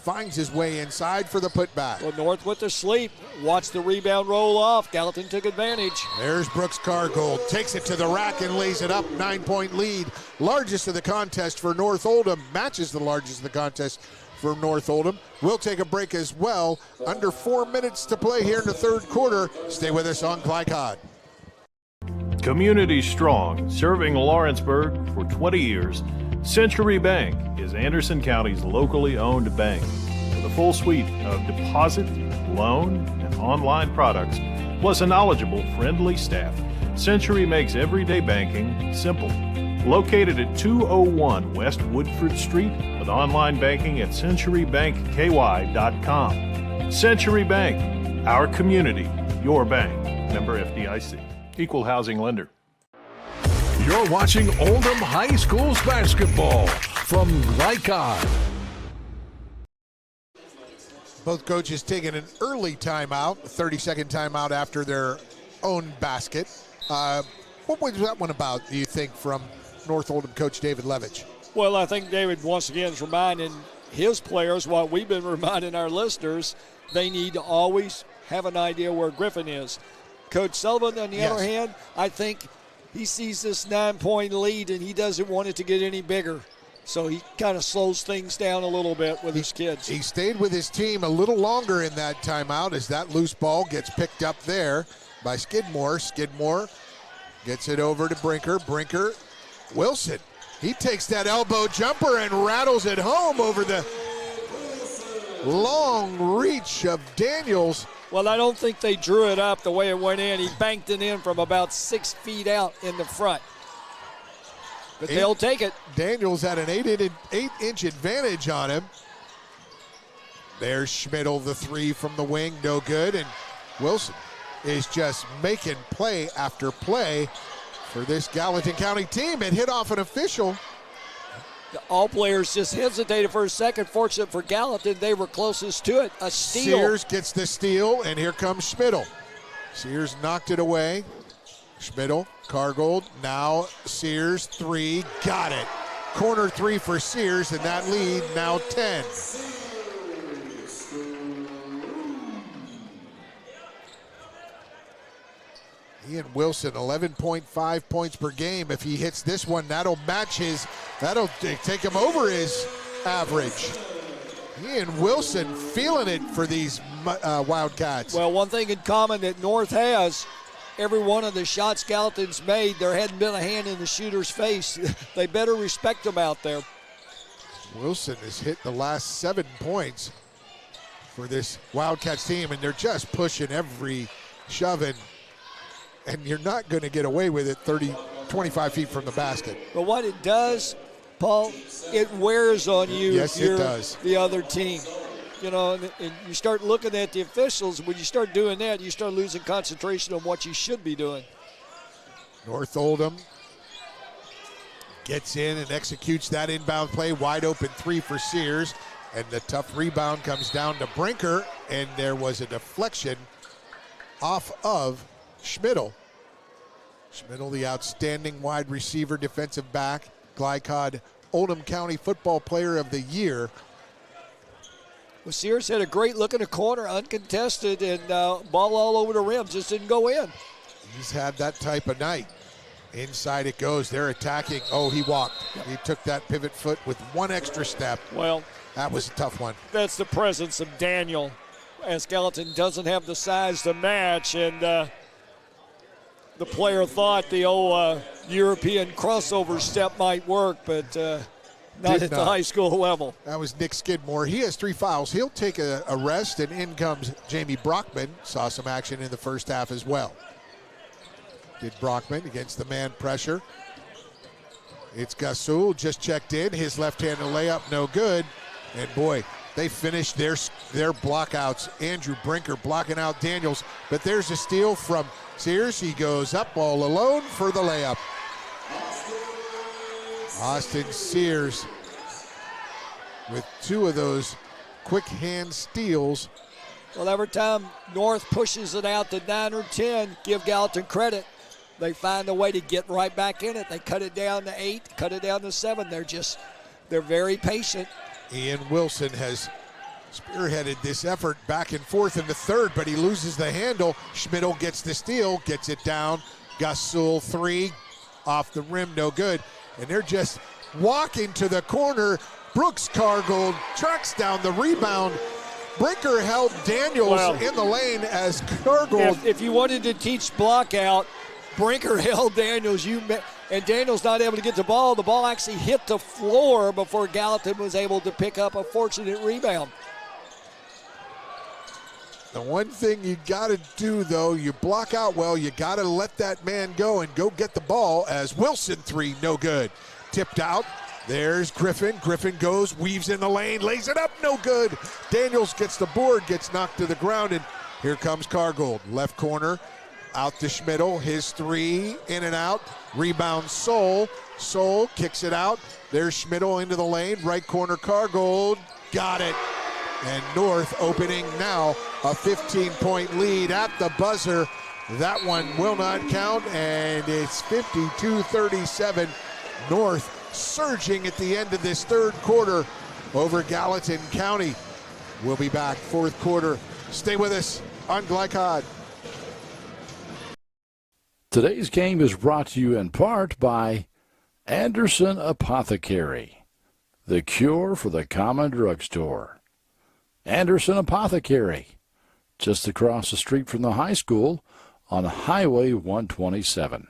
finds his way inside for the putback. Well, North went to sleep. Watch the rebound roll off. Gallatin took advantage. There's Brooks Cargold. Takes it to the rack and lays it up. 9-point lead. Largest of the contest for North Oldham. Matches the largest of the contest for North Oldham. We'll take a break as well. Under 4 minutes to play here in the third quarter. Stay with us on Glycod. Community strong, serving Lawrenceburg for 20 years. Century Bank is Anderson County's locally owned bank. With a full suite of deposit, loan, and online products, plus a knowledgeable, friendly staff, Century makes everyday banking simple. Located at 201 West Woodford Street with online banking at centurybankky.com. Century Bank, our community, your bank. Member FDIC. Equal housing lender. You're watching Oldham High School's basketball from Glycod. Both coaches taking an early timeout, a 30-second timeout after their own basket. What was that one about, do you think, from North Oldham coach David Levitch? Well, I think David once again is reminding his players what we've been reminding our listeners. They need to always have an idea where Griffin is. Coach Sullivan, on the other hand, I think he sees this 9-point lead and he doesn't want it to get any bigger. So he kind of slows things down a little bit with his kids. He stayed with his team a little longer in that timeout as that loose ball gets picked up there by Skidmore. Skidmore gets it over to Brinker. Brinker, Wilson. He takes that elbow jumper and rattles it home over the long reach of Daniels. Well, I don't think they drew it up the way it went in. He banked it in from about 6 feet out in the front. But they'll take it. Daniels had an 8-inch advantage on him. There's Schmidl, the 3 from the wing, no good. And Wilson is just making play after play for this Gallatin County team. It hit off an official. All players just hesitated for a second. Fortunate for Gallatin, they were closest to it. A steal. Sears gets the steal, and here comes Schmidl. Sears knocked it away. Schmidl, Cargold, now Sears, 3, got it. Corner 3 for Sears, and that lead now 10. Ian Wilson, 11.5 points per game. If he hits this one, that'll take him over his average. Ian Wilson feeling it for these Wildcats. Well, one thing in common that North has, every one of the shots Gallatin's made, there hadn't been a hand in the shooter's face. They better respect him out there. Wilson has hit the last 7 points for this Wildcats team, and they're just pushing every shoving, and you're not going to get away with it 25 feet from the basket. But what it does, Paul, it wears on you. Yes, if you're it does. The other team. You know, and you start looking at the officials. When you start doing that, you start losing concentration on what you should be doing. North Oldham gets in and executes that inbound play. Wide open 3 for Sears. And the tough rebound comes down to Brinker. And there was a deflection off of Schmidl. Schmidl, the outstanding wide receiver, defensive back. Glycod Oldham County Football Player of the Year. Well, Sears had a great look in the corner, uncontested, and ball all over the rim. Just didn't go in. He's had that type of night. Inside it goes. They're attacking. Oh, he walked. He took that pivot foot with 1 extra step. Well, that was a tough one. That's the presence of Daniel, as Gallatin doesn't have the size to match, and the player thought the old European crossover step might work, but not at the high school level. That was Nick Skidmore. He has 3 fouls. He'll take a rest, and in comes Jamie Brockman. Saw some action in the first half as well. Did Brockman against the man pressure. It's Gasul just checked in. His left-handed layup, no good. And boy, they finished their blockouts. Andrew Brinker blocking out Daniels. But there's a steal from Sears. He goes up all alone for the layup. Austin Sears with 2 of those quick hand steals. Well, every time North pushes it out to 9 or 10, give Gallatin credit. They find a way to get right back in it. They cut it down to 8, cut it down to 7. They're very patient. Ian Wilson has spearheaded this effort back and forth in the third, but he loses the handle. Schmidl gets the steal, gets it down. Gasul 3, off the rim, no good. And they're just walking to the corner. Brooks Cargold tracks down the rebound. Brinker held Daniels in the lane as Cargold. If you wanted to teach block out, Brinker held Daniels, and Daniels not able to get the ball. The ball actually hit the floor before Gallatin was able to pick up a fortunate rebound. The one thing you got to do, though, you block out well, you got to let that man go and go get the ball, as Wilson 3, no good. Tipped out. There's Griffin. Griffin goes, weaves in the lane, lays it up, no good. Daniels gets the board, gets knocked to the ground, and here comes Cargold. Left corner. Out to Schmidl, his 3, in and out. Rebound Soul. Soul kicks it out. There's Schmidl into the lane. Right corner Cargold. Got it. And North opening now a 15-point lead at the buzzer. That one will not count, and it's 52-37. North surging at the end of this third quarter over Gallatin County. We'll be back fourth quarter. Stay with us on Glycod. Today's game is brought to you in part by Anderson Apothecary, the cure for the common drugstore. Anderson Apothecary, just across the street from the high school on Highway 127.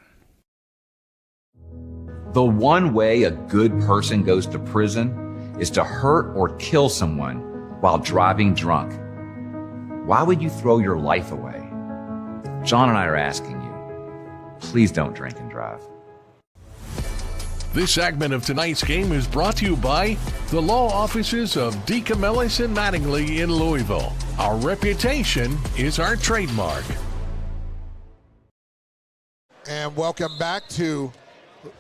The one way a good person goes to prison is to hurt or kill someone while driving drunk. Why would you throw your life away? John and I are asking you, please don't drink and drive. This segment of tonight's game is brought to you by the law offices of DeCamillis and Mattingly in Louisville. Our reputation is our trademark. And welcome back to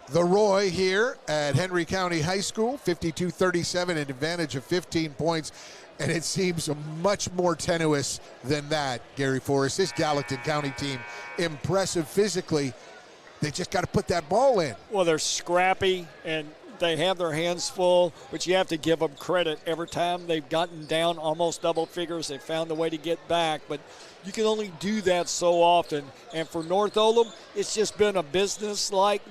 the Roy here at Henry County High School. 52-37, an advantage of 15 points. And it seems much more tenuous than that, Gary Forrest. This Gallatin County team, impressive physically. They just got to put that ball in. Well, they're scrappy, and they have their hands full, but you have to give them credit. Every time they've gotten down almost double figures, they've found a way to get back. But you can only do that so often. And for North Oldham, it's just been a business-like,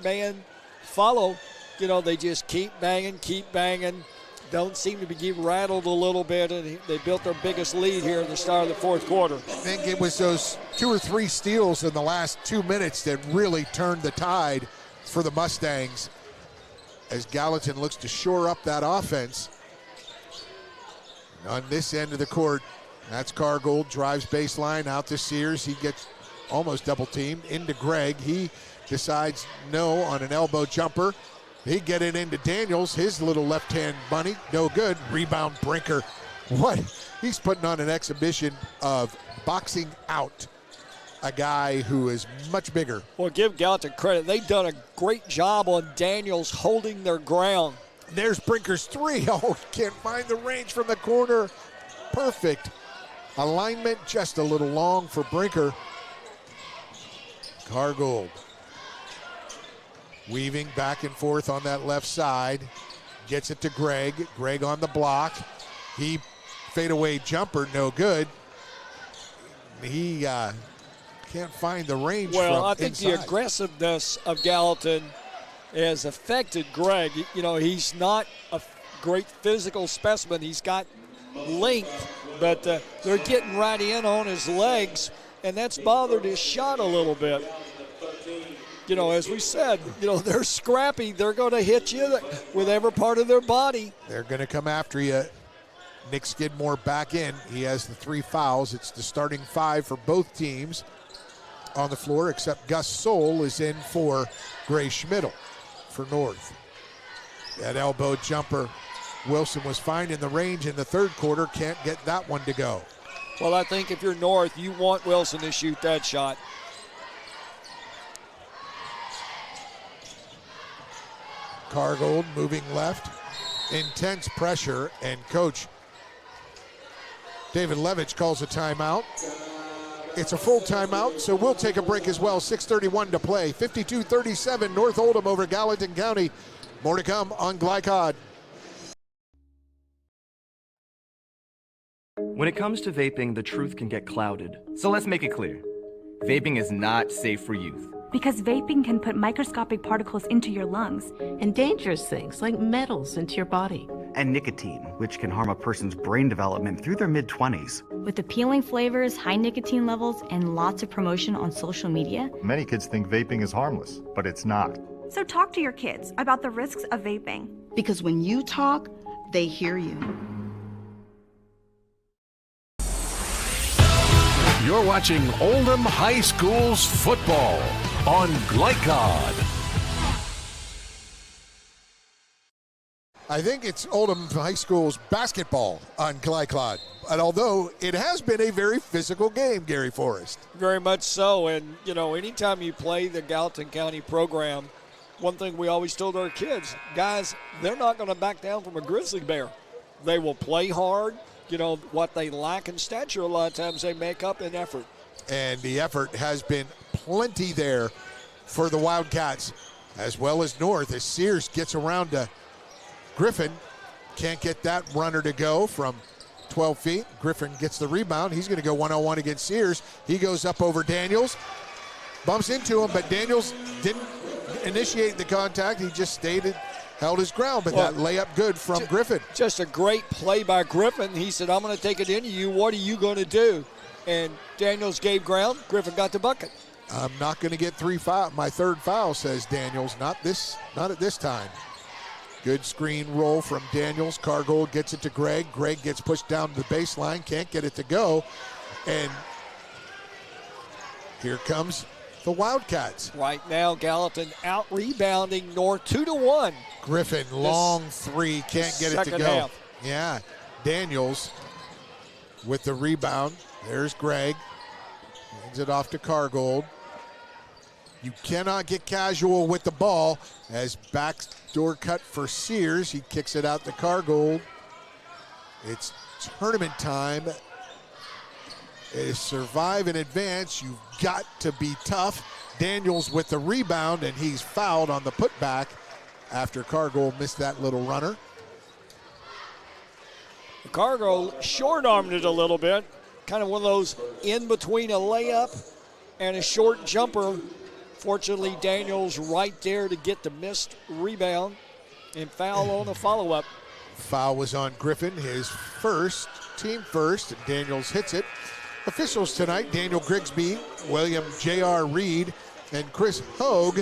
follow. They just keep banging. Don't seem to be rattled a little bit, and they built their biggest lead here at the start of the fourth quarter. I think it was those 2 or 3 steals in the last 2 minutes that really turned the tide for the Mustangs as Gallatin looks to shore up that offense. On this end of the court, that's Cargold, drives baseline out to Sears. He gets almost double teamed into Gregg. He decides no on an elbow jumper. He get it into Daniels, his little left-hand bunny, no good. Rebound Brinker. What? He's putting on an exhibition of boxing out a guy who is much bigger. Well, give Gallatin credit. They've done a great job on Daniels holding their ground. There's Brinker's 3. Oh, can't find the range from the corner. Perfect. Alignment just a little long for Brinker. Cargold weaving back and forth on that left side. Gets it to Gregg. Gregg on the block. He fadeaway jumper, no good. He can't find the range Well, from I think inside. the aggressiveness of Gallatin has affected Gregg. He's not a great physical specimen. He's got length, but they're getting right in on his legs, and that's bothered his shot a little bit. As we said, they're scrappy. They're going to hit you with every part of their body. They're going to come after you. Nick Skidmore back in. He has the 3 fouls. It's the starting 5 for both teams on the floor, except Gus Soul is in for Gray Schmidl for North. That elbow jumper, Wilson was fine in the range in the third quarter. Can't get that one to go. Well, I think if you're North, you want Wilson to shoot that shot. Cargold moving left. Intense pressure, and Coach David Levitch calls a timeout. It's a full timeout, so we'll take a break as well. 6:31 to play. 52-37 North Oldham over Gallatin County. More to come on Glycod. When it comes to vaping, the truth can get clouded. So let's make it clear. Vaping is not safe for youth. Because vaping can put microscopic particles into your lungs. And dangerous things like metals into your body. And nicotine, which can harm a person's brain development through their mid-20s. With appealing flavors, high nicotine levels, and lots of promotion on social media. Many kids think vaping is harmless, but it's not. So talk to your kids about the risks of vaping. Because when you talk, they hear you. You're watching Oldham High School's football on Glycod. I think it's Oldham High School's basketball on Glycod. And although it has been a very physical game, Gary Forrest. Very much so. And, anytime you play the Gallatin County program, one thing we always told our kids, guys, they're not going to back down from a grizzly bear. They will play hard. What they lack in stature, a lot of times they make up in effort. And the effort has been plenty there for the Wildcats, as well as North, as Sears gets around to Griffin. Can't get that runner to go from 12 feet. Griffin gets the rebound. He's going to go one-on-one against Sears. He goes up over Daniels, bumps into him, but Daniels didn't initiate the contact. He just held his ground, but that layup good from Griffin. Just a great play by Griffin. He said, I'm going to take it into you. What are you going to do? And Daniels gave ground. Griffin got the bucket. I'm not going to get my third foul, says Daniels. Not at this time. Good screen roll from Daniels. Cargold gets it to Gregg. Gregg gets pushed down to the baseline. Can't get it to go. And here comes the Wildcats. Right now, Gallatin out rebounding North 2-1. Griffin, long three, can't get it to go. Half. Yeah, Daniels with the rebound. There's Gregg. Hands it off to Cargold. You cannot get casual with the ball as backdoor cut for Sears. He kicks it out to Cargold. It's tournament time. It is survive and advance. You've got to be tough. Daniels with the rebound, and he's fouled on the putback. after Cargold missed that little runner. Cargo short-armed it a little bit. Kind of one of those in between a layup and a short jumper. Fortunately, Daniels right there to get the missed rebound and foul on the follow-up. Foul was on Griffin, his first, team first, and Daniels hits it. Officials tonight, Daniel Grigsby, William J.R. Reed, and Chris Hogue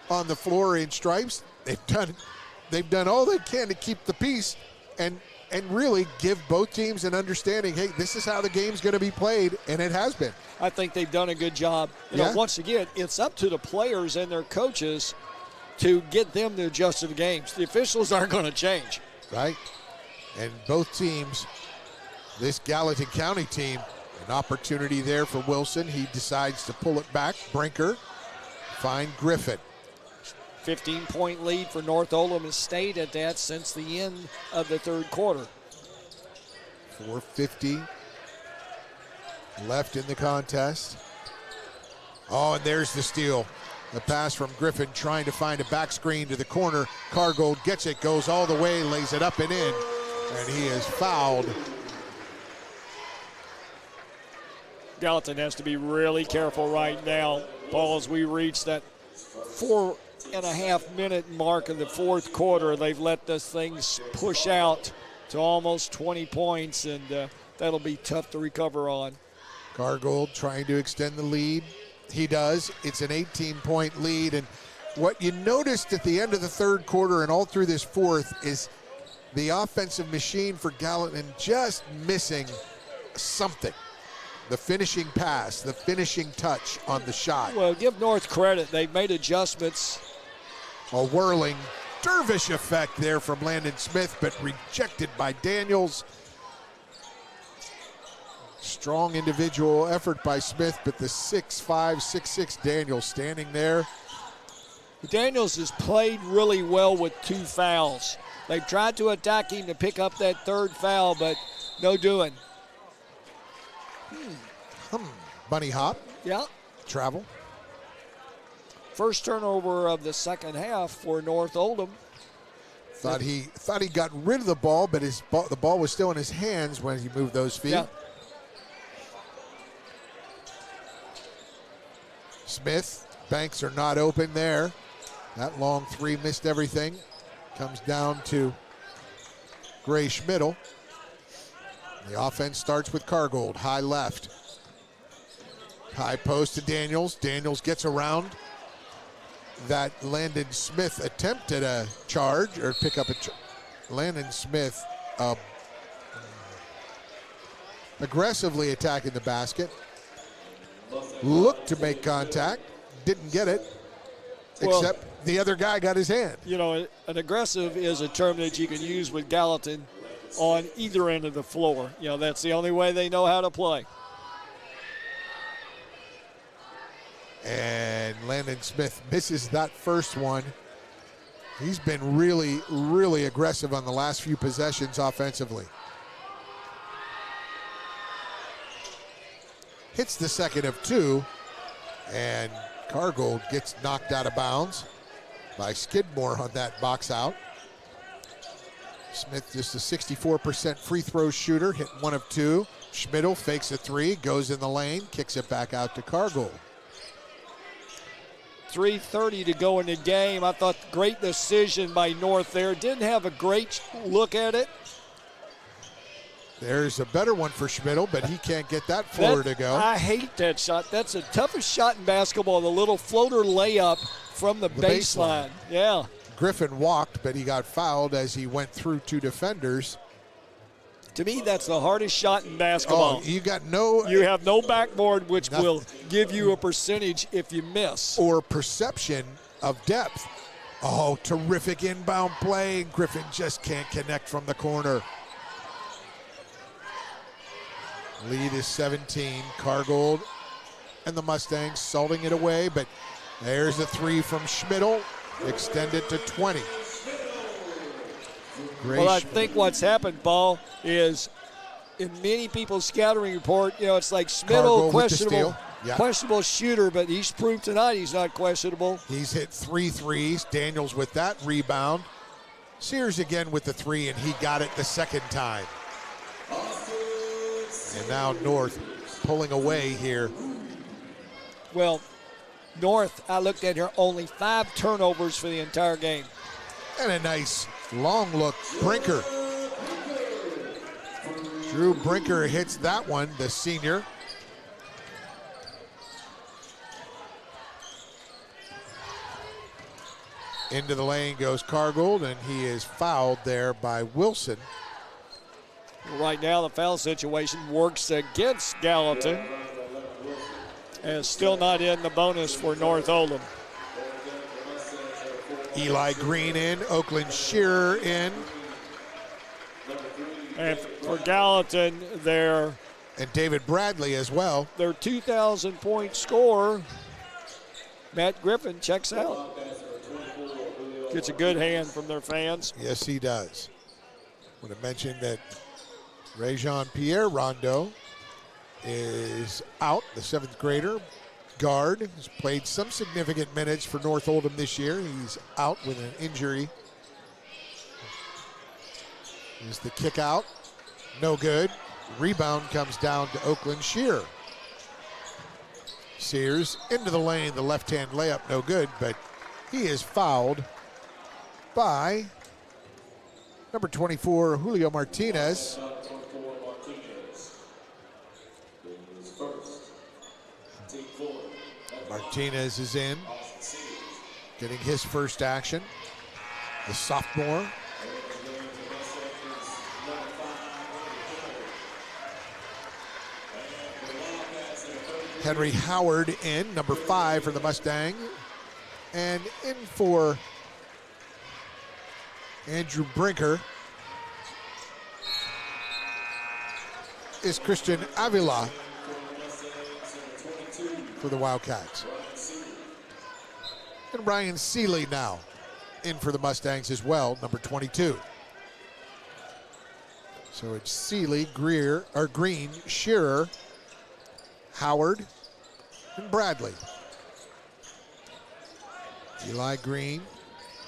on the floor in stripes. They've done all they can to keep the peace and really give both teams an understanding, hey, this is how the game's going to be played, and it has been. I think they've done a good job. You know, once again, it's up to the players and their coaches to get them to adjust to the games. The officials aren't going to change. Right. And both teams, this Gallatin County team, an opportunity there for Wilson. He decides to pull it back. Brinker, find Griffin. 15-point lead for North Oldham has stayed at that since the end of the third quarter. 4:50 left in the contest. Oh, and there's the steal. The pass from Griffin trying to find a back screen to the corner. Cargold gets it, goes all the way, lays it up and in, and he is fouled. Gallatin has to be really careful right now, Paul, as we reach that 4.5-minute mark in the fourth quarter. They've let this thing push out to almost 20 points, and that'll be tough to recover on. Cargold trying to extend the lead. He does. It's an 18-point lead, and what you noticed at the end of the third quarter and all through this fourth is the offensive machine for Gallatin just missing something. The finishing pass, the finishing touch on the shot. Well, give North credit. They've made adjustments. A whirling dervish effect there from Landon Smith, but rejected by Daniels. Strong individual effort by Smith, but the 6'5", 6'6" Daniels standing there. Daniels has played really well with 2 fouls. They've tried to attack him to pick up that third foul, but no doing. Bunny hop. Yeah. Travel. First turnover of the second half for North Oldham. Thought he got rid of the ball, but the ball was still in his hands when he moved those feet. Yeah. Smith, banks are not open there. That long three missed everything. Comes down to Gray Schmidl. The offense starts with Cargold, high left. High post to Daniels. Daniels gets around that Landon Smith attempt at a charge or pick up a Landon Smith aggressively attacking the basket. Looked to make contact, didn't get it, except the other guy got his hand. You know, an aggressive is a term that you can use with Gallatin on either end of the floor. You know, that's the only way they know how to play. And Landon Smith misses that first one. He's been really, really aggressive on the last few possessions offensively. Hits the second of 2, and Cargold gets knocked out of bounds by Skidmore on that box out. Smith just a 64% free throw shooter, hit 1 of 2. Schmidl fakes a 3, goes in the lane, kicks it back out to Cargold. 3:30 to go in the game. I thought great decision by North there. Didn't have a great look at it. There's a better one for Schmidl, but he can't get that floater to go. I hate that shot. That's the toughest shot in basketball, the little floater layup from the baseline. Yeah. Griffin walked, but he got fouled as he went through 2 defenders. To me, that's the hardest shot in basketball. Oh, you have no backboard, which will give you a percentage if you miss. Or perception of depth. Oh, terrific inbound play. Griffin just can't connect from the corner. Lead is 17. Cargold and the Mustangs salting it away, but there's a 3 from Schmidl. Extended to 20. Well, I think what's happened, Paul, is in many people's scattering report, you know, it's like Schmidl questionable. Questionable shooter, but he's proved tonight he's not questionable. He's hit 3 threes. Daniels with that rebound. Sears again with the 3, and he got it the second time. And now North pulling away here. Well, North, I looked at here, only 5 turnovers for the entire game. And a nice long look, Brinker. Drew Brinker hits that one, the senior. Into the lane goes Cargold, and he is fouled there by Wilson. Right now, the foul situation works against Gallatin. And still not in the bonus for North Oldham. Eli Green in, Oakland Shearer in. And for Gallatin, and David Bradley as well. Their 2,000-point scorer, Matt Griffin, checks out. Gets a good hand from their fans. Yes, he does. I want to mention that Jean-Pierre Rondeau is out, the 7th grader. Guard has played some significant minutes for North Oldham this year. He's out with an injury. Here's the kick out. No good. Rebound comes down to Oakland Shearer. Sears into the lane, the left-hand layup, no good, but he is fouled by number 24, Julio Martinez. Martinez is in, getting his first action. The sophomore. Henry Howard in, number 5 for the Mustang. And in for Andrew Brinker is Christian Avila for the Wildcats. And Ryan Seeley now in for the Mustangs as well, number 22. So it's Seeley, Green, Shearer, Howard, and Bradley. Eli Green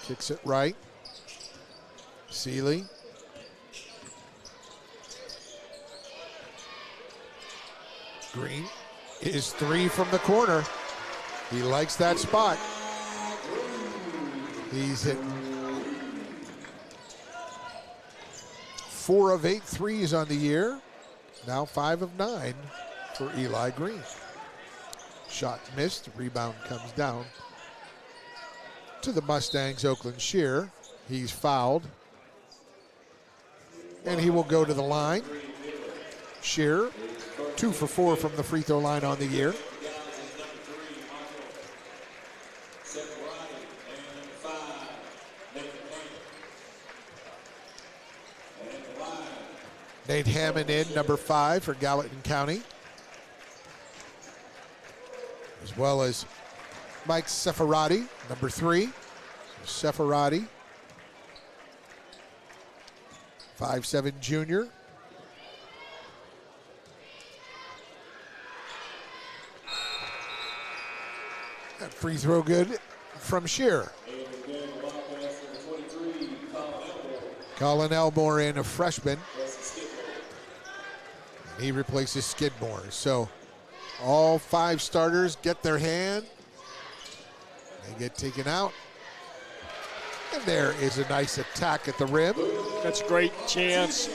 kicks it right. Seeley. Green is 3 from the corner. He likes that spot. He's hit 4 of 8 threes on the year. Now 5 of 9 for Eli Green. Shot missed. Rebound comes down to the Mustangs, Oakland Shearer. He's fouled. And he will go to the line. Shearer, 2 for 4 from the free throw line on the year. Nate Hammond in, number 5 for Gallatin County. As well as Mike Sefarati, number 3. Sefarati, 5'7" junior. That free throw good from Shearer. Colin Elmore in, a freshman. He replaces Skidmore. So all 5 starters get their hand. They get taken out. And there is a nice attack at the rim. That's a great chance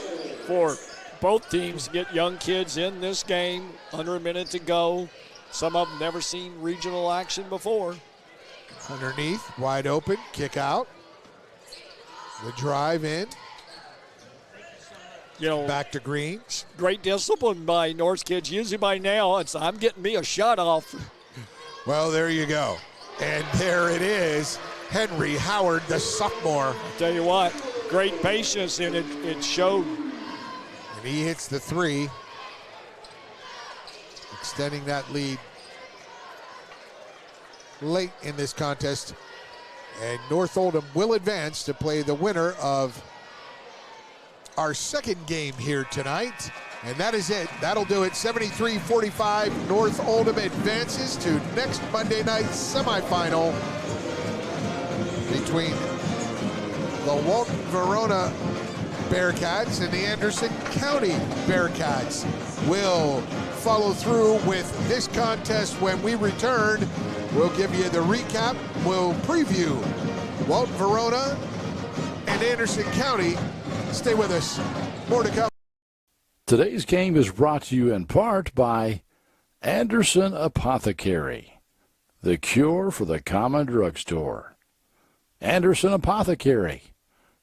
for both teams to get young kids in this game. Under a minute to go. Some of them never seen regional action before. Underneath, wide open, kick out. The drive in. Back to Green. Great discipline by North's kids. Usually by now, I'm getting me a shot off. Well, there you go. And there it is. Henry Howard, the sophomore. I'll tell you what, great patience, and it showed. And he hits the 3, extending that lead late in this contest. And North Oldham will advance to play the winner of our second game here tonight. And that is it. That'll do it. 73-45. North Oldham advances to next Monday night semifinal between the Walton-Verona Bearcats and the Anderson County Bearcats. We'll follow through with this contest when we return. We'll give you the recap. We'll preview Walton-Verona and Anderson County. Stay with us. More to come. Today's game is brought to you in part by Anderson Apothecary, the cure for the common drugstore. Anderson Apothecary,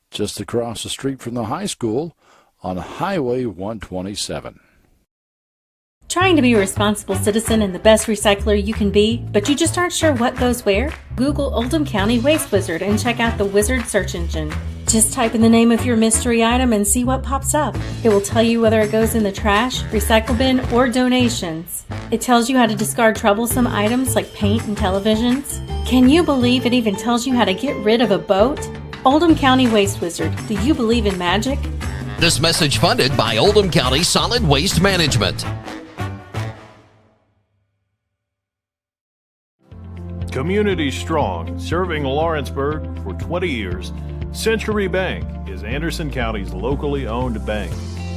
just across the street from the high school on Highway 127. Trying to be a responsible citizen and the best recycler you can be, but you just aren't sure what goes where? Google Oldham County Waste Wizard and check out the Wizard search engine. Just type in the name of your mystery item and see what pops up. It will tell you whether it goes in the trash, recycle bin, or donations. It tells you how to discard troublesome items like paint and televisions. Can you believe it even tells you how to get rid of a boat? Oldham County Waste Wizard, do you believe in magic? This message funded by Oldham County Solid Waste Management. Community strong, serving Lawrenceburg for 20 years, Century Bank is Anderson County's locally owned bank.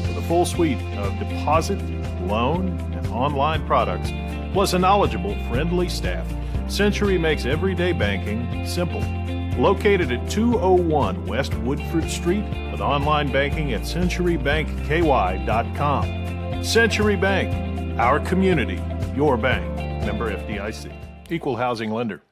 With a full suite of deposit, loan, and online products, plus a knowledgeable, friendly staff, Century makes everyday banking simple. Located at 201 West Woodford Street with online banking at centurybankky.com. Century Bank, our community, your bank. Member FDIC. Equal housing lender.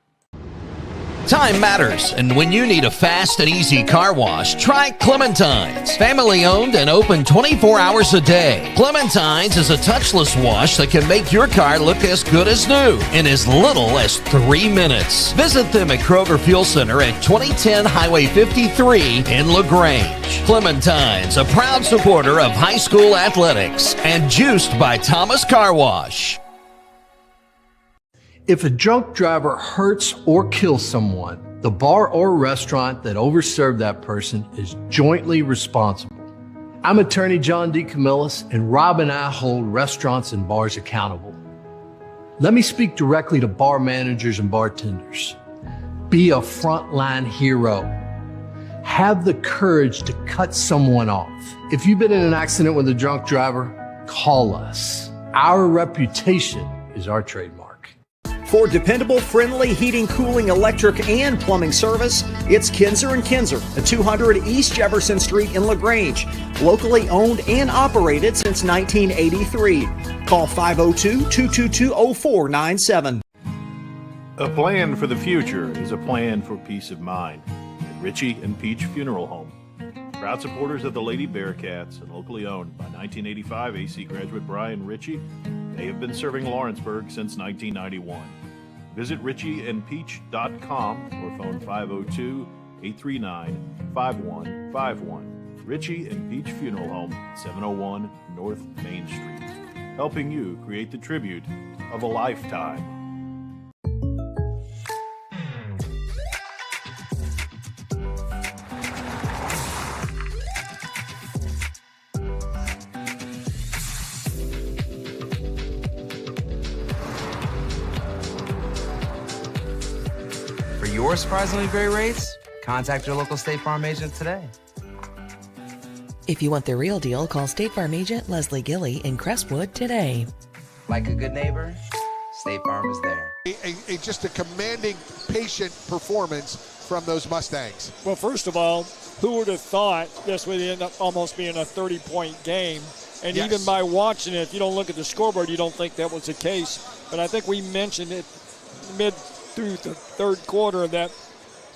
Time matters, and when you need a fast and easy car wash, try Clementine's. Family owned and open 24 hours a day. Clementine's is a touchless wash that can make your car look as good as new in as little as 3 minutes. Visit them at Kroger Fuel Center at 2010 Highway 53 in LaGrange. Clementine's, a proud supporter of high school athletics and juiced by Thomas Car Wash. If a drunk driver hurts or kills someone, the bar or restaurant that overserved that person is jointly responsible. I'm attorney John D. Camillus, and Rob and I hold restaurants and bars accountable. Let me speak directly to bar managers and bartenders. Be a frontline hero. Have the courage to cut someone off. If you've been in an accident with a drunk driver, call us. Our reputation is our trademark. For dependable, friendly heating, cooling, electric, and plumbing service, it's Kinzer & Kinzer at 200 East Jefferson Street in LaGrange. Locally owned and operated since 1983. Call 502-222-0497. A plan for the future is a plan for peace of mind. At Ritchie and Peach Funeral Home. Proud supporters of the Lady Bearcats and locally owned by 1985 AC graduate Brian Ritchie, they have been serving Lawrenceburg since 1991. Visit ritchieandpeach.com or phone 502-839-5151. Ritchie and Peach Funeral Home, 701 North Main Street. Helping you create the tribute of a lifetime. For your surprisingly great rates, contact your local State Farm agent today. If you want the real deal, call State Farm agent Leslie Gilly in Crestwood today. Like a good neighbor, State Farm is there. Just a commanding, patient performance from those Mustangs. Well, first of all, who would have thought this would end up almost being a 30-point game? And yes. Even by watching it, if you don't look at the scoreboard, you don't think that was the case. But I think we mentioned it mid through the third quarter that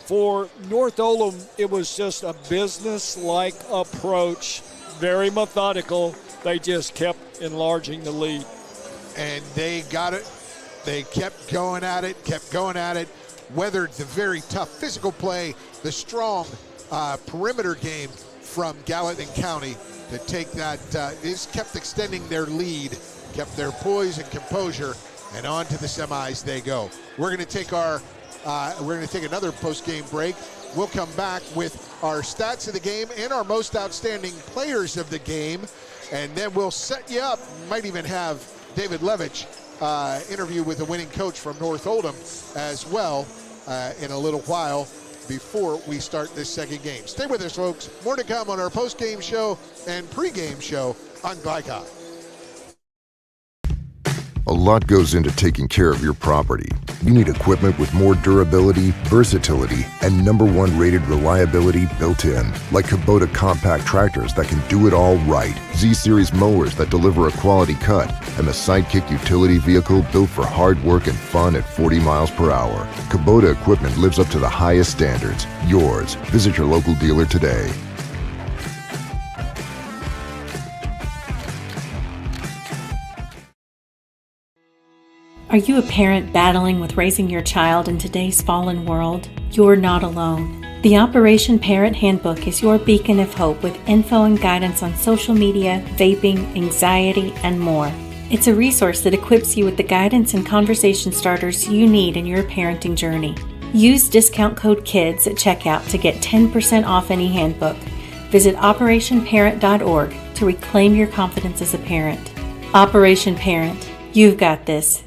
for North Oldham, it was just a business-like approach, very methodical. They just kept enlarging the lead. And they got it. They kept going at it, weathered the very tough physical play, the strong perimeter game from Gallatin County to take that. Just kept extending their lead, kept their poise and composure, and on to the semis they go. We're going to take another post-game break. we'll come back with our stats of the game and our most outstanding players of the game. And then we'll set you up. Might even have David Levitch interview with the winning coach from North Oldham as well in a little while before we start this second game. Stay with us, folks. More to come on our post-game show and pre-game show on Glycon. A lot goes into taking care of your property. You need equipment with more durability, versatility, and #1 rated reliability built in, like Kubota compact tractors that can do it all right, Z-Series mowers that deliver a quality cut, and the Sidekick utility vehicle built for hard work and fun at 40 miles per hour. Kubota equipment lives up to the highest standards. Yours. Visit your local dealer today. Are you a parent battling with raising your child in today's fallen world? You're not alone. The Operation Parent Handbook is your beacon of hope with info and guidance on social media, vaping, anxiety, and more. It's a resource that equips you with the guidance and conversation starters you need in your parenting journey. Use discount code KIDS at checkout to get 10% off any handbook. Visit operationparent.org to reclaim your confidence as a parent. Operation Parent, you've got this.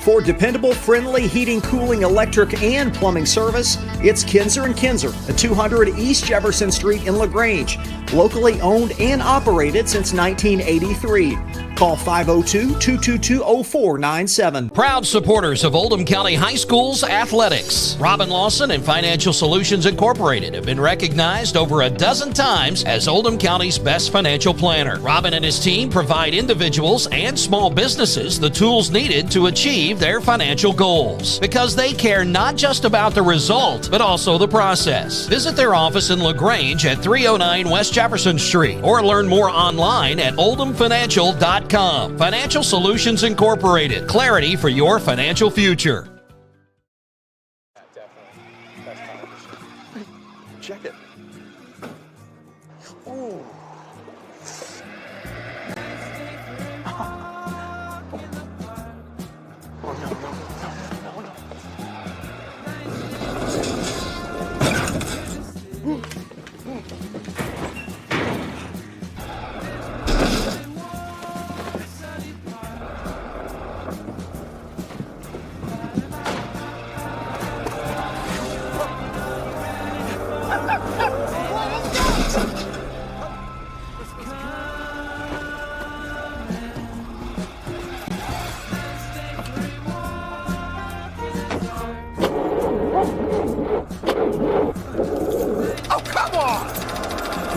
For dependable, friendly heating, cooling, electric, and plumbing service, it's Kinzer & Kinzer at 200 East Jefferson Street in LaGrange. Locally owned and operated since 1983. Call 502-222-0497. Proud supporters of Oldham County High School's athletics. Robin Lawson and Financial Solutions Incorporated have been recognized over a dozen times as Oldham County's best financial planner. Robin and his team provide individuals and small businesses the tools needed to achieve their financial goals, because they care not just about the result, but also the process. Visit their office in LaGrange at 309 West Jefferson Street, or learn more online at oldhamfinancial.com. Financial Solutions Incorporated. Clarity for your financial future. Check it. Ooh.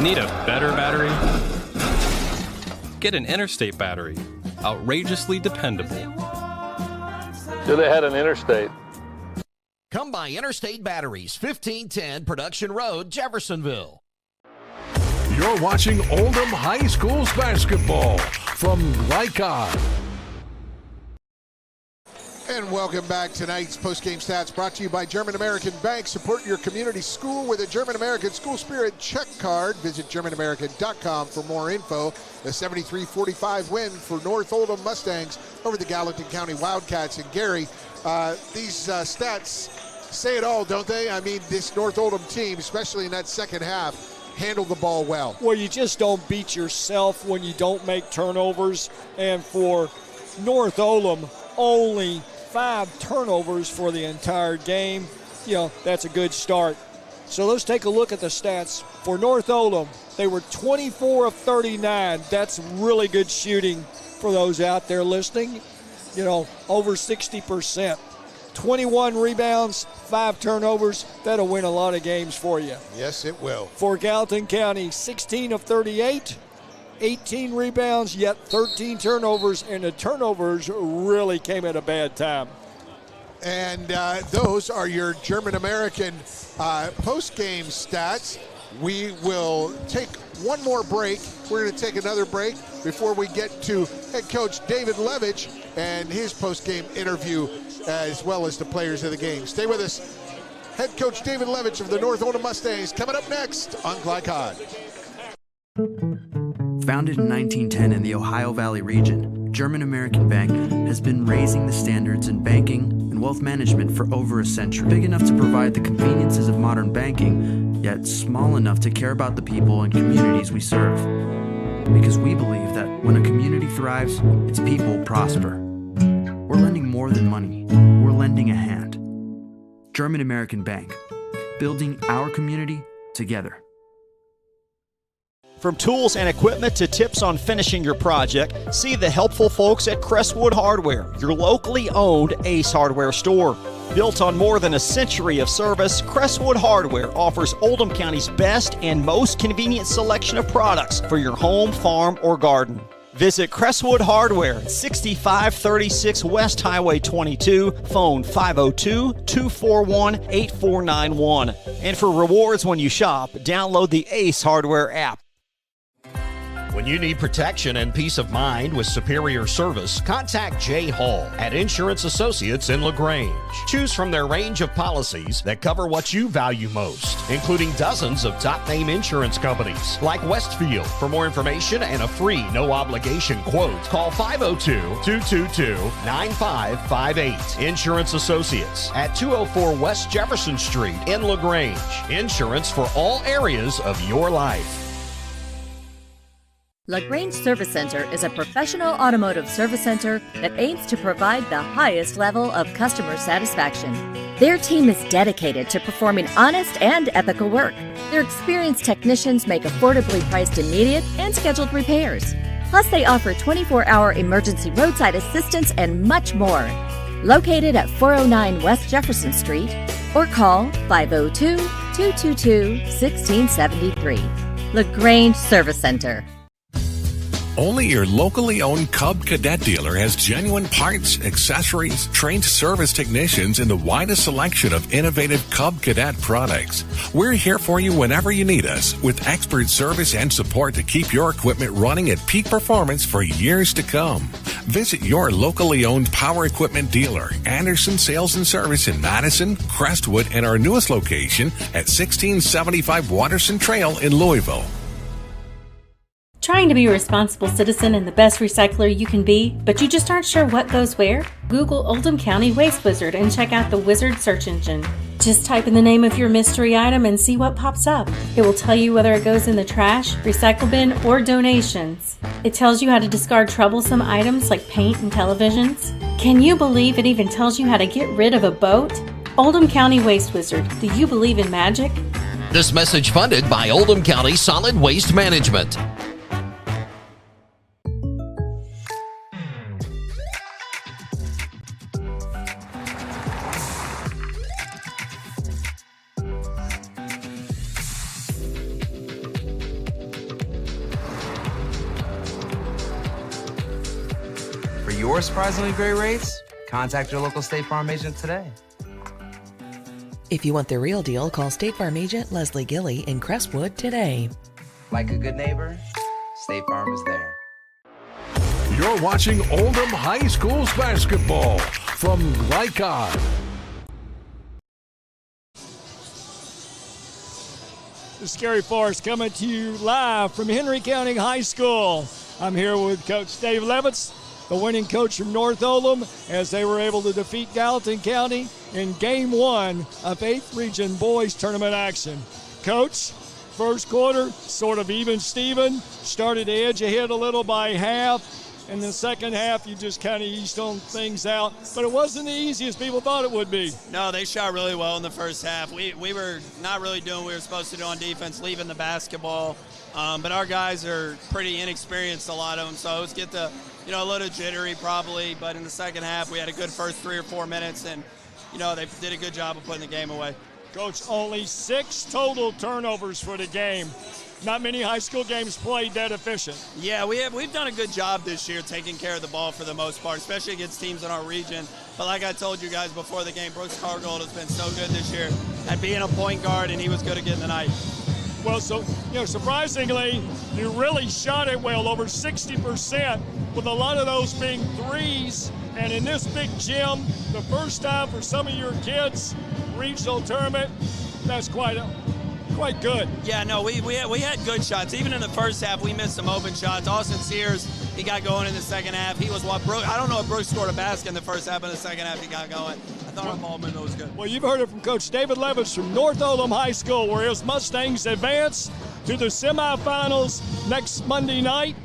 Need a better battery? Get an Interstate battery. Outrageously dependable. Should have had an Interstate. Come by Interstate Batteries, 1510 Production Road, Jeffersonville. You're watching Oldham High School's basketball from Glycon. And welcome back. Tonight's post-game stats brought to you by German American Bank. Support your community school with a German American School Spirit check card. Visit GermanAmerican.com for more info. The 73-45 win for North Oldham Mustangs over the Gallatin County Wildcats. And Gary, these stats say it all, don't they? I mean, this North Oldham team, especially in that second half, handled the ball well. Well, you just don't beat yourself when you don't make turnovers. And for North Oldham, only 5 turnovers for the entire game. You know, that's a good start. So let's take a look at the stats. For North Oldham, they were 24 of 39. That's really good shooting for those out there listening. You know, over 60%. 21 rebounds, 5 turnovers. That'll win a lot of games for you. Yes, it will. For Gallatin County, 16 of 38. 18 rebounds, yet 13 turnovers, and the turnovers really came at a bad time. And those are your German-American post-game stats. We will take one more break. We're going to take another break before we get to head coach David Levitch and his post-game interview, as well as the players of the game. Stay with us. Head coach David Levitch of the North Oldham Mustangs coming up next on Glycon. Founded in 1910 in the Ohio Valley region, German American Bank has been raising the standards in banking and wealth management for over a century. Big enough to provide the conveniences of modern banking, yet small enough to care about the people and communities we serve. Because we believe that when a community thrives, its people prosper. We're lending more than money. We're lending a hand. German American Bank, building our community together. From tools and equipment to tips on finishing your project, see the helpful folks at Crestwood Hardware, your locally owned Ace Hardware store. Built on more than a century of service, Crestwood Hardware offers Oldham County's best and most convenient selection of products for your home, farm, or garden. Visit Crestwood Hardware, 6536 West Highway 22, phone 502-241-8491. And for rewards when you shop, download the Ace Hardware app. When you need protection and peace of mind with superior service, contact Jay Hall at Insurance Associates in LaGrange. Choose from their range of policies that cover what you value most, including dozens of top-name insurance companies like Westfield. For more information and a free no-obligation quote, call 502-222-9558. Insurance Associates at 204 West Jefferson Street in LaGrange. Insurance for all areas of your life. LaGrange Service Center is a professional automotive service center that aims to provide the highest level of customer satisfaction. Their team is dedicated to performing honest and ethical work. Their experienced technicians make affordably priced immediate and scheduled repairs. Plus, they offer 24-hour emergency roadside assistance and much more. Located at 409 West Jefferson Street or call 502-222-1673. LaGrange Service Center. Only your locally owned Cub Cadet dealer has genuine parts, accessories, trained service technicians, and the widest selection of innovative Cub Cadet products. We're here for you whenever you need us, with expert service and support to keep your equipment running at peak performance for years to come. Visit your locally owned power equipment dealer, Anderson Sales and Service in Madison, Crestwood, and our newest location at 1675 Watterson Trail in Louisville. Trying to be a responsible citizen and the best recycler you can be, but you just aren't sure what goes where? Google Oldham County Waste Wizard and check out the Wizard search engine. Just type in the name of your mystery item and see what pops up. It will tell you whether it goes in the trash, recycle bin, or donations. It tells you how to discard troublesome items like paint and televisions. Can you believe it even tells you how to get rid of a boat? Oldham County Waste Wizard, do you believe in magic? This message funded by Oldham County Solid Waste Management. For your surprisingly great rates, contact your local State Farm agent today. If you want the real deal, call State Farm agent Leslie Gilly in Crestwood today. Like a good neighbor, State Farm is there. You're watching Oldham High School's basketball from Glycon. The Scary Force coming to you live from Henry County High School. I'm here with Coach Dave Levitz, the winning coach from North Oldham, as they were able to defeat Gallatin County in Game 1 of 8th Region Boys Tournament action. Coach, first quarter, sort of even Steven, started to edge ahead a little by half. In the second half, you just kind of eased on things out. But it wasn't the easiest people thought it would be. No, they shot really well in the first half. We were not really doing what we were supposed to do on defense, leaving the basketball. But our guys are pretty inexperienced, a lot of them. So it was a little jittery probably. But in the second half, we had a good first 3 or 4 minutes. And, they did a good job of putting the game away. Coach, only 6 total turnovers for the game. Not many high school games played that efficient. Yeah, we've done a good job this year taking care of the ball for the most part, especially against teams in our region. But like I told you guys before the game, Brooks Cargold has been so good this year at being a point guard, and he was good again tonight. Well, surprisingly, you really shot it well, over 60%, with a lot of those being threes. And in this big gym, the first time for some of your kids, regional tournament, that's quite good. Yeah, no, we had good shots. Even in the first half, we missed some open shots. Austin Sears, he got going in the second half. I don't know if Brooks scored a basket in the first half, but in the second half he got going. I thought our involvement was good. Well, you've heard it from Coach David Levitz from North Oldham High School, where his Mustangs advance to the semifinals next Monday night,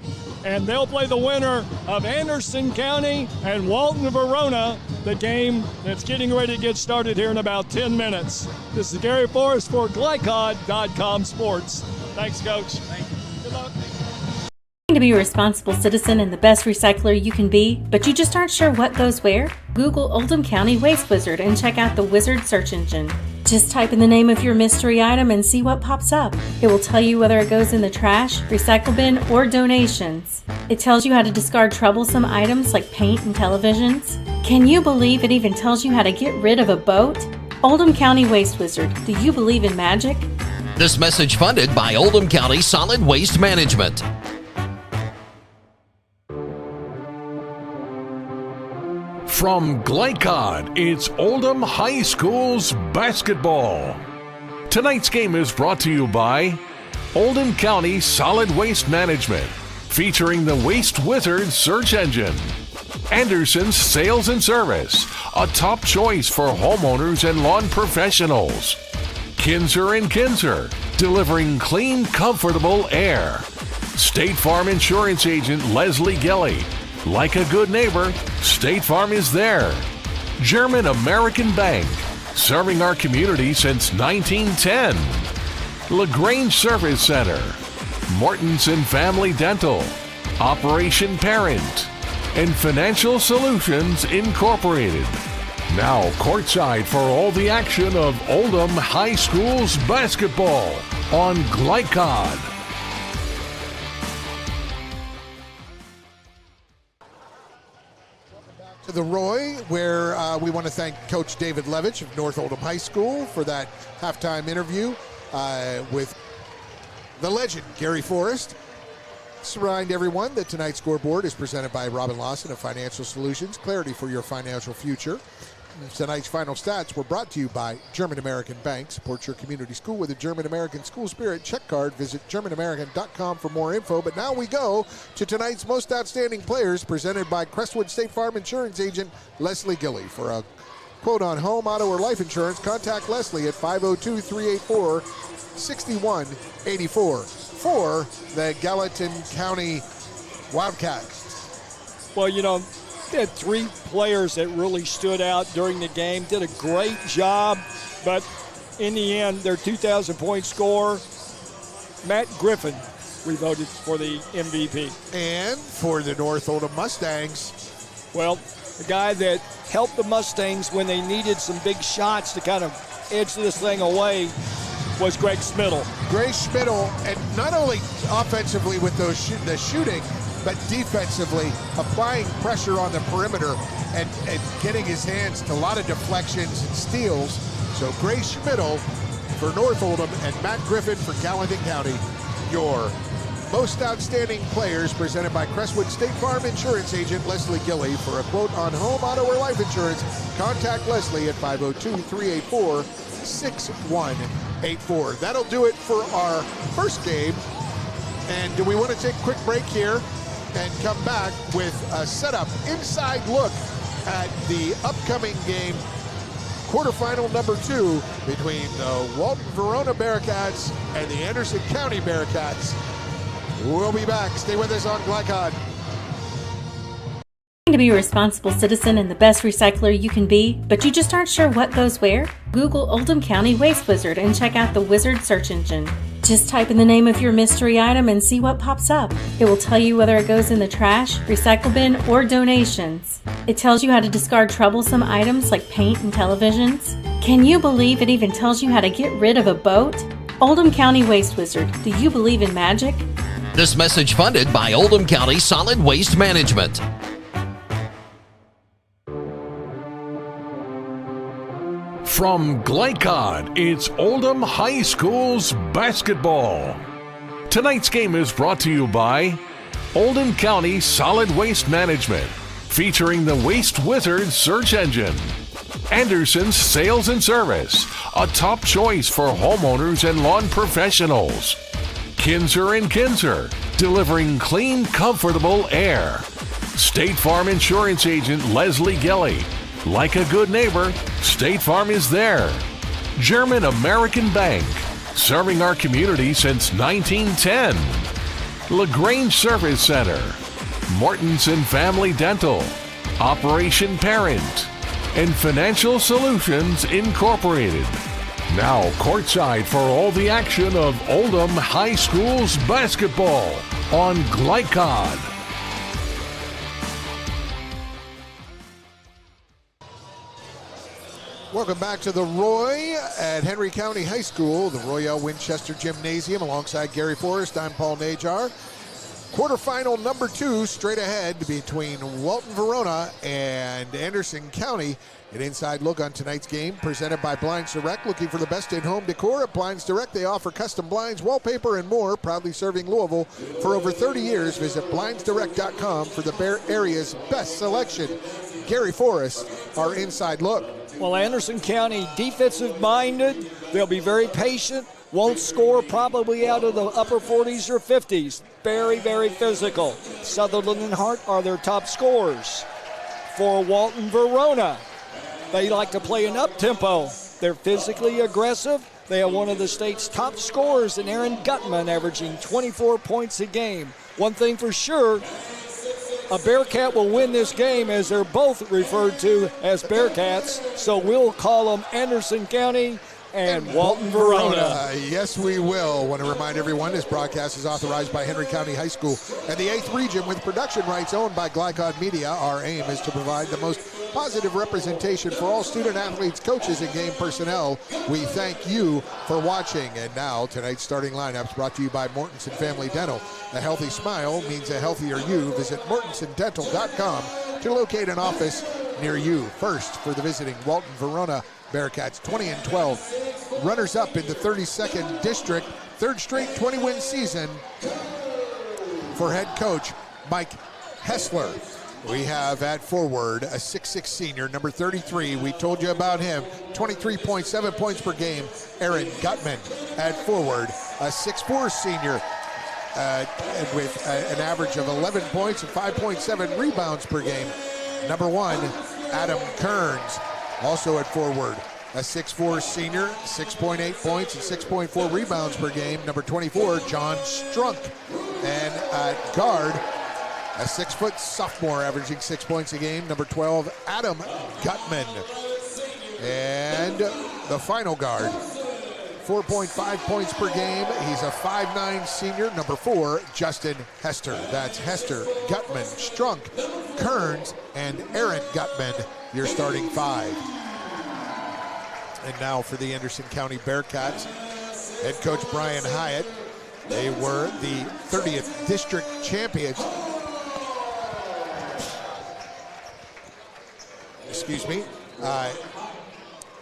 and they'll play the winner of Anderson County and Walton-Verona, the game that's getting ready to get started here in about 10 minutes. This is Gary Forrest for Glycod.com Sports. Thanks, Coach. Thank you. Good luck. To be a responsible citizen and the best recycler you can be, but you just aren't sure what goes where? Google Oldham County Waste Wizard and check out the Wizard search engine. Just type in the name of your mystery item and see what pops up. It will tell you whether it goes in the trash, recycle bin, or donations. It tells you how to discard troublesome items like paint and televisions. Can you believe it even tells you how to get rid of a boat? Oldham County Waste Wizard, do you believe in magic? This message funded by Oldham County Solid Waste Management. From Glycod, it's Oldham High School's basketball. Tonight's game is brought to you by Oldham County Solid Waste Management, featuring the Waste Wizard search engine. Anderson's Sales and Service, a top choice for homeowners and lawn professionals. Kinzer & Kinzer, delivering clean, comfortable air. State Farm Insurance Agent Leslie Gelly. Like a good neighbor, State Farm is there. German American Bank, serving our community since 1910. LaGrange Service Center, Mortensen Family Dental, Operation Parent, and Financial Solutions Incorporated. Now courtside for all the action of Oldham High School's basketball on Glycod. The Roy, where we want to thank Coach David Levitch of North Oldham High School for that halftime interview with the legend, Gary Forrest. Just remind everyone that tonight's scoreboard is presented by Robin Lawson of Financial Solutions, clarity for your financial future. Tonight's final stats were brought to you by German American Bank. Support your community school with a German American school spirit check card. Visit GermanAmerican.com for more info. But now we go to tonight's most outstanding players, presented by Crestwood State Farm Insurance Agent Leslie Gilly. For a quote on home, auto, or life insurance, contact Leslie at 502-384-6184 for the Gallatin County Wildcats. Well, you know, they had three players that really stood out during the game, did a great job, but in the end, their 2,000-point scorer, Matt Griffin, we voted for the MVP. And for the North Oldham Mustangs, well, the guy that helped the Mustangs when they needed some big shots to kind of edge this thing away was Greg Schmidl. Greg Schmidl, and not only offensively with those the shooting, but defensively applying pressure on the perimeter and getting his hands to a lot of deflections and steals. So Greg Schmidl for North Oldham and Matt Griffin for Gallatin County, your most outstanding players, presented by Crestwood State Farm Insurance Agent Leslie Gilly. For a quote on home, auto, or life insurance, contact Leslie at 502-384-6184. That'll do it for our first game. And do we want to take a quick break here and come back with a setup, inside look at the upcoming game, quarterfinal number 2 between the Walton-Verona Bearcats and the Anderson County Bearcats. We'll be back. Stay with us on Glycod. To be a responsible citizen and the best recycler you can be, but you just aren't sure what goes where? Google Oldham County Waste Wizard and check out the Wizard search engine. Just type in the name of your mystery item and see what pops up. It will tell you whether it goes in the trash, recycle bin, or donations. It tells you how to discard troublesome items like paint and televisions. Can you believe it even tells you how to get rid of a boat? Oldham County Waste Wizard, do you believe in magic? This message funded by Oldham County Solid Waste Management. From Glycod, it's Oldham High School's basketball. Tonight's game is brought to you by Oldham County Solid Waste Management, featuring the Waste Wizard search engine. Anderson's Sales and Service, a top choice for homeowners and lawn professionals. Kinzer & Kinzer, delivering clean, comfortable air. State Farm Insurance Agent Leslie Gelly. Like a good neighbor, State Farm is there. German American Bank, serving our community since 1910. LaGrange Service Center, Mortensen Family Dental, Operation Parent, and Financial Solutions Incorporated. Now courtside for all the action of Oldham High School's basketball on Glycod. Welcome back to the Roy at Henry County High School, the Royale Winchester Gymnasium. Alongside Gary Forrest, I'm Paul Najar. Quarterfinal number 2 straight ahead between Walton-Verona and Anderson County. An inside look on tonight's game presented by Blinds Direct. Looking for the best in-home decor at Blinds Direct. They offer custom blinds, wallpaper, and more. Proudly serving Louisville for over 30 years. Visit blindsdirect.com for the area's best selection. Gary Forrest, our inside look. Well, Anderson County defensive-minded. They'll be very patient. Won't score probably out of the upper 40s or 50s. Very, very physical. Sutherland and Hart are their top scorers. For Walton-Verona, they like to play an up-tempo. They're physically aggressive. They have one of the state's top scorers in Aaron Gutman, averaging 24 points a game. One thing for sure, a Bearcat will win this game, as they're both referred to as Bearcats. So we'll call them Anderson County and Walton-Verona. Yes, we will. Want to remind everyone this broadcast is authorized by Henry County High School and the 8th Region with production rights owned by Glycod Media. Our aim is to provide the most positive representation for all student athletes, coaches, and game personnel. We thank you for watching. And now, tonight's starting lineups brought to you by Mortensen Family Dental. A healthy smile means a healthier you. Visit mortensendental.com to locate an office near you. First, for the visiting Walton-Verona Bearcats, 20-12. Runners-up in the 32nd District. Third straight 20-win season for head coach Mike Hessler. We have at forward a 6'6 senior, number 33. We told you about him. 23.7 points per game, Aaron Gutman. At forward, a 6'4 senior with an average of 11 points and 5.7 rebounds per game. Number 1, Adam Kearns. Also at forward, a 6'4 senior, 6.8 points and 6.4 rebounds per game. Number 24, John Strunk. And at guard, a 6-foot sophomore averaging 6 points a game. Number 12, Adam Gutman. And the final guard, 4.5 points per game. He's a 5'9 senior. Number 4, Justin Hester. That's Hester, Gutman, Strunk, Kearns, and Aaron Gutman, your starting 5. And now for the Anderson County Bearcats, head coach Brian Hyatt. They were the 30th district champions. Excuse me.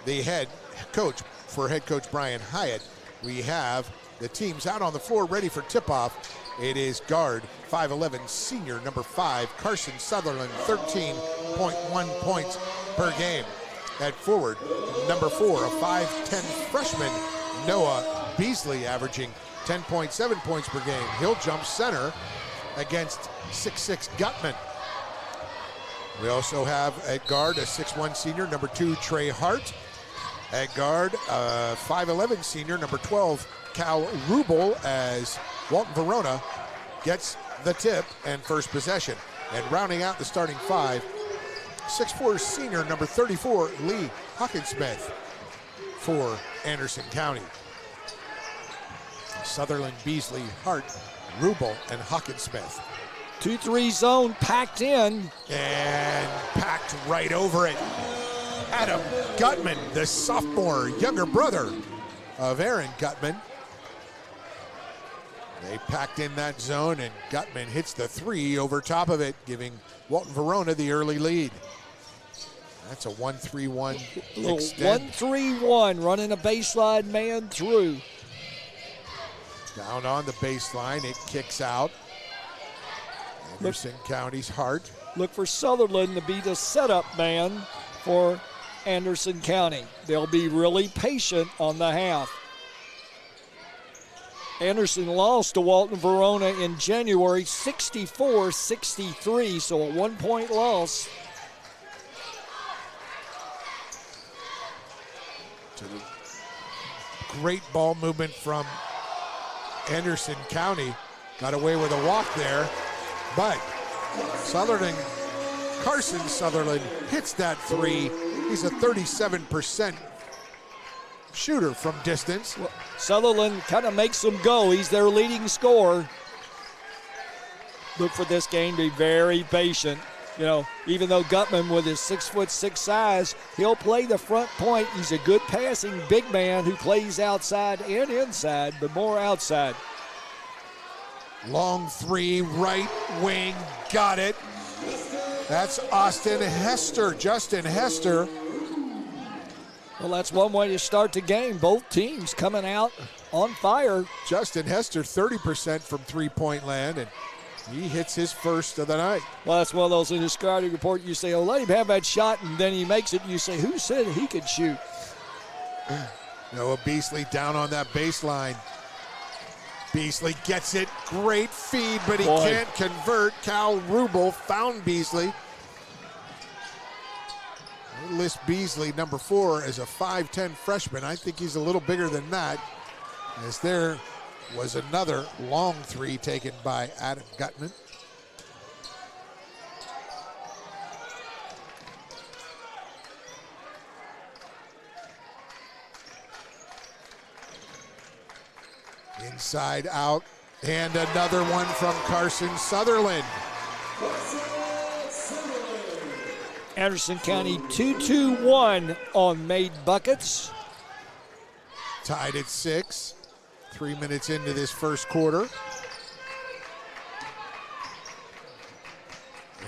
The head coach, for head coach Brian Hyatt, we have the teams out on the floor ready for tip-off. It is guard, 5'11 senior, number 5, Carson Sutherland, 13.1 points per game. At forward, number 4, a 5'10 freshman, Noah Beasley, averaging 10.7 points per game. He'll jump center against 6'6 Gutman. We also have at guard a 6'1 senior, number 2, Trey Hart. At guard, 5'11 senior, number 12, Cal Rubel, as Walton-Verona gets the tip and first possession. And rounding out the starting 5, 6'4 senior, number 34, Lee Hawkinsmith for Anderson County. Sutherland, Beasley, Hart, Rubel, and Hawkinsmith. 2-3 zone packed in. And packed right over it. Adam Gutman, the sophomore, younger brother of Aaron Gutman. They packed in that zone, and Gutman hits the 3 over top of it, giving Walton-Verona the early lead. That's a 1-3-1 extend. 1-3-1, running a baseline man through. Down on the baseline, it kicks out. Anderson County's Hart. Look for Sutherland to be the setup man for Anderson County. They'll be really patient on the half. Anderson lost to Walton-Verona in January, 64-63, so a 1-point loss. to the great ball movement from Anderson County. Got away with a walk there, but Carson Sutherland hits that three. He's a 37% shooter from distance. Well, Sutherland kind of makes them go. He's their leading scorer. Look for this game to be very patient. You know, even though Gutman with his 6'6" size, he'll play the front point. He's a good passing big man who plays outside and inside, but more outside. Long three, right wing, got it. That's Justin Hester. Well, that's one way to start the game. Both teams coming out on fire. Justin Hester, 30% from three-point land, and he hits his first of the night. Well, that's one of those in the scouting report you say, oh, let him have that shot, and then he makes it, and you say, who said he could shoot? Noah Beasley down on that baseline. Beasley gets it. Great feed, but he can't convert. Cal Rubel found Beasley. We list Beasley, number 4, as a 5'10" freshman. I think he's a little bigger than that, as there was another long three taken by Adam Gutman. Inside out, and another one from Carson Sutherland. Anderson County 2-2-1 on made buckets. Tied at 6. 3 minutes into this first quarter.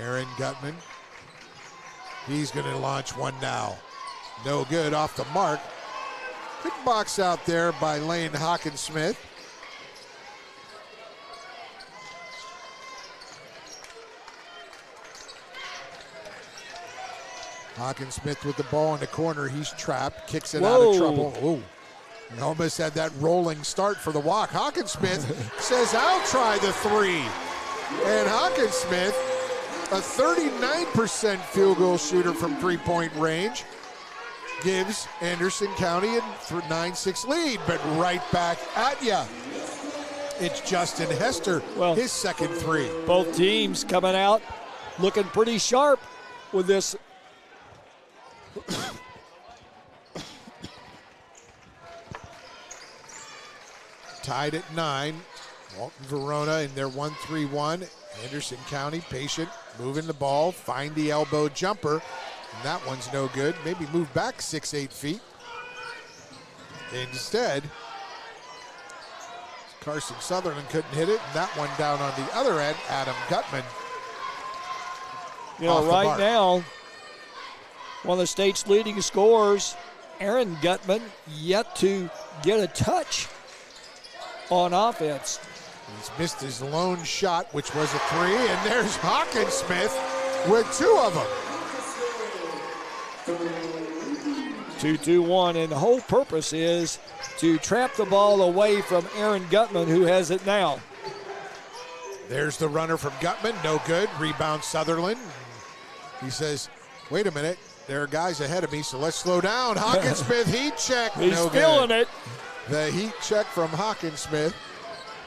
Aaron Gutman. He's going to launch one now. No good, off the mark. Good box out there by Lane Hawkinsmith. Hawkinsmith with the ball in the corner. He's trapped, kicks it out of trouble. Ooh. He almost had that rolling start for the walk. Hawkinsmith says, I'll try the three. And Hawkinsmith, a 39% field goal shooter from three-point range, gives Anderson County a 9-6 lead, but right back at ya. It's Justin Hester, his second three. Both teams coming out looking pretty sharp with this. Tied at 9. Walton-Verona in their 1-3-1. Anderson County patient, moving the ball, find the elbow jumper. And that one's no good. Maybe move back 6-8 feet. Instead, Carson Sutherland couldn't hit it. And that one down on the other end, Adam Gutman. You know, right now, one of the state's leading scorers, Aaron Gutman, yet to get a touch on offense. He's missed his lone shot, which was a three, and there's Hawkinsmith with 2 of them. 2-2-1, and the whole purpose is to trap the ball away from Aaron Gutman, who has it now. There's the runner from Gutman, no good. Rebound Sutherland. He says, wait a minute, there are guys ahead of me, so let's slow down. Hawkinsmith, heat check. He's no feeling good. it. The heat check from Hawkinsmith,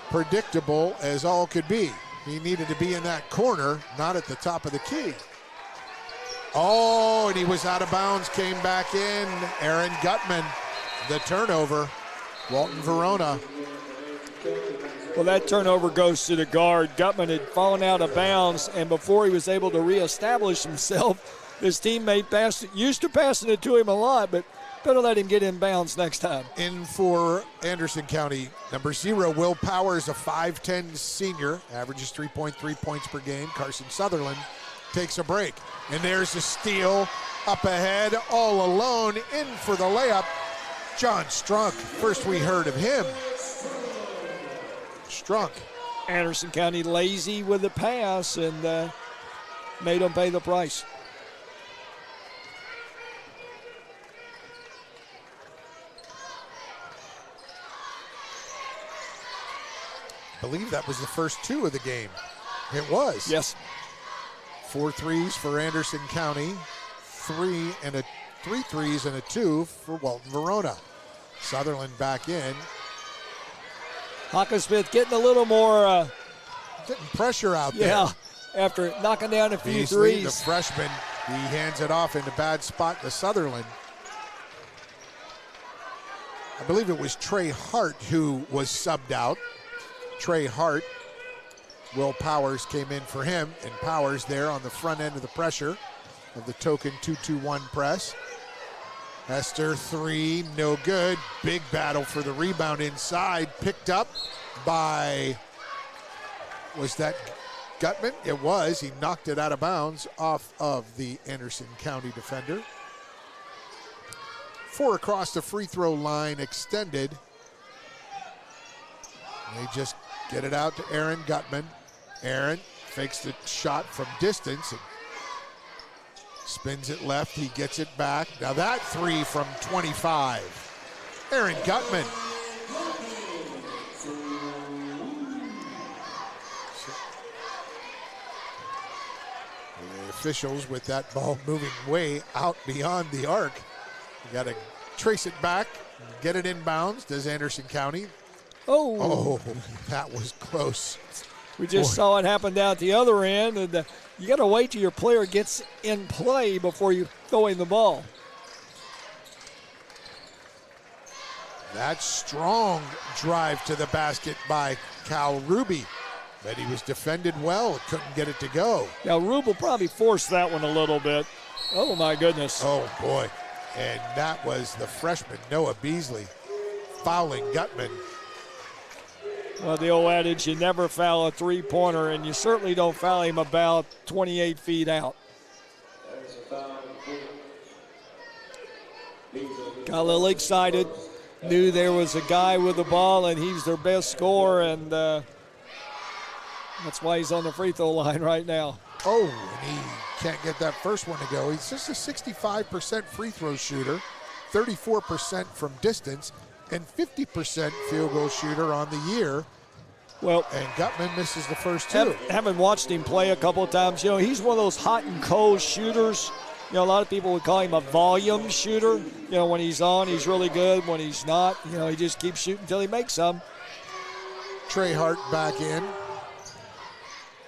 predictable as all could be. He needed to be in that corner, not at the top of the key. Oh, and he was out of bounds, came back in. Aaron Gutman, the turnover. Walton-Verona. Well, that turnover goes to the guard. Gutman had fallen out of bounds, and before he was able to reestablish himself, his teammate used to passing it to him a lot, but better let him get in bounds next time. In for Anderson County, number 0, Will Powers, a 5'10" senior, averages 3.3 points per game. Carson Sutherland takes a break. And there's a steal up ahead, all alone, in for the layup. John Strunk, first we heard of him. Strunk. Anderson County lazy with the pass and made them pay the price. I believe that was the first 2 of the game. It was. Yes. 4 threes for Anderson County. 3 and a 3 threes and a 2 for Walton-Verona. Sutherland back in. Hawkinsmith getting a little more getting pressure out there. Yeah, after knocking down a few Beasley, threes. the freshman, he hands it off in a bad spot to Sutherland. I believe it was Trey Hart who was subbed out. Trey Hart. Will Powers came in for him, and Powers there on the front end of the pressure of the token 2-2-1 press. Hester 3, no good. Big battle for the rebound inside. Picked up by, was that Gutman? It was. He knocked it out of bounds off of the Anderson County defender. 4 across the free throw line extended. They just get it out to Aaron Gutman. Aaron fakes the shot from distance and spins it left. He gets it back. Now that 3 from 25. Aaron Gutman. The officials with that ball moving way out beyond the arc. You got to trace it back, get it inbounds. Does Anderson County? Oh, that was close. We just saw it happen down at the other end, and you got to wait till your player gets in play before you throw in the ball. That strong drive to the basket by Cal Ruby, but he was defended well, couldn't get it to go. Now, Rube will probably force that one a little bit. Oh, my goodness. Oh, boy. And that was the freshman, Noah Beasley, fouling Gutman. Well, the old adage, you never foul a three-pointer, and you certainly don't foul him about 28 feet out. Got a little excited, knew there was a guy with the ball, and he's their best scorer, and that's why he's on the free throw line right now. Oh, and he can't get that first one to go. He's just a 65% free throw shooter, 34% from distance, and 50% field goal shooter on the year. Well, and Gutman misses the first 2. Having watched him play a couple of times, he's one of those hot and cold shooters. A lot of people would call him a volume shooter. When he's on, he's really good. When he's not, he just keeps shooting until he makes some. Trey Hart back in.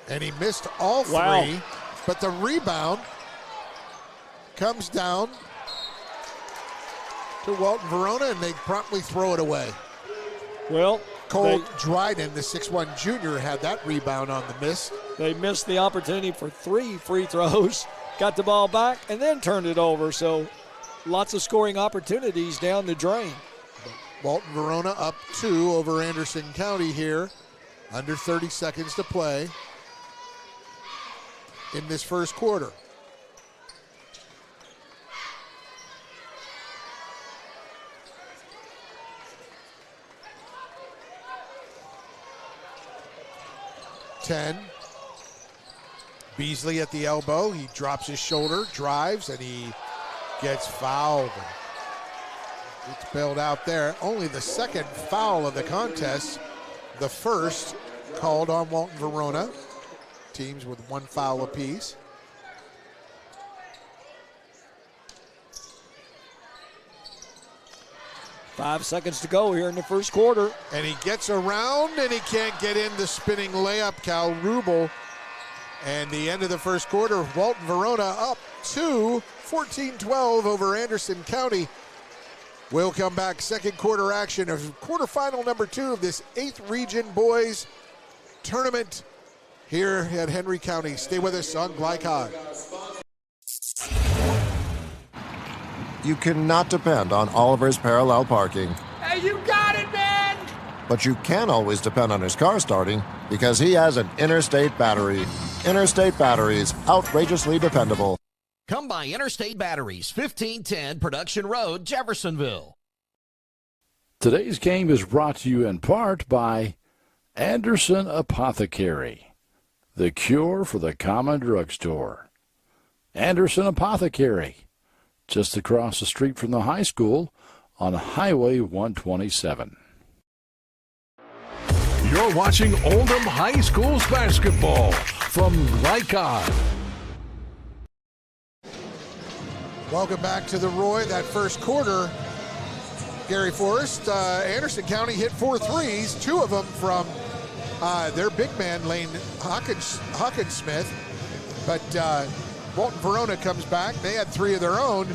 And he missed all 3. Wow. But the rebound comes down to Walton-Verona, and they promptly throw it away. Well, Cole Dryden, the 6'1 junior, had that rebound on the miss. They missed the opportunity for 3 free throws, got the ball back, and then turned it over. So lots of scoring opportunities down the drain. Walton-Verona up 2 over Anderson County here. Under 30 seconds to play in this first quarter. Beasley at the elbow. He drops his shoulder, drives, and he gets fouled. It's bailed out there. Only the second foul of the contest. The first called on Walton-Verona. Teams with 1 foul apiece. Five seconds to go here in the first quarter. And he gets around, and he can't get in the spinning layup. Cal Rubel. And the end of the first quarter, Walton-Verona up 2, 14-12 over Anderson County. We'll come back. Second quarter action of quarterfinal number 2 of this 8th Region Boys Tournament here at Henry County. Stay with us on Glycod. You cannot depend on Oliver's parallel parking. Hey, you got it, man! But you can always depend on his car starting because he has an Interstate battery. Interstate batteries, outrageously dependable. Come by Interstate Batteries, 1510 Production Road, Jeffersonville. Today's game is brought to you in part by Anderson Apothecary, the cure for the common drugstore. Anderson Apothecary, just across the street from the high school on Highway 127. You're watching Oldham High School's basketball from Glycod. Welcome back to the Roy. That first quarter, Gary Forrest, Anderson County hit 4 threes, 2 of them from their big man, Lane Hawkinsmith. But Walton-Verona comes back. They had 3 of their own,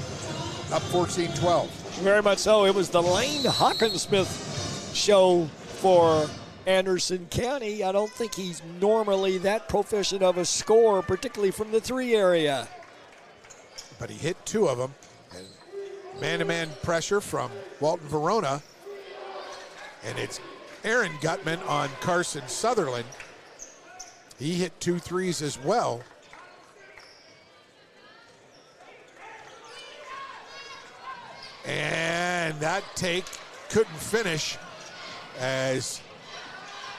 up 14-12. Very much so. It was the Lane Hawkinsmith show for Anderson County. I don't think he's normally that proficient of a scorer, particularly from the 3 area. But he hit 2 of them. And man-to-man pressure from Walton-Verona. And it's Aaron Gutman on Carson Sutherland. He hit 2 threes as well. And that take couldn't finish as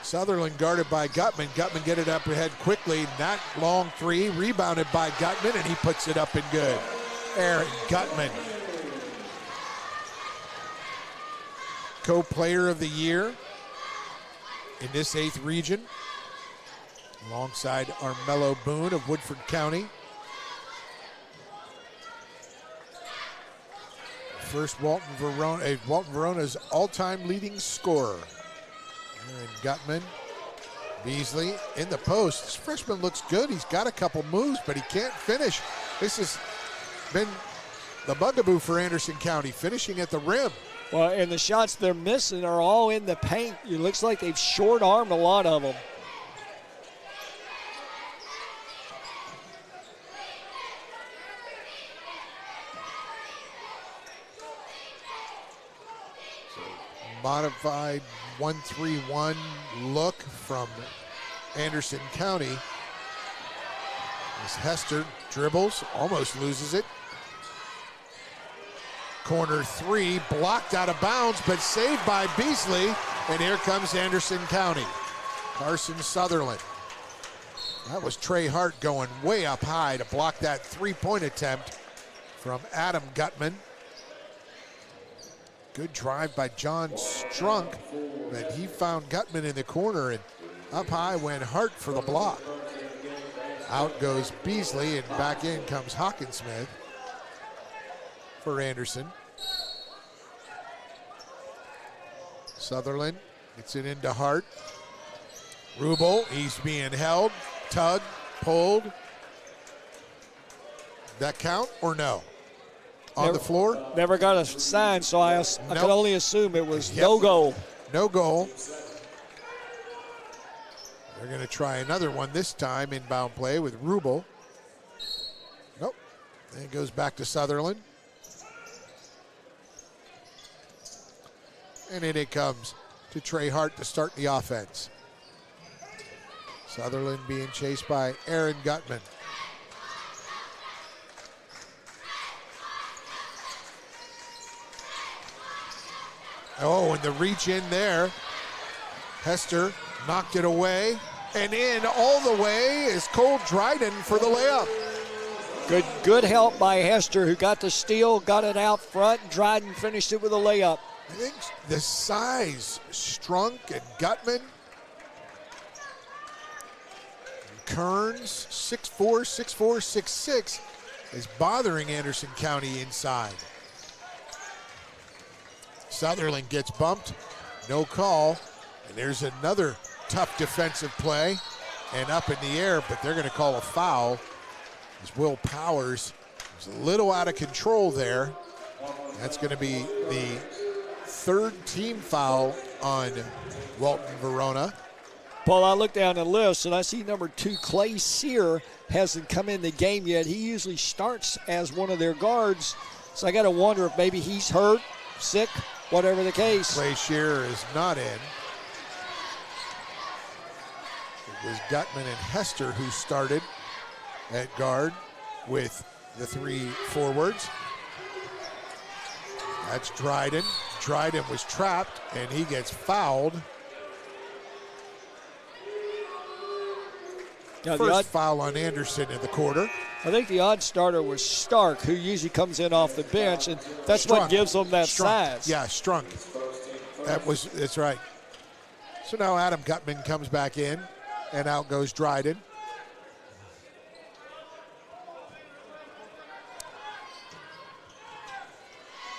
Sutherland guarded by Gutman. Gutman get it up ahead quickly. That long 3 rebounded by Gutman, and he puts it up and good. Aaron Gutman, co-player of the year in this 8th region, alongside Armello Boone of Woodford County. First Walton-Verona's all-time leading scorer. Aaron Gutman. Beasley in the post. This freshman looks good. He's got a couple moves, but he can't finish. This has been the bugaboo for Anderson County, finishing at the rim. Well, and the shots they're missing are all in the paint. It looks like they've short-armed a lot of them. Modified 1-3-1 look from Anderson County. As Hester dribbles, almost loses it. Corner 3, blocked out of bounds, but saved by Beasley. And here comes Anderson County. Carson Sutherland. That was Trey Hart going way up high to block that 3-point attempt from Adam Gutman. Good drive by John Strunk, but he found Gutman in the corner, and up high went Hart for the block. Out goes Beasley, and back in comes Hawkinsmith for Anderson. Sutherland gets it into Hart. Rubel, he's being held, tugged, pulled. That count or no? On the floor? Never got a sign, so I can only assume it was no goal. No goal. They're going to try another one this time, inbound play with Rubel. Nope. And it goes back to Sutherland. And in it comes to Trey Hart to start the offense. Sutherland being chased by Aaron Gutman. Oh, and the reach in there. Hester knocked it away. And in all the way is Cole Dryden for the layup. Good help by Hester, who got the steal, got it out front. Dryden finished it with a layup. I think the size, Strunk and Gutman. Kearns, 6'4", 6'4", 6'6", is bothering Anderson County inside. Sutherland gets bumped, no call, and there's another tough defensive play, and up in the air, but they're going to call a foul as Will Powers is a little out of control there. That's going to be the 3rd team foul on Walton-Verona. Paul, I look down the list and I see number 2, Clay Sear, hasn't come in the game yet. He usually starts as one of their guards, so I got to wonder if maybe he's hurt, sick, whatever the case. Clay Shearer is not in. It was Gutman and Hester who started at guard with the 3 forwards. That's Dryden. Dryden was trapped and he gets fouled. Now, First foul on Anderson in the quarter. I think the odd starter was Stark, who usually comes in off the bench, and that's Strunk. what gives them that Strunk. size. Yeah, Strunk. That's right. So now Adam Gutman comes back in, and out goes Dryden.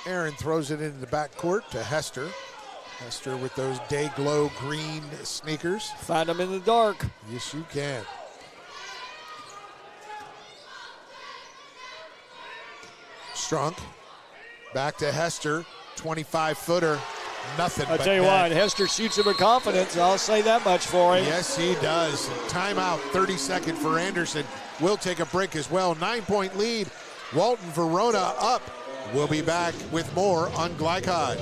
Aaron throws it into the backcourt to Hester. Hester with those day-glow green sneakers. Find them in the dark. Yes, you can. Strunk. Back to Hester. 25-footer. Nothing I'll but tell you net. what, Hester shoots him with confidence. I'll say that much for him. Yes, he does. Timeout, 30-second for Anderson. We'll take a break as well. 9-point lead. Walton-Verona up. We'll be back with more on Glycod.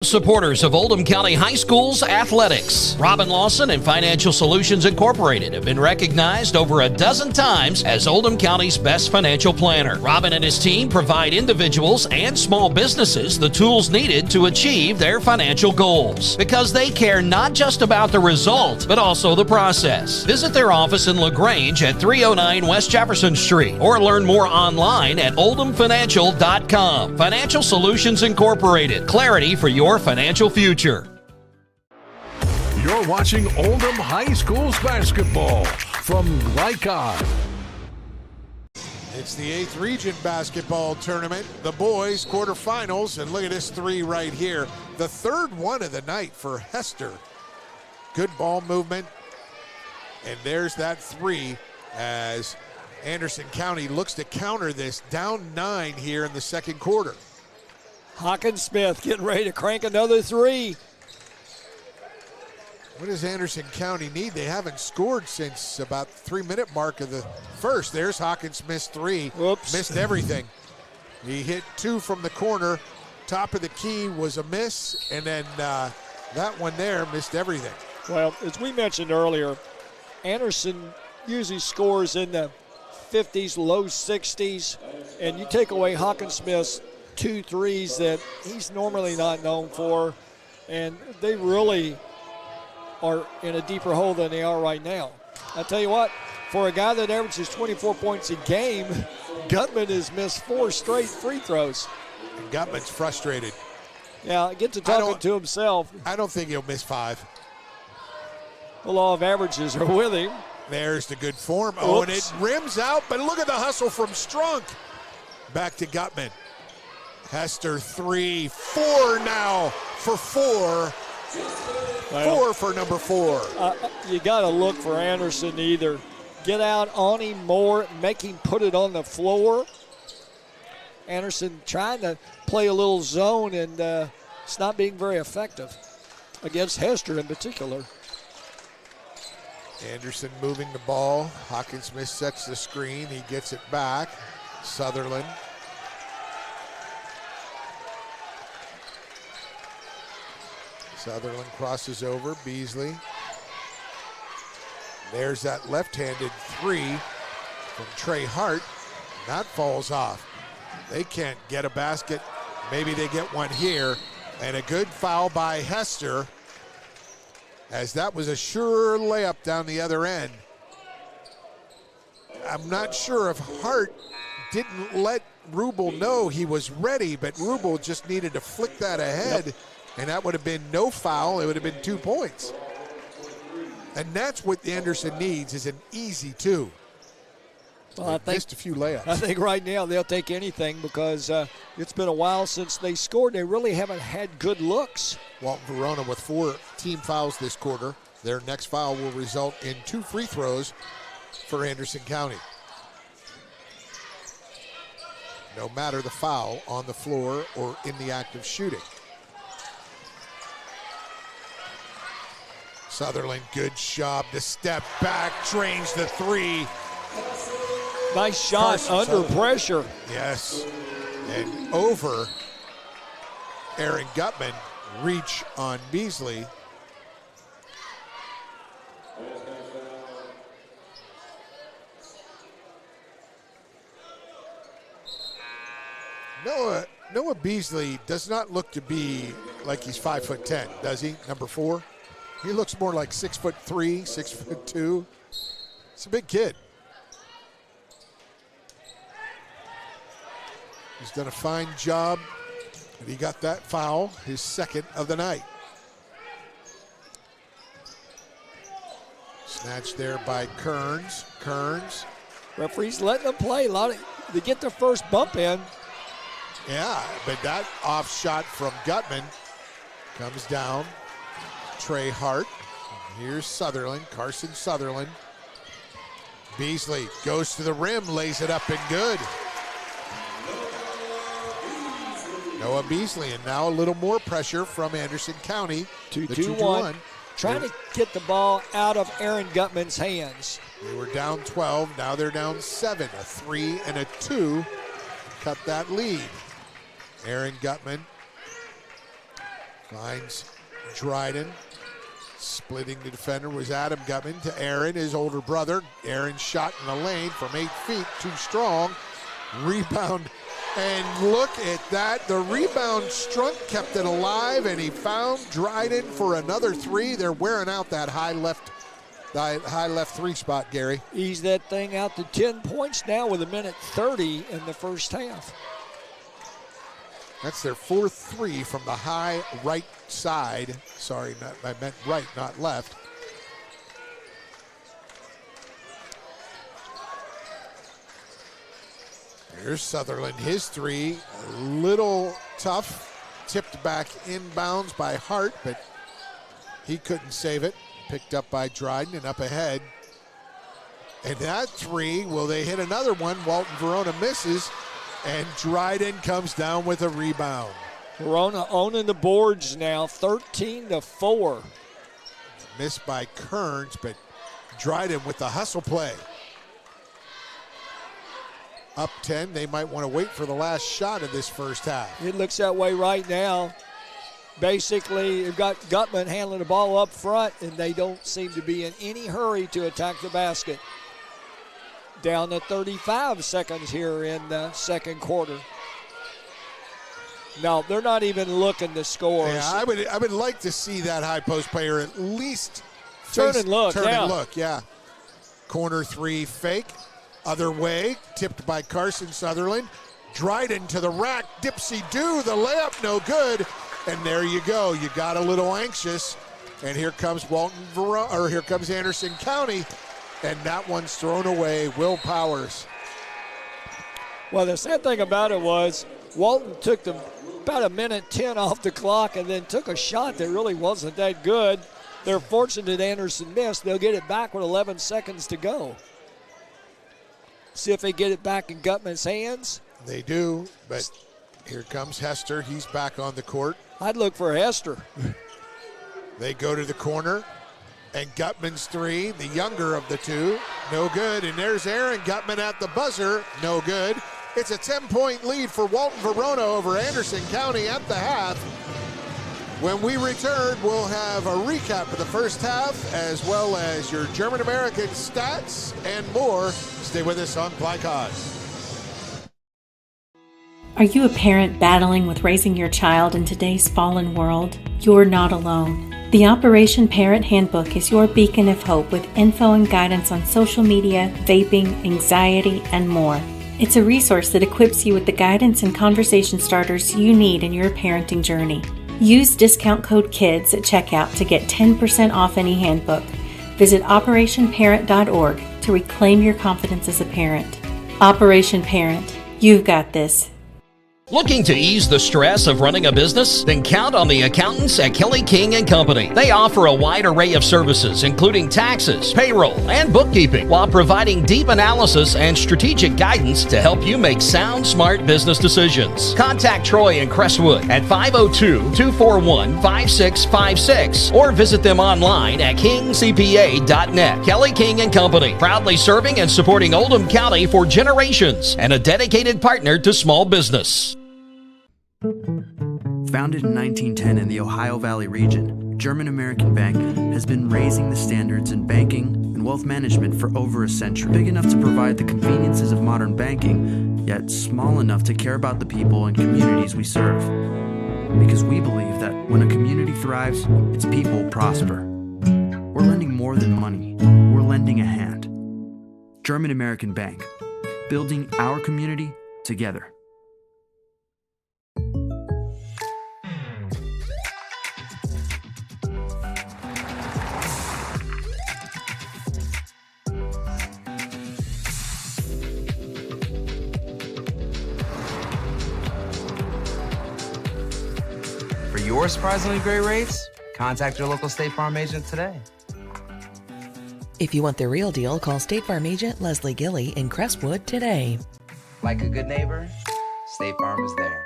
Supporters of Oldham County High School's athletics. Robin Lawson and Financial Solutions Incorporated have been recognized over a dozen times as Oldham County's best financial planner. Robin and his team provide individuals and small businesses the tools needed to achieve their financial goals because they care not just about the result, but also the process. Visit their office in LaGrange at 309 West Jefferson Street or learn more online at oldhamfinancial.com. Financial Solutions Incorporated. Clarity for your financial future. You're watching Oldham High School's basketball from Glycod. It's the 8th Region Basketball Tournament. The boys quarterfinals, and look at this three right here. The third one of the night for Hester. Good ball movement. And there's that three as Anderson County looks to counter this, down 9 here in the second quarter. Hawkins Smith getting ready to crank another three. What does Anderson County need? They haven't scored since about the 3-minute mark of the first. There's Hawkins Smith's three. Whoops. Missed everything. He hit 2 from the corner. Top of the key was a miss, and then that one there missed everything. Well, as we mentioned earlier, Anderson usually scores in the 50s, low 60s, and you take away Hawkins Smith's 2 threes that he's normally not known for, and they really are in a deeper hole than they are right now. I tell you what, for a guy that averages 24 points a game, Gutman has missed 4 straight free throws. And Gutman's frustrated. Yeah, get to talking to himself. I don't think he'll miss 5. The law of averages are with him. There's the good form. Oh, and it rims out, but look at the hustle from Strunk. Back to Gutman. Hester 3, 4 now for 4. Well, 4 for number 4. You got to look for Anderson to either get out on him more, make him put it on the floor. Anderson trying to play a little zone, and it's not being very effective against Hester in particular. Anderson moving the ball. Hawkins Smith sets the screen. He gets it back. Sutherland. Sutherland crosses over. Beasley. There's that left-handed three from Trey Hart. That falls off. They can't get a basket. Maybe they get one here. And a good foul by Hester, as that was a sure layup down the other end. I'm not sure if Hart didn't let Rubel know he was ready, but Rubel just needed to flick that ahead, and that would have been no foul. It would have been 2 points. And that's what Anderson needs, is an easy 2. Well, I think missed a few layups. I think right now they'll take anything because it's been a while since they scored. They really haven't had good looks. Walton-Verona with 4 team fouls this quarter. Their next foul will result in 2 free throws for Anderson County. No matter the foul on the floor or in the act of shooting. Sutherland, good job to step back, drains the 3. Nice shot under pressure. Yes, and over Aaron Gutman, reach on Beasley. Noah Beasley does not look to be like he's 5'10", does he? Number 4. He looks more like 6'3", 6'2". It's a big kid. He's done a fine job, and he got that foul, his second of the night. Snatched there by Kearns. Kearns. Referees letting them play. They get their first bump in. Yeah, but that off shot from Gutman comes down. Trey Hart. Here's Sutherland, Carson Sutherland. Beasley goes to the rim, lays it up and good. Noah Beasley, and now a little more pressure from Anderson County. 2-2-1. Trying to get the ball out of Aaron Gutman's hands. They were down 12, now they're down 7. A 3 and a 2 cut that lead. Aaron Gutman finds Dryden. Splitting the defender was Adam Gutman to Aaron, his older brother. Aaron shot in the lane from 8 feet, too strong. Rebound, and look at that. The rebound Strunk kept it alive, and he found Dryden for another 3. They're wearing out that high left 3 spot, Gary. Ease that thing out to 10 points now with 1:30 in the first half. That's their 4th 3 from the high right side. Sorry, I meant right, not left. Here's Sutherland, his 3, a little tough. Tipped back inbounds by Hart, but he couldn't save it. Picked up by Dryden and up ahead. And that 3, will they hit another one? Walton-Verona misses. And Dryden comes down with a rebound. Verona owning the boards now, 13-4. Missed by Kearns, but Dryden with the hustle play. Up 10, they might want to wait for the last shot of this first half. It looks that way right now. Basically, you've got Gutman handling the ball up front, and they don't seem to be in any hurry to attack the basket. Down to 35 seconds here in the second quarter. No, they're not even looking to score. Yeah, I would like to see that high post player at least turn and look. Yeah. Corner 3 fake. Other way, tipped by Carson Sutherland. Dryden to the rack, dipsy-do, the layup no good. And there you go. You got a little anxious. And here comes Walton-Verona, or here comes Anderson County. And that one's thrown away. Will Powers. Well, the sad thing about it was Walton took about 1:10 off the clock and then took a shot that really wasn't that good. They're fortunate Anderson missed. They'll get it back with 11 seconds to go. See if they get it back in Gutman's hands. They do, but here comes Hester. He's back on the court. I'd look for Hester. They go to the corner. And Gutman's 3, the younger of the 2, no good. And there's Aaron Gutman at the buzzer, no good. It's a 10-point lead for Walton-Verona over Anderson County at the half. When we return, we'll have a recap of the first half, as well as your German-American stats and more. Stay with us on Plycod. Are you a parent battling with raising your child in today's fallen world? You're not alone. The Operation Parent Handbook is your beacon of hope with info and guidance on social media, vaping, anxiety, and more. It's a resource that equips you with the guidance and conversation starters you need in your parenting journey. Use discount code KIDS at checkout to get 10% off any handbook. Visit operationparent.org to reclaim your confidence as a parent. Operation Parent, you've got this. Looking to ease the stress of running a business? Then count on the accountants at Kelly King & Company. They offer a wide array of services, including taxes, payroll, and bookkeeping, while providing deep analysis and strategic guidance to help you make sound, smart business decisions. Contact Troy and Crestwood at 502-241-5656 or visit them online at kingcpa.net. Kelly King & Company, proudly serving and supporting Oldham County for generations and a dedicated partner to small business. Founded in 1910 in the Ohio Valley region, German American Bank has been raising the standards in banking and wealth management for over a century. Big enough to provide the conveniences of modern banking, yet small enough to care about the people and communities we serve. Because we believe that when a community thrives, its people prosper. We're lending more than money. We're lending a hand. German American Bank, building our community together. your surprisingly great rates? Contact your local State Farm agent today. If you want the real deal, call State Farm agent Leslie Gilly in Crestwood today. Like a good neighbor, State Farm is there.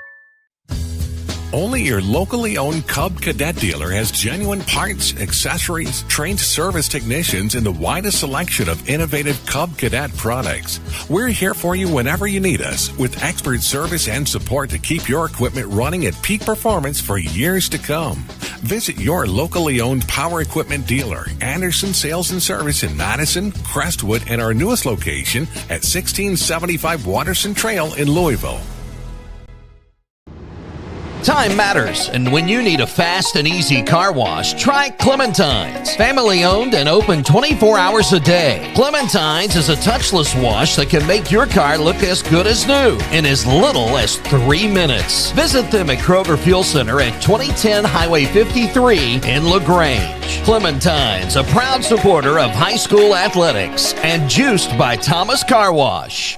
Only your locally owned Cub Cadet dealer has genuine parts, accessories, trained service technicians, and the widest selection of innovative Cub Cadet products. We're here for you whenever you need us, with expert service and support to keep your equipment running at peak performance for years to come. Visit your locally owned power equipment dealer, Anderson Sales and Service in Madison, Crestwood, and our newest location at 1675 Watterson Trail in Louisville. Time matters, and when you need a fast and easy car wash, try Clementine's. Family owned and open 24 hours a day. Clementine's is a touchless wash that can make your car look as good as new in as little as 3 minutes. Visit them at Kroger Fuel Center at 2010 Highway 53 in LaGrange. Clementine's, a proud supporter of high school athletics, and juiced by Thomas Car Wash.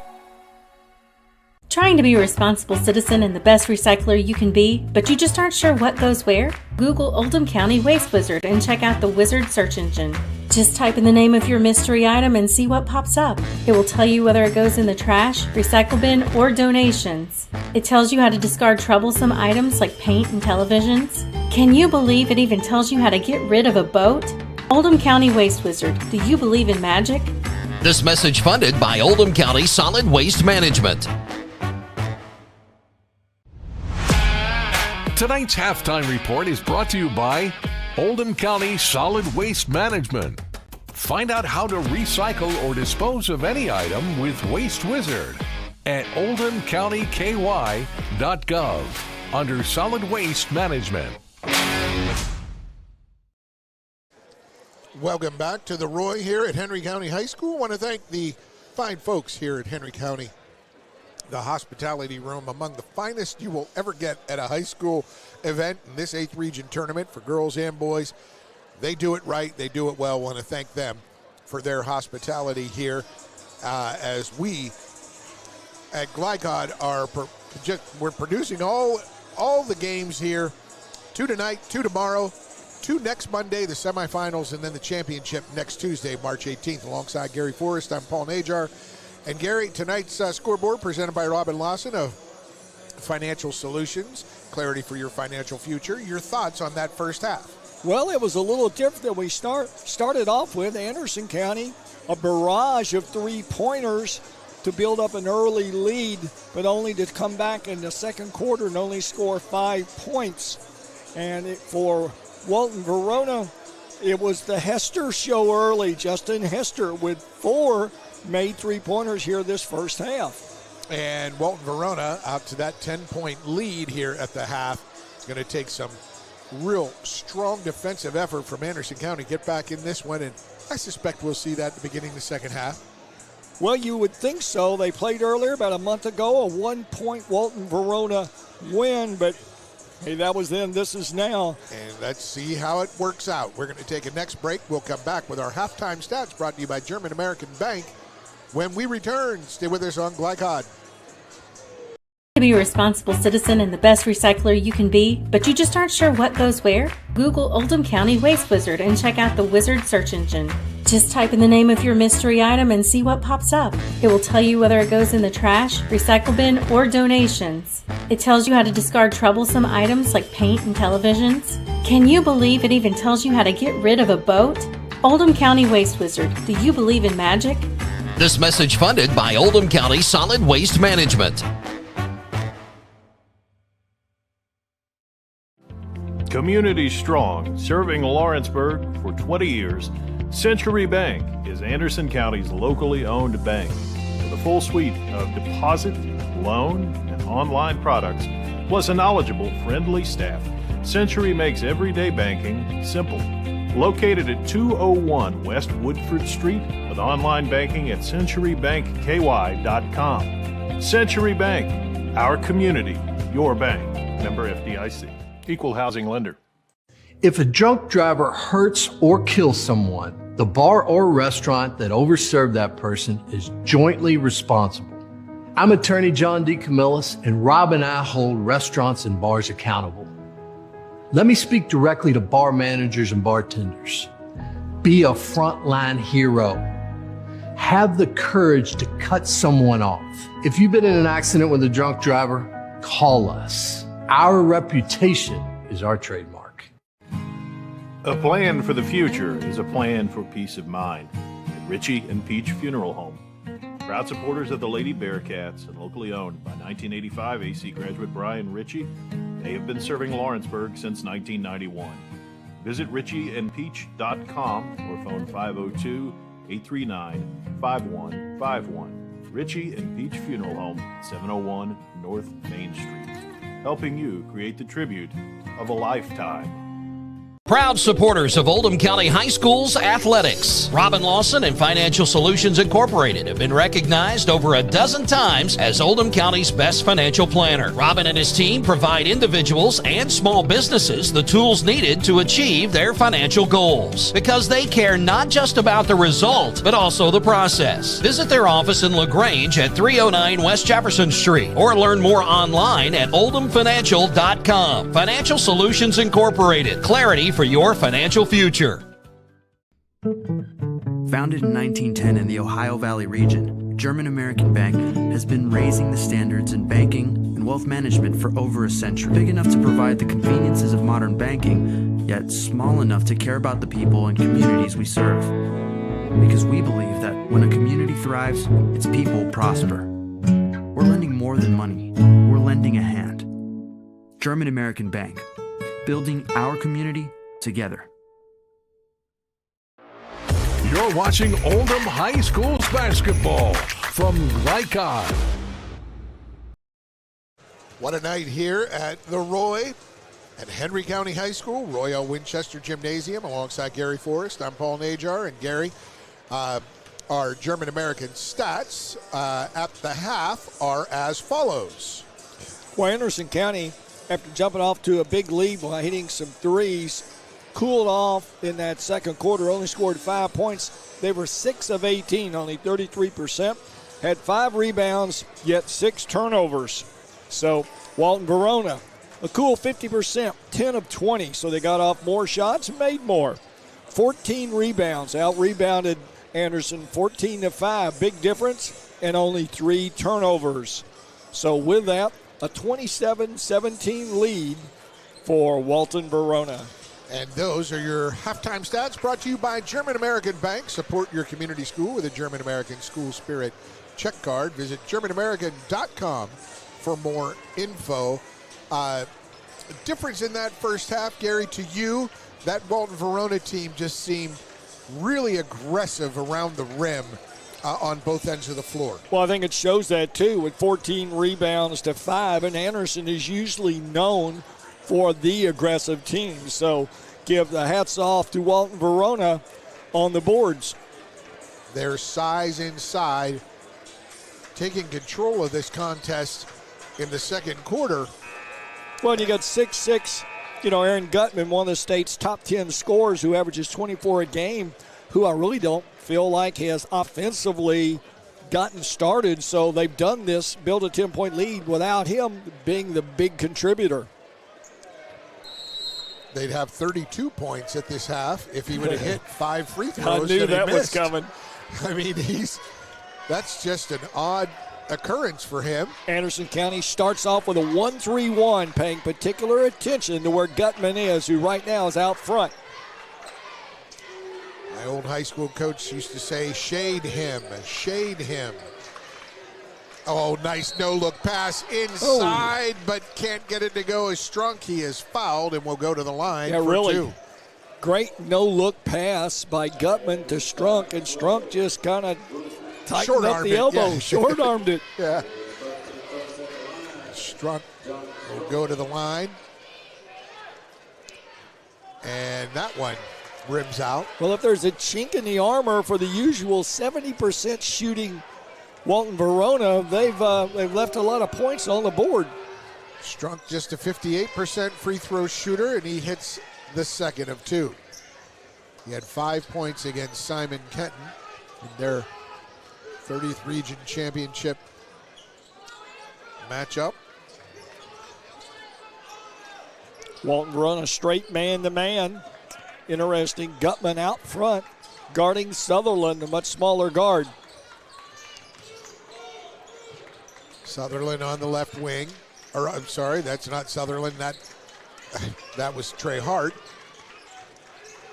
Trying to be a responsible citizen and the best recycler you can be, but you just aren't sure what goes where? Google Oldham County Waste Wizard and check out the Wizard search engine. Just type in the name of your mystery item and see what pops up. It will tell you whether it goes in the trash, recycle bin, or donations. It tells you how to discard troublesome items like paint and televisions. Can you believe it even tells you how to get rid of a boat? Oldham County Waste Wizard, do you believe in magic? This message funded by Oldham County Solid Waste Management. Tonight's halftime report is brought to you by Oldham County Solid Waste Management. Find out how to recycle or dispose of any item with Waste Wizard at oldhamcountyky.gov under Solid Waste Management. Welcome back to the Roy here at Henry County High School. I want to thank the fine folks here at Henry County. The hospitality room, among the finest you will ever get at a high school event in this 8th region tournament for girls and boys. They do it right. They do it well. I want to thank them for their hospitality here as we at Glycod we're producing all the games here. 2 tonight, 2 tomorrow, 2 next Monday, the semifinals, and then the championship next Tuesday, March 18th. Alongside Gary Forrest, I'm Paul Najar. And Gary, tonight's scoreboard presented by Robin Lawson of Financial Solutions. Clarity for your financial future. Your thoughts on that first half? Well, it was a little different than we started off with. Anderson County, a barrage of three-pointers to build up an early lead, but only to come back in the second quarter and only score 5 points. And for Walton-Verona, it was the Hester show early. Justin Hester with 4 made three-pointers here this first half. And Walton-Verona out to that 10-point lead here at the half. It's going to take some real strong defensive effort from Anderson County to get back in this one, and I suspect we'll see that at the beginning of the second half. Well, you would think so. They played earlier about a month ago, a 1-point Walton-Verona win, but hey, that was then, this is now. And let's see how it works out. We're going to take a next break. We'll come back with our halftime stats brought to you by German American Bank. When we return, stay with us on Glycod. To be a responsible citizen and the best recycler you can be, but you just aren't sure what goes where? Google Oldham County Waste Wizard and check out the Wizard search engine. Just type in the name of your mystery item and see what pops up. It will tell you whether it goes in the trash, recycle bin, or donations. It tells you how to discard troublesome items like paint and televisions. Can you believe it even tells you how to get rid of a boat? Oldham County Waste Wizard, do you believe in magic? This message funded by Oldham County Solid Waste Management. Community strong, serving Lawrenceburg for 20 years, Century Bank is Anderson County's locally owned bank. With a full suite of deposit, loan, and online products, plus a knowledgeable, friendly staff, Century makes everyday banking simple. Located at 201 West Woodford Street with online banking at centurybankky.com. Century Bank, our community, your bank. Member FDIC. Equal housing lender. If a drunk driver hurts or kills someone, the bar or restaurant that overserved that person is jointly responsible. I'm attorney John D. Camillus, and Rob and I hold restaurants and bars accountable. Let me speak directly to bar managers and bartenders. Be a frontline hero. Have the courage to cut someone off. If you've been in an accident with a drunk driver, call us. Our reputation is our trademark. A plan for the future is a plan for peace of mind. At Ritchie and Peach Funeral Home. Proud supporters of the Lady Bearcats and locally owned by 1985 AC graduate Brian Ritchie, they have been serving Lawrenceburg since 1991. Visit ritchieandpeach.com or phone 502-839-5151. Ritchie and Peach Funeral Home, 701 North Main Street. Helping you create the tribute of a lifetime. Proud supporters of Oldham County High School's athletics. Robin Lawson and Financial Solutions Incorporated have been recognized over a dozen times as Oldham County's best financial planner. Robin and his team provide individuals and small businesses the tools needed to achieve their financial goals because they care not just about the result, but also the process. Visit their office in LaGrange at 309 West Jefferson Street or learn more online at oldhamfinancial.com. Financial Solutions Incorporated. Clarity for your financial future. Founded in 1910 in the Ohio Valley region, German American Bank has been raising the standards in banking and wealth management for over a century. Big enough to provide the conveniences of modern banking, yet small enough to care about the people and communities we serve. Because we believe that when a community thrives, its people prosper. We're lending more than money. We're lending a hand. German American Bank, building our community together. You're watching Oldham High School's basketball from Glycon. What a night here at the Roy at Henry County High School, Royal Winchester Gymnasium, alongside Gary Forrest. I'm Paul Najar, and Gary, our German American stats at the half are as follows. Well, Anderson County, after jumping off to a big lead by hitting some threes, cooled off in that second quarter, only scored 5 points. They were 6 of 18, only 33%. Had 5 rebounds, yet 6 turnovers. So Walton-Verona, a cool 50%, 10 of 20. So they got off more shots and made more. 14 rebounds, out-rebounded Anderson 14-5. Big difference, and only 3 turnovers. So with that, a 27-17 lead for Walton-Verona. And those are your halftime stats brought to you by German American Bank. Support your community school with a German American School Spirit check card. Visit GermanAmerican.com for more info. Difference in that first half, Gary, to you, that Walton-Verona team just seemed really aggressive around the rim on both ends of the floor. Well, I think it shows that, too, with 14 rebounds to 5. And Anderson is usually known for the aggressive team. So give the hats off to Walton-Verona on the boards. Their size inside, taking control of this contest in the second quarter. Well, you got 6'6", Aaron Gutman, one of the state's top 10 scorers who averages 24 a game, who I really don't feel like has offensively gotten started. So they've done this, built a 10-point lead without him being the big contributor. They'd have 32 points at this half if he would have hit 5 free throws. I knew that was coming. I mean, that's just an odd occurrence for him. Anderson County starts off with a 1-3-1, paying particular attention to where Gutman is, who right now is out front. My old high school coach used to say, shade him, shade him. Oh, nice no-look pass inside, but can't get it to go as Strunk. He is fouled and will go to the line for really 2. Great no-look pass by Gutman to Strunk, and Strunk just kind of tightened up the elbow, short-armed it. Yeah. Strunk will go to the line. And that one rims out. Well, if there's a chink in the armor for the usual 70% shooting Walton-Verona, they've left a lot of points on the board. Strunk just a 58% free throw shooter, and he hits the second of 2. He had 5 points against Simon Kenton in their 30th Region Championship matchup. Walton-Verona straight man-to-man. Interesting, Gutman out front, guarding Sutherland, a much smaller guard. Sutherland on the left wing. Or I'm sorry, that's not Sutherland. That was Trey Hart.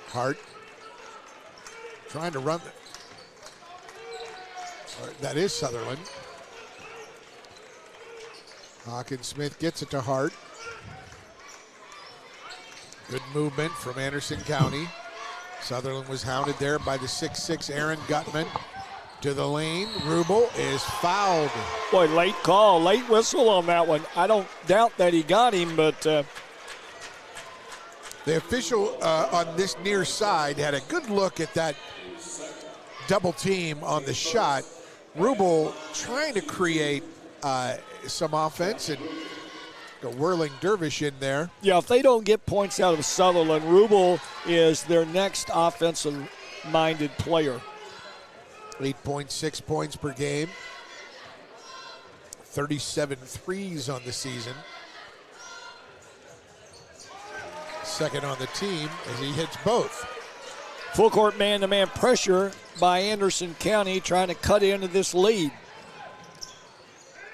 Hart trying to run. That is Sutherland. Hawkins Smith gets it to Hart. Good movement from Anderson County. Sutherland was hounded there by the 6'6" Aaron Gutman. To the lane, Rubel is fouled. Boy, late call, late whistle on that one. I don't doubt that he got him, but... The official on this near side had a good look at that double team on the shot. Rubel trying to create some offense and a whirling dervish in there. Yeah, if they don't get points out of Sutherland, Rubel is their next offensive-minded player. 8.6 points per game. 37 threes on the season. Second on the team as he hits both. Full court man-to-man pressure by Anderson County trying to cut into this lead.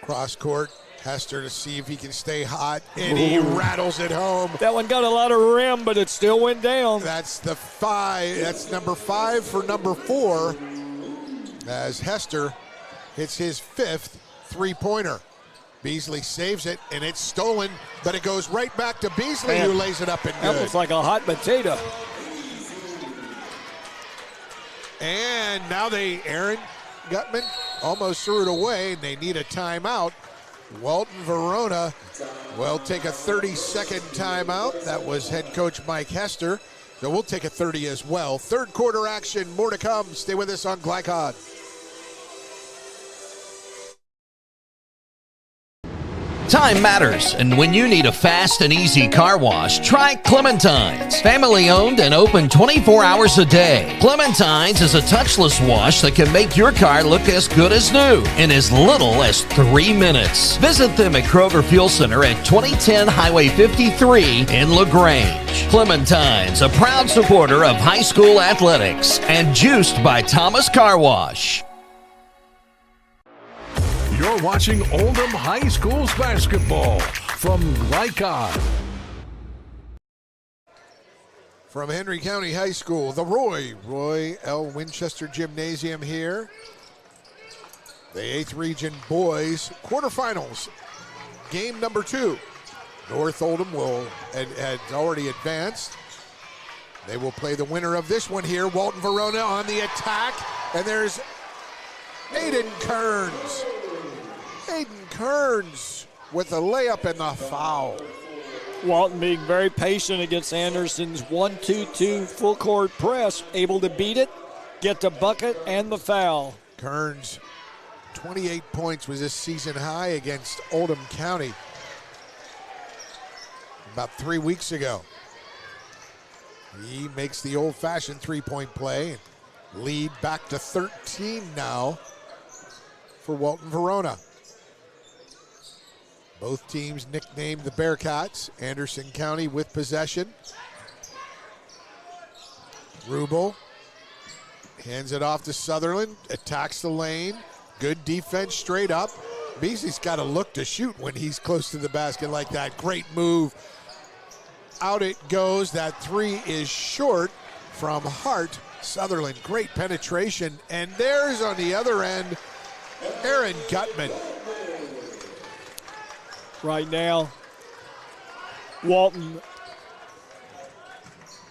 Cross court, Hester to see if he can stay hot, and he rattles it home. That one got a lot of rim, but it still went down. That's the 5. That's number 5 for number 4 as Hester hits his 5th three-pointer. Beasley saves it, and it's stolen, but it goes right back to Beasley, who lays it up and good. That was like a hot potato. And now Aaron Gutman almost threw it away, and they need a timeout. Walton-Verona will take a 30-second timeout. That was head coach Mike Hester. So we'll take a 30 as well. Third quarter action, more to come. Stay with us on Glycod. Time matters, and when you need a fast and easy car wash, try Clementine's. Family owned and open 24 hours a day. Clementine's is a touchless wash that can make your car look as good as new in as little as 3 minutes. Visit them at Kroger Fuel Center at 2010 Highway 53 in LaGrange. Clementine's, a proud supporter of high school athletics and juiced by Thomas Car Wash. You're watching Oldham High School's basketball from Glycod. From Henry County High School, the Roy L. Winchester Gymnasium here. The 8th Region Boys quarterfinals, game number 2. North Oldham had already advanced. They will play the winner of this one here. Walton-Verona on the attack, and there's Aiden Kearns. Aiden Kearns with a layup and the foul. Walton being very patient against Anderson's 1-2-2 full court press, able to beat it, get the bucket and the foul. Kearns, 28 points was his season high against Oldham County about 3 weeks ago. He makes the old-fashioned three-point play and lead back to 13 now for Walton-Verona. Both teams nicknamed the Bearcats. Anderson County with possession. Rubel hands it off to Sutherland, attacks the lane. Good defense straight up. Beasley's got to look to shoot when he's close to the basket like that. Great move. Out it goes. That 3 is short from Hart. Sutherland, great penetration. And there's on the other end, Aaron Gutman. Right now, Walton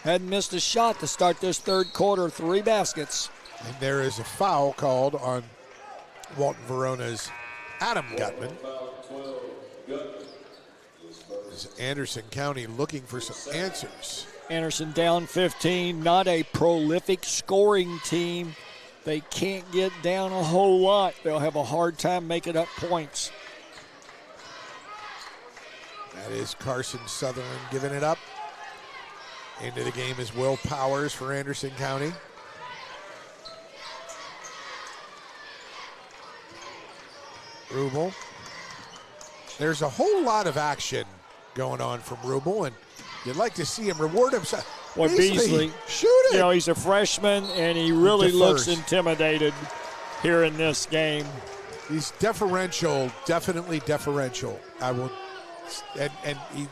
hadn't missed a shot to start this third quarter, 3 baskets. And there is a foul called on Walton-Verona's Adam Gutman. Is Anderson County looking for some answers. Anderson down 15, not a prolific scoring team. They can't get down a whole lot. They'll have a hard time making up points. That is Carson Sutherland giving it up. Into the game is Will Powers for Anderson County. Rubel. There's a whole lot of action going on from Rubel, and You'd like to see him reward himself. Well, Beasley, shoot it. You know, he's a freshman, and he really looks intimidated here in this game. He's deferential, definitely deferential. I will, and he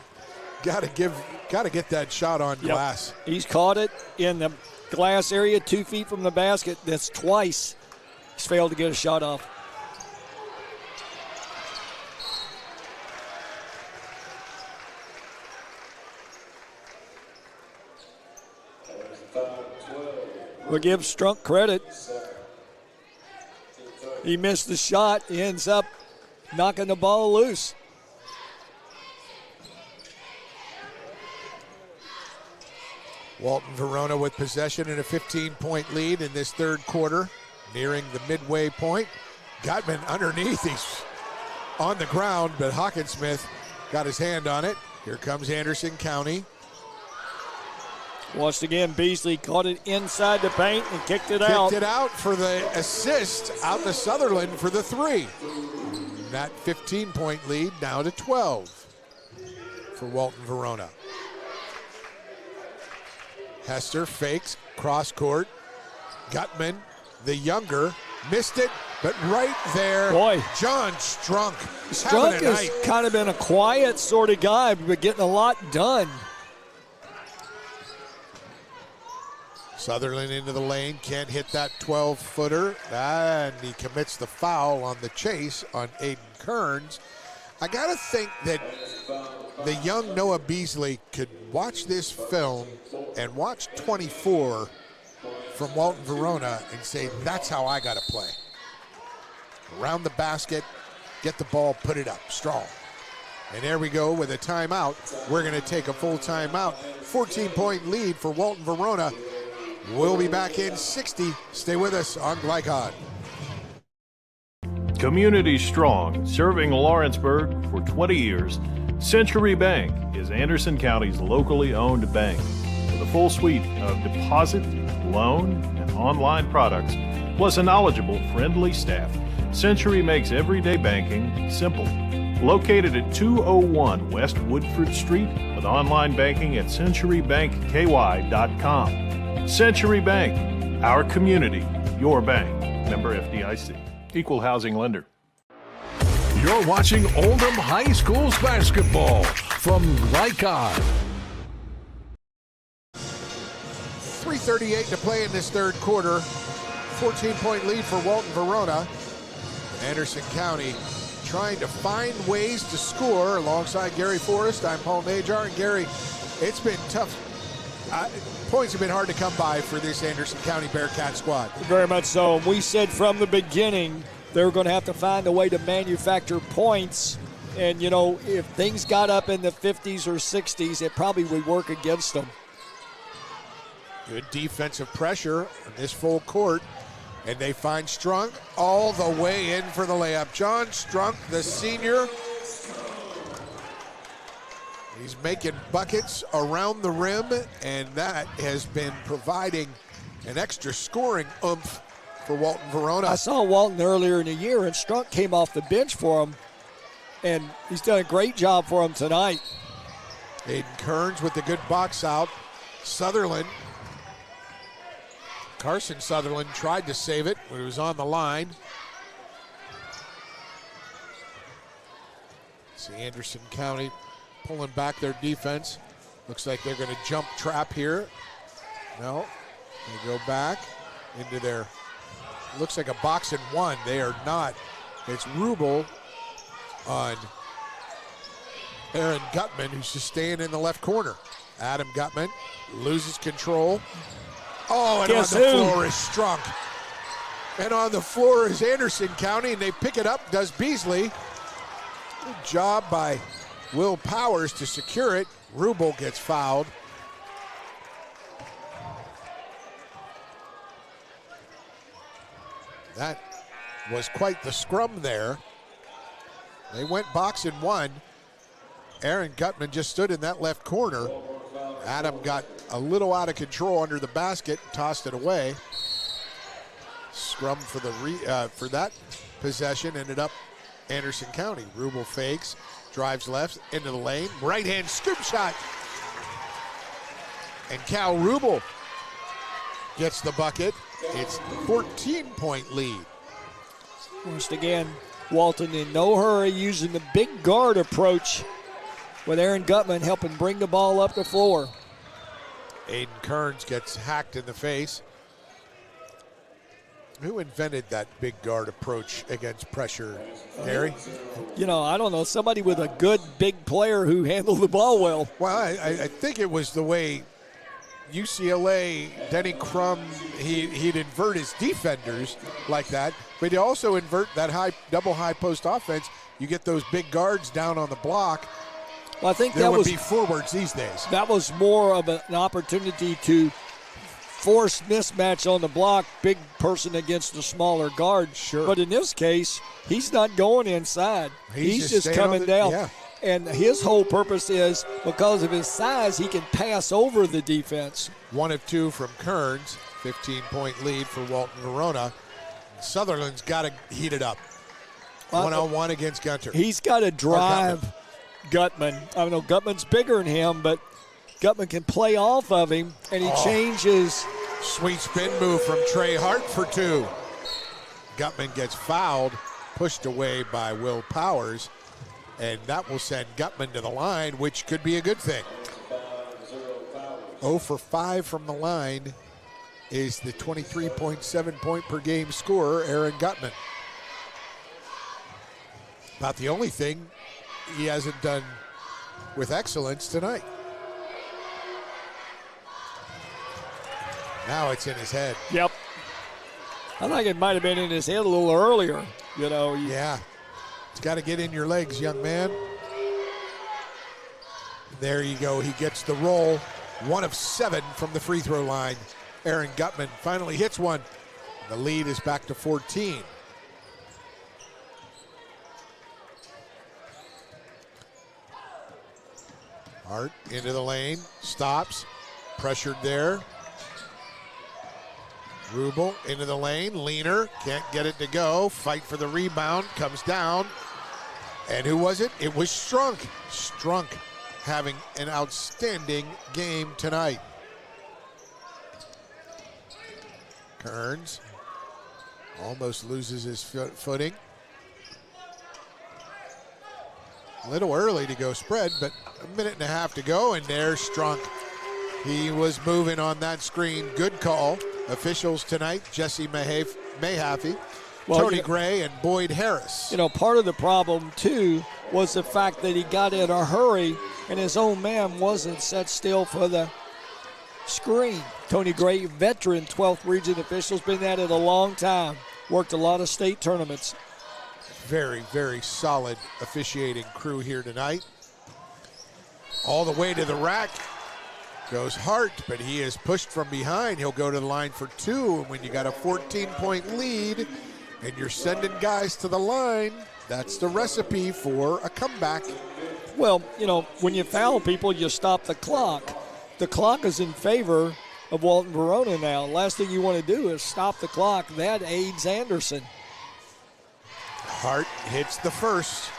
got to get that shot on glass. He's caught it in the glass area, 2 feet from the basket. That's twice he's failed to get a shot off. We'll give Strunk credit. He missed the shot. He ends up knocking the ball loose. Walton-Verona with possession and a 15-point lead in this third quarter, nearing the midway point. Gutman underneath. He's on the ground, but Hawkinsmith got his hand on it. Here comes Anderson County. Once again, Beasley caught it inside the paint and kicked it out. Kicked it out for the assist out to Sutherland for the three. That 15-point lead now to 12 for Walton-Verona. Hester fakes, cross court. Gutman, the younger, missed it, but right there, John Strunk. Strunk has kind of been a quiet sort of guy, but getting a lot done. Sutherland into the lane, can't hit that 12-footer, and he commits the foul on the chase on Aiden Kearns. I gotta think that the young Noah Beasley could watch this film and watch 24 from Walton-Verona and say, that's how I gotta play. Around the basket, get the ball, put it up, strong. And there we go with a timeout. We're gonna take a full timeout. 14-point lead for Walton-Verona. We'll be back in 60. Stay with us on Glycod. Community strong, serving Lawrenceburg for 20 years, Century Bank is Anderson County's locally owned bank. With a full suite of deposit, loan, and online products, plus a knowledgeable, friendly staff, Century makes everyday banking simple. Located at 201 West Woodford Street with online banking at centurybankky.com. Century Bank, our community, your bank. Member FDIC. Equal housing lender. You're watching Oldham High School's basketball from Glycod. 3:38 to play in this third quarter. 14-point lead for Walton-Verona. Anderson County trying to find ways to score alongside Gary Forrest. I'm Paul Najar. And Gary, it's been tough. Points have been hard to come by for this Anderson County Bearcat squad. Very much so. We said from the beginning they were going to have to find a way to manufacture points. And, you know, if things got up in the 50s or 60s, it probably would work against them. Good defensive pressure in this full court. And they find Strunk all the way in for the layup. John Strunk, the senior. He's making buckets around the rim, and that has been providing an extra scoring oomph for Walton-Verona. I saw Walton earlier in the year, and Strunk came off the bench for him, and he's done a great job for him tonight. Aiden Kearns with the good box out. Sutherland. Carson Sutherland tried to save it when it was on the line. See Anderson County pulling back their defense. Looks like they're going to jump trap here. No, they go back into their, looks like a box and one. They are not. It's Rubel on Aaron Gutman, who's just staying in the left corner. Adam Gutman loses control. Oh, and on the floor is Strunk. And on the floor is Anderson County, and they pick it up, does Beasley. Good job by Will Powers to secure it. Rubel gets fouled. That was quite the scrum there. They went box and one. Aaron Gutman just stood in that left corner. Adam got a little out of control under the basket, tossed it away. Scrum for the for that possession ended up Anderson County. Rubel fakes, drives left into the lane. Right hand scoop shot And Cal Rubel gets the bucket. It's 14-point lead. Once again, Walton in no hurry, using the big guard approach with Aaron Gutman helping bring the ball up the floor. Aiden Kearns gets hacked in the face. Who invented that big guard approach against pressure, Harry? You know, I don't know. Somebody with a good big player who handled the ball well. Well, I think it was the way UCLA, Denny Crum, he'd invert his defenders like that, but he'd also invert that double high post offense. You get those big guards down on the block. Well, I think there would be forwards these days. That was more of an opportunity to force mismatch on the block, big person against the smaller guard. Sure. But in this case, he's not going inside. He's just coming down. Yeah. And his whole purpose is, because of his size, he can pass over the defense. 1 of 2 from Kearns, 15-point lead for Walton-Verona. Sutherland's got to heat it up. One-on-one against Gunter. He's got to drive Gutman. I know Gutman's bigger than him, but Gutman can play off of him, and he changes. Sweet spin move from Trey Hart for 2. Gutman gets fouled, pushed away by Will Powers, and that will send Gutman to the line, which could be a good thing. 0 for 5 from the line is the 23.7 point per game scorer, Aaron Gutman. About the only thing he hasn't done with excellence tonight. Now it's in his head. Yep. I think it might have been in his head a little earlier. You know. Yeah. It's got to get in your legs, young man. There you go. He gets the roll. 1 of 7 from the free throw line. Aaron Gutman finally hits one. The lead is back to 14. Hart into the lane. Stops. Pressured there. Rubel into the lane. Leaner. Can't get it to go. Fight for the rebound. Comes down. And who was it? It was Strunk. Strunk having an outstanding game tonight. Kearns almost loses his footing. A little early to go spread, but a minute and a half to go, and there's Strunk. He was moving on that screen. Good call. Officials tonight, Jesse Mahaffey, Tony Gray, and Boyd Harris. You know, part of the problem, too, was the fact that he got in a hurry and his own man wasn't set still for the screen. Tony Gray, veteran 12th region officials, been at it a long time. Worked a lot of state tournaments. Very, very solid officiating crew here tonight. All the way to the rack goes Hart, but he is pushed from behind. He'll go to the line for 2. And when you got a 14-point lead and you're sending guys to the line, that's the recipe for a comeback. Well, you know, when you foul people, you stop the clock. The clock is in favor of Walton-Verona now. Last thing you want to do is stop the clock. That aids Anderson. Hart hits the first.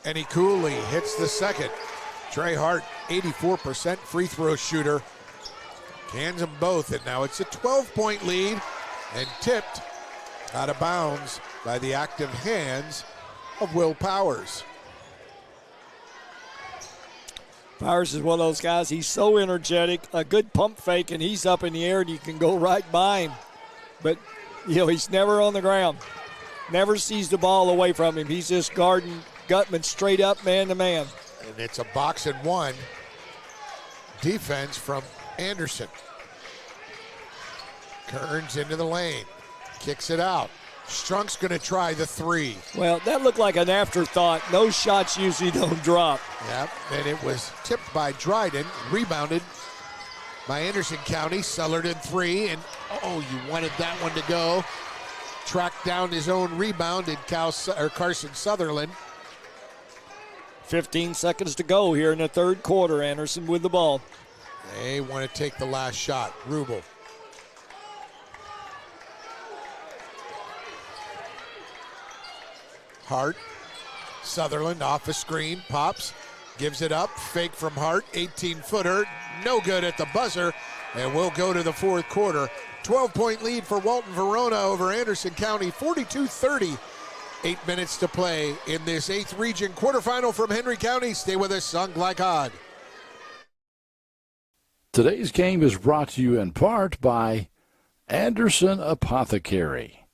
Eddie Cooley hits the second. Trey Hart, 84% free throw shooter. Cans them both, and now it's a 12-point lead and tipped out of bounds by the active hands of Will Powers. Powers is one of those guys, he's so energetic, a good pump fake, and he's up in the air and you can go right by him. But, you know, he's never on the ground. Never sees the ball away from him. He's just guarding Gutman straight up man to man. And it's a box and one defense from Anderson. Kearns into the lane, kicks it out. Strunk's going to try the 3. Well, that looked like an afterthought. Those shots usually don't drop. Yep, and it was tipped by Dryden, rebounded by Anderson County. Sullerton 3, and you wanted that one to go. Tracked down his own rebound in Carson Sutherland. 15 seconds to go here in the third quarter. Anderson with the ball. They want to take the last shot. Rubel Hart. Sutherland off the screen, pops, gives it up, fake from Hart, 18-footer, no good at the buzzer, and we'll go to the fourth quarter. 12-point lead for Walton-Verona over Anderson County, 42-30. 8 minutes to play in this 8th region quarterfinal from Henry County. Stay with us on Glycod. Today's game is brought to you in part by Anderson Apothecary,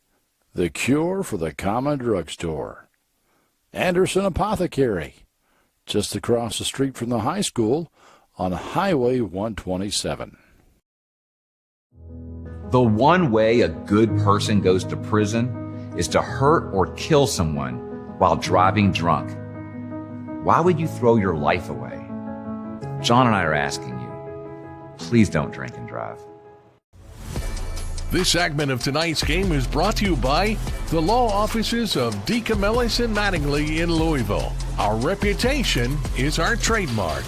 the cure for the common drugstore. Anderson Apothecary, just across the street from the high school on Highway 127. The one way a good person goes to prison is to hurt or kill someone while driving drunk. Why would you throw your life away? John and I are asking you, please don't drink and drive. This segment of tonight's game is brought to you by the law offices of DeCamillis and Mattingly in Louisville. Our reputation is our trademark.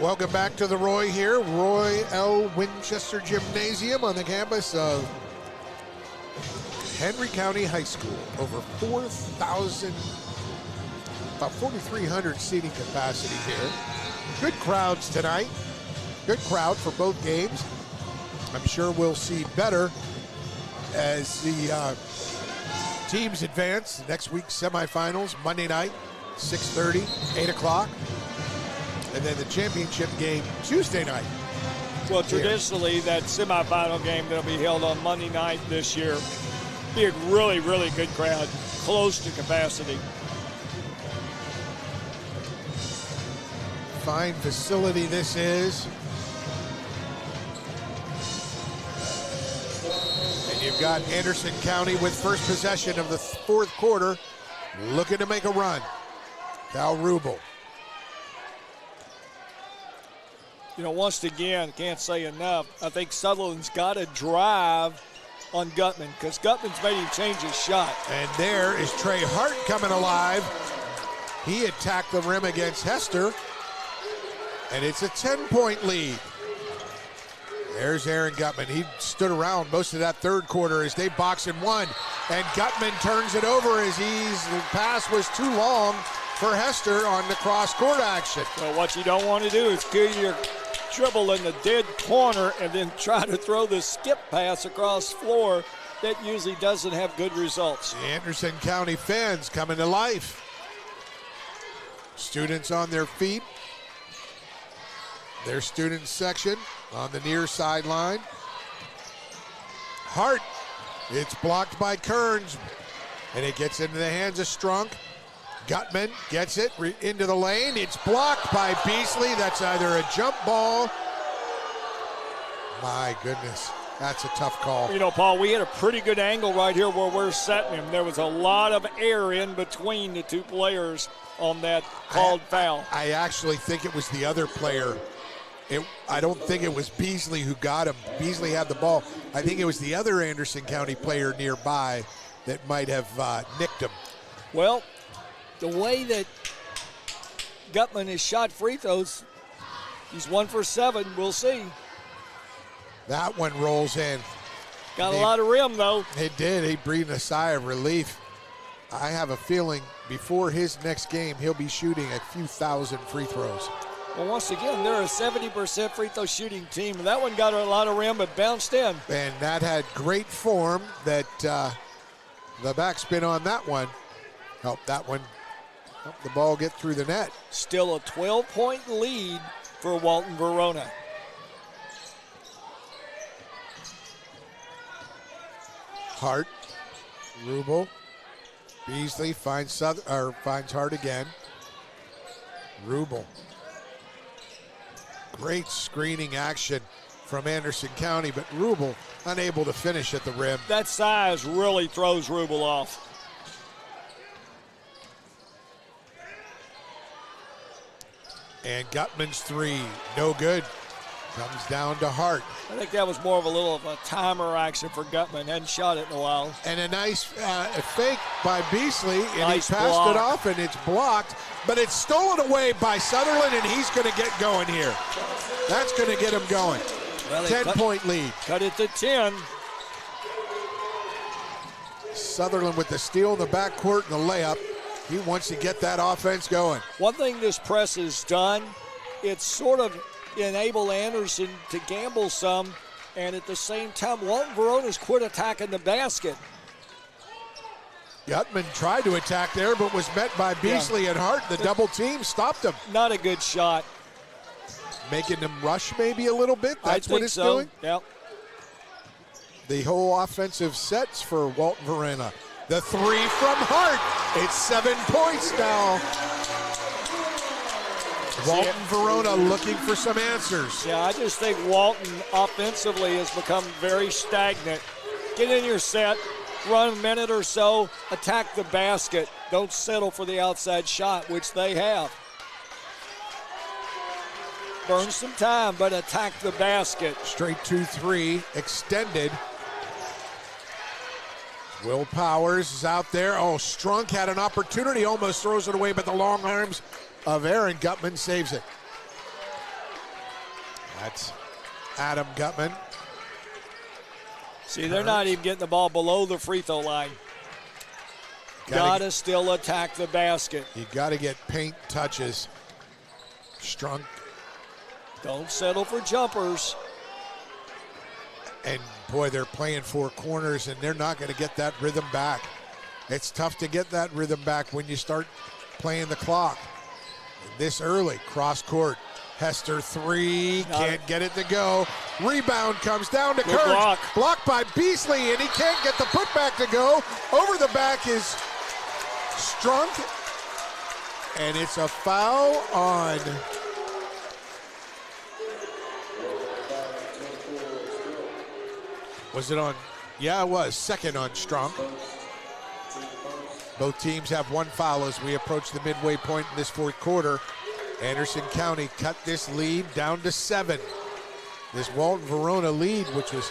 Welcome back to the Roy here, Roy L. Winchester Gymnasium on the campus of Henry County High School. Over 4,000, about 4,300 seating capacity here. Good crowds tonight. Good crowd for both games. I'm sure we'll see better as the teams advance. Next week's semifinals, Monday night, 6:30, 8 o'clock. And then the championship game Tuesday night. Well, traditionally, that semifinal game that'll be held on Monday night this year, be a really, really good crowd, close to capacity. Fine facility this is. And you've got Anderson County with first possession of the fourth quarter, looking to make a run. Cal Rubel. You know, once again, can't say enough. I think Sutherland's got to drive on Gutman because Gutman's made him change his shot. And there is Trey Hart coming alive. He attacked the rim against Hester. And it's a 10-point lead. There's Aaron Gutman. He stood around most of that third quarter as they box in one. And Gutman turns it over as the pass was too long for Hester on the cross-court action. Well, what you don't want to do is kill your dribble in the dead corner and then try to throw the skip pass across the floor. That usually doesn't have good results. The Anderson County fans coming to life. Students on their feet. Their student section on the near sideline. Hart, it's blocked by Kearns, and it gets into the hands of Strunk. Gutman gets it into the lane. It's blocked by Beasley. That's either a jump ball. My goodness, that's a tough call. You know, Paul, we had a pretty good angle right here where we're setting him. There was a lot of air in between the two players on that called foul. I actually think it was the other player. I don't think it was Beasley who got him. Beasley had the ball. I think it was the other Anderson County player nearby that might have nicked him. Well, the way that Gutman has shot free throws, he's 1 for 7. We'll see. That one rolls in. Got a lot of rim, though. It did. He breathed a sigh of relief. I have a feeling before his next game, he'll be shooting a few thousand free throws. Well, once again, they're a 70% free throw shooting team. That one got a lot of rim, but bounced in. And that had great form. That the backspin on that one helped that one. Help the ball get through the net. Still a 12-point lead for Walton-Verona. Hart, Rubel, Beasley finds Hart again. Rubel. Great screening action from Anderson County, but Rubel unable to finish at the rim. That size really throws Rubel off. And Gutman's three, no good. Comes down to Hart. I think that was more of a timer action for Gutman. Hadn't shot it in a while. And a nice fake by Beasley, and nice he passed block. it off, and it's blocked. But it's stolen away by Sutherland, and he's going to get going here. That's going to get him going. Well, 10-point lead. Cut it to 10. Sutherland with the steal in the backcourt and the layup. He wants to get that offense going. One thing this press has done, it's sort of enabled Anderson to gamble some, and at the same time, Walton-Verona's quit attacking the basket. Gutman tried to attack there, but was met by Beasley and Hart. The double team stopped him. Not a good shot. Making them rush maybe a little bit. That's what it's doing. Yep. The whole offensive sets for Walton-Verona. The three from Hart. It's 7 points now. Walton-Verona looking for some answers. Yeah, I just think Walton offensively has become very stagnant. Get in your set, run a minute or so, attack the basket. Don't settle for the outside shot, which they have. Burn some time, but attack the basket. Straight 2-3, extended. Will Powers is out there. Oh, Strunk had an opportunity, almost throws it away, but the long arms of Aaron Gutman saves it. That's Adam Gutman. See, they're not even getting the ball below the free throw line. Gotta still attack the basket. You gotta get paint touches. Strunk. Don't settle for jumpers. And boy, they're playing four corners, and they're not going to get that rhythm back. It's tough to get that rhythm back when you start playing the clock. This early, cross court. Hester three, can't get it to go. Rebound comes down to Kurtz. Blocked by Beasley, and he can't get the putback to go. Over the back is Strunk, and it's a foul on... Was it on? Yeah, it was. Second on Strunk. Both teams have one foul as we approach the midway point in this fourth quarter. Anderson County cut this lead down to 7. This Walton-Verona lead, which was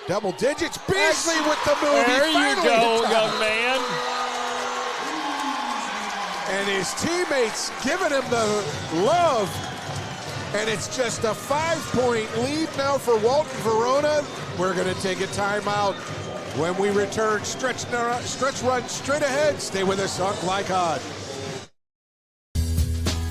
double digits. Beasley with the move. There you go, young man. And his teammates giving him the love. And it's just a 5-point lead now for Walton-Verona. We're going to take a timeout. When we return, stretch run straight ahead. Stay with us on Glycod.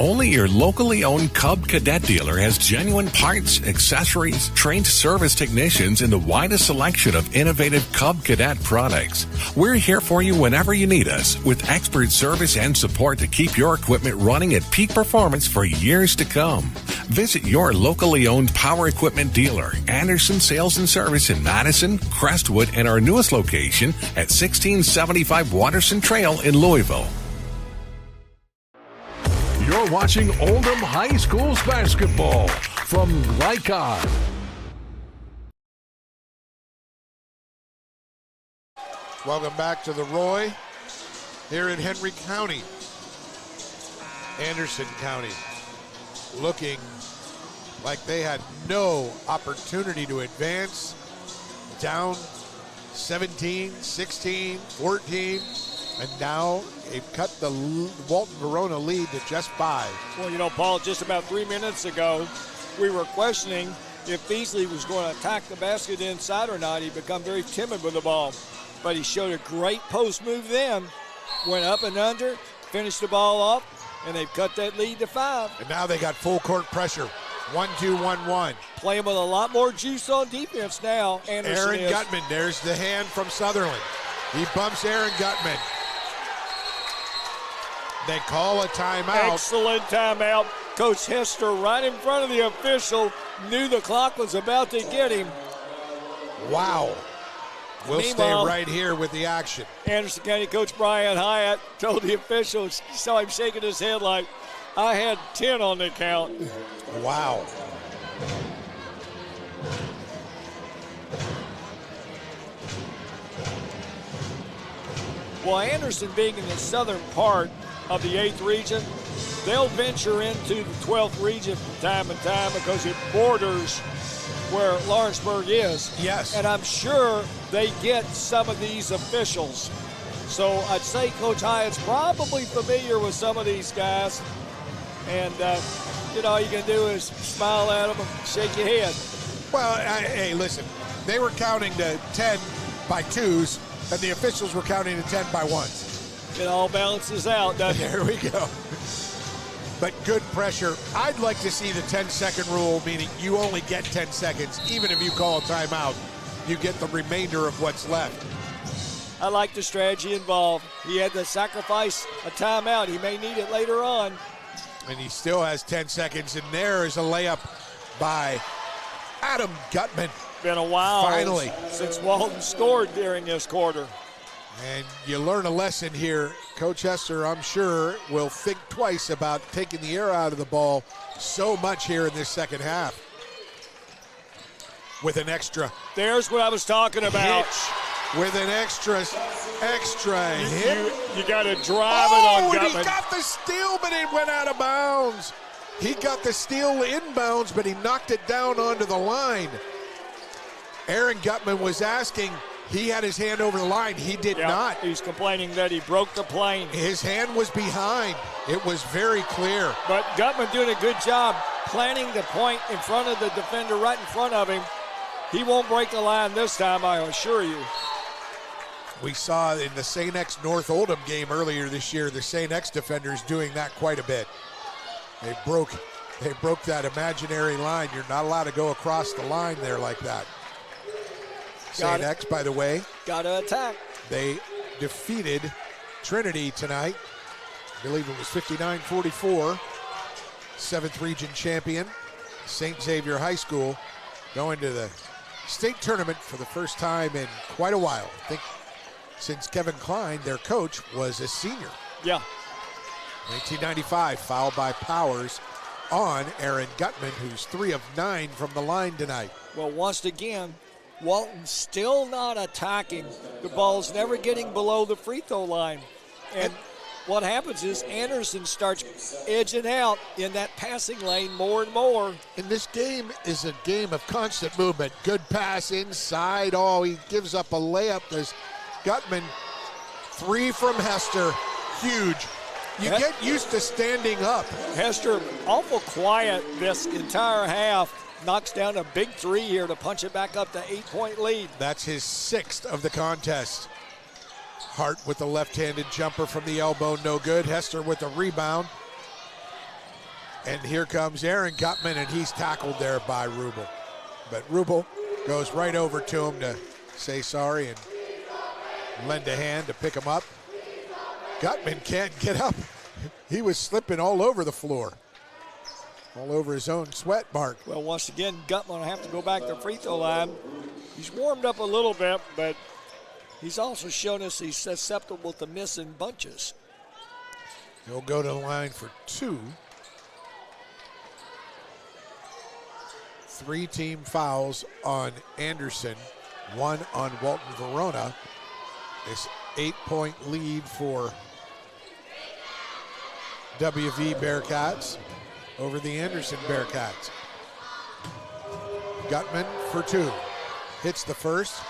Only your locally owned Cub Cadet dealer has genuine parts, accessories, trained service technicians, and the widest selection of innovative Cub Cadet products. We're here for you whenever you need us, with expert service and support to keep your equipment running at peak performance for years to come. Visit your locally owned power equipment dealer, Anderson Sales and Service in Madison, Crestwood, and our newest location at 1675 Watterson Trail in Louisville. You're watching Oldham High School's basketball from Glycod. Welcome back to the Roy here in Henry County. Anderson County looking like they had no opportunity to advance. Down 17, 16, 14. And now they've cut the Walton-Verona lead to just 5. Well, you know, Paul, just about 3 minutes ago, we were questioning if Beasley was going to attack the basket inside or not. He'd become very timid with the ball. But he showed a great post move then. Went up and under, finished the ball off, and they've cut that lead to 5. And now they got full court pressure. 1-2-1-1. Playing with a lot more juice on defense now. Anderson Aaron Gutman, there's the hand from Sutherland. He bumps Aaron Gutman. They call a timeout. Excellent timeout. Coach Hester, right in front of the official, knew the clock was about to get him. Wow. We'll stay right here with the action. Anderson County Coach Brian Hyatt told the officials, saw him shaking his head like, I had 10 on the count. Wow. Well, Anderson being in the southern part of the 8th region, they'll venture into the 12th region from time to time because it borders where Lawrenceburg is. Yes. And I'm sure they get some of these officials. So I'd say Coach Hyatt's probably familiar with some of these guys. And, you know, all you can do is smile at them and shake your head. Well, hey, listen, they were counting to 10 by twos and the officials were counting to 10 by ones. It all balances out, doesn't it? There we go. But good pressure. I'd like to see the 10-second rule, meaning you only get 10 seconds. Even if you call a timeout, you get the remainder of what's left. I like the strategy involved. He had to sacrifice a timeout. He may need it later on. And he still has 10 seconds, and there is a layup by Adam Gutman. Been a while finally since Walton scored during this quarter. And you learn a lesson here. Coach Hester, I'm sure, will think twice about taking the air out of the ball so much here in this second half. With an extra. There's what I was talking about. Hitch with an extra hit. You got to drive it on Gutman. And he got the steal, but it went out of bounds. He got the steal inbounds, but he knocked it down onto the line. Aaron Gutman was asking. He had his hand over the line. He did not. He's complaining that he broke the plane. His hand was behind. It was very clear. But Gutman doing a good job planting the point in front of the defender, right in front of him. He won't break the line this time, I assure you. We saw in the St. X North Oldham game earlier this year, the St. X defenders doing that quite a bit. They broke that imaginary line. You're not allowed to go across the line there like that. St. X, by the way. Got to attack. They defeated Trinity tonight. I believe it was 59-44. 7th region champion, St. Xavier High School, going to the state tournament for the first time in quite a while. I think since Kevin Klein, their coach, was a senior. Yeah. 1995, foul by Powers on Aaron Gutman, who's 3 of 9 from the line tonight. Well, once again, Walton still not attacking. The ball's never getting below the free throw line. And what happens is Anderson starts edging out in that passing lane more and more. And this game is a game of constant movement. Good pass inside. Oh, he gives up a layup. There's Gutman. 3 from Hester. Huge. You get used to standing up. Hester awful quiet this entire half. Knocks down a big 3 here to punch it back up to 8-point lead. That's his 6th of the contest. Hart with the left-handed jumper from the elbow, no good. Hester with the rebound. And here comes Aaron Gutman, and he's tackled there by Rubel. But Rubel goes right over to him to say sorry and lend a hand to pick him up. Gutman can't get up. He was slipping all over the floor. All over his own sweat mark. Well, once again, Gutman will have to go back to the free throw line. He's warmed up a little bit, but he's also shown us he's susceptible to missing bunches. He'll go to the line for 2. 3 team fouls on Anderson, 1 on Walton-Verona. This 8-point lead for WV Bearcats over the Anderson Bearcats. Gutman for 2. Hits the first,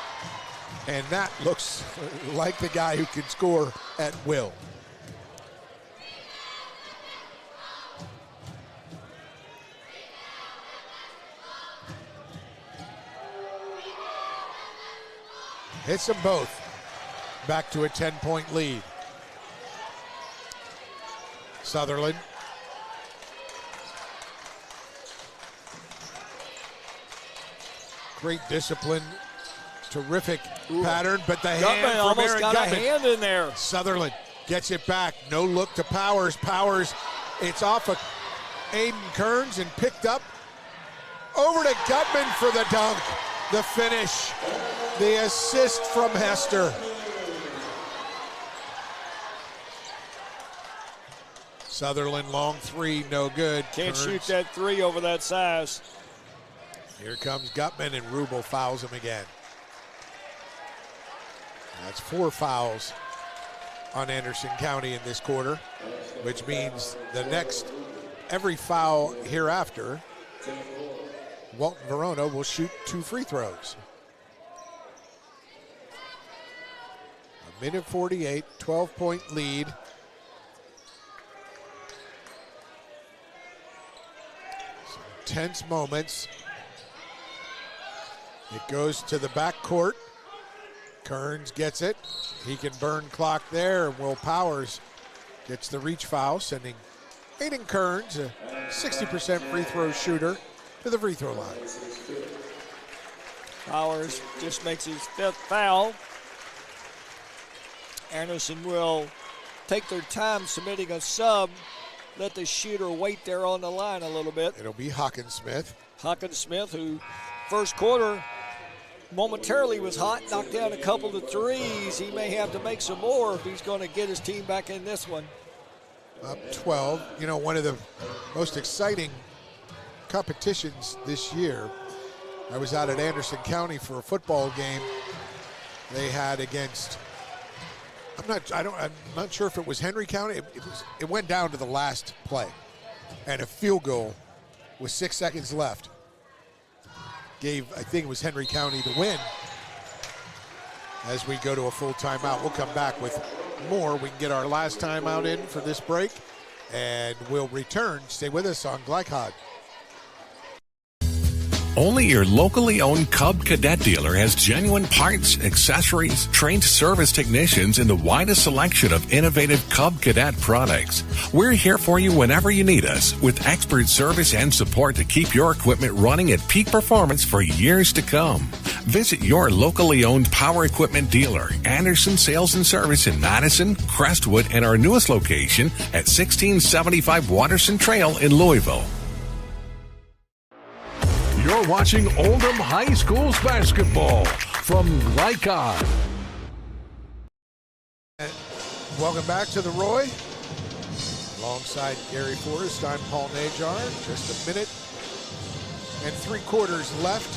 and that looks like the guy who can score at will. Hits them both. Back to a 10-point lead. Sutherland. Great discipline, terrific pattern, but the hand from almost Aaron got Gutman. a hand in there. Sutherland gets it back. No look to Powers. Powers, it's off of Aiden Kearns and picked up. Over to Gutman for the dunk. The finish. The assist from Hester. Sutherland, long 3, no good. Can't Kearns. shoot that 3 over that size. Here comes Gutman, and Rubel fouls him again. That's 4 fouls on Anderson County in this quarter, which means every foul hereafter, Walton-Verona will shoot 2 free throws. 1:48, 12-point lead. Some tense moments. It goes to the backcourt. Kearns gets it. He can burn clock there. Will Powers gets the reach foul, sending Aiden Kearns, a 60% free throw shooter, to the free throw line. Powers just makes his 5th foul. Anderson will take their time submitting a sub. Let the shooter wait there on the line a little bit. It'll be Hawkinsmith. Hawkinsmith, who first quarter momentarily was hot, knocked down a couple of threes. He may have to make some more if he's going to get his team back in this one. Up 12. You know, one of the most exciting competitions this year, I was out at Anderson County for a football game they had against, I'm not sure if it was Henry County. It went down to the last play, and a field goal with 6 seconds left gave, I think it was Henry County, the win. As we go to a full timeout, we'll come back with more. We can get our last timeout in for this break, and we'll return. Stay with us on Glycod. Only your locally owned Cub Cadet dealer has genuine parts, accessories, trained service technicians, and the widest selection of innovative Cub Cadet products. We're here for you whenever you need us, with expert service and support to keep your equipment running at peak performance for years to come. Visit your locally owned power equipment dealer, Anderson Sales and Service in Madison, Crestwood, and our newest location at 1675 Watterson Trail in Louisville. You're watching Oldham High School's basketball from Glycod. Welcome back to the Roy. Alongside Gary Forrest, I'm Paul Najar. Just a minute and 3/4 left.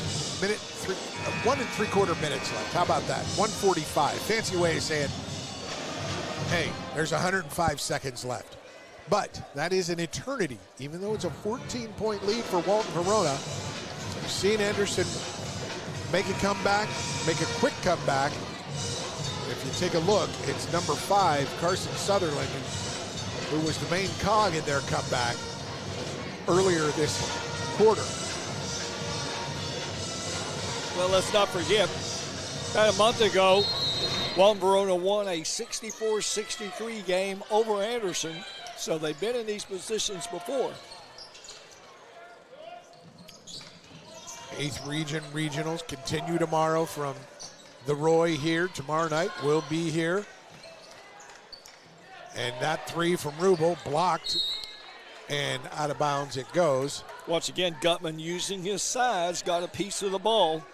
1 3/4 minutes left. How about that? 1:45. Fancy way of saying, hey, there's 105 seconds left. But that is an eternity, even though it's a 14-point lead for Walton-Verona. You've seen Anderson make a comeback, make a quick comeback. If you take a look, it's number 5, Carson Sutherland, who was the main cog in their comeback earlier this quarter. Well, let's not forget, about a month ago, Walton-Verona won a 64-63 game over Anderson, so they've been in these positions before. 8th Region Regionals continue tomorrow from the Roy here. Tomorrow night we'll be here. And that 3 from Rubel blocked, and out of bounds it goes. Once again, Gutman using his size, got a piece of the ball.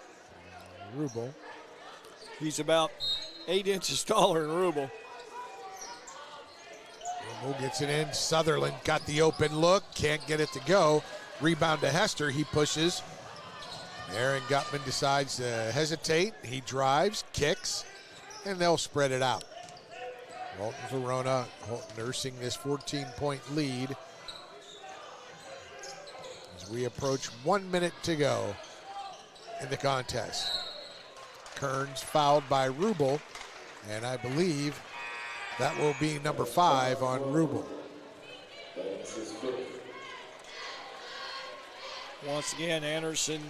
Rubel. He's about 8 inches taller than Rubel. Rubel gets it in. Sutherland got the open look, can't get it to go. Rebound to Hester, he pushes. Aaron Gutman decides to hesitate. He drives, kicks, and they'll spread it out. Walton-Verona nursing this 14-point lead as we approach 1 minute to go in the contest. Kearns fouled by Rubel, and I believe that will be number 5 on Rubel. Once again, Anderson,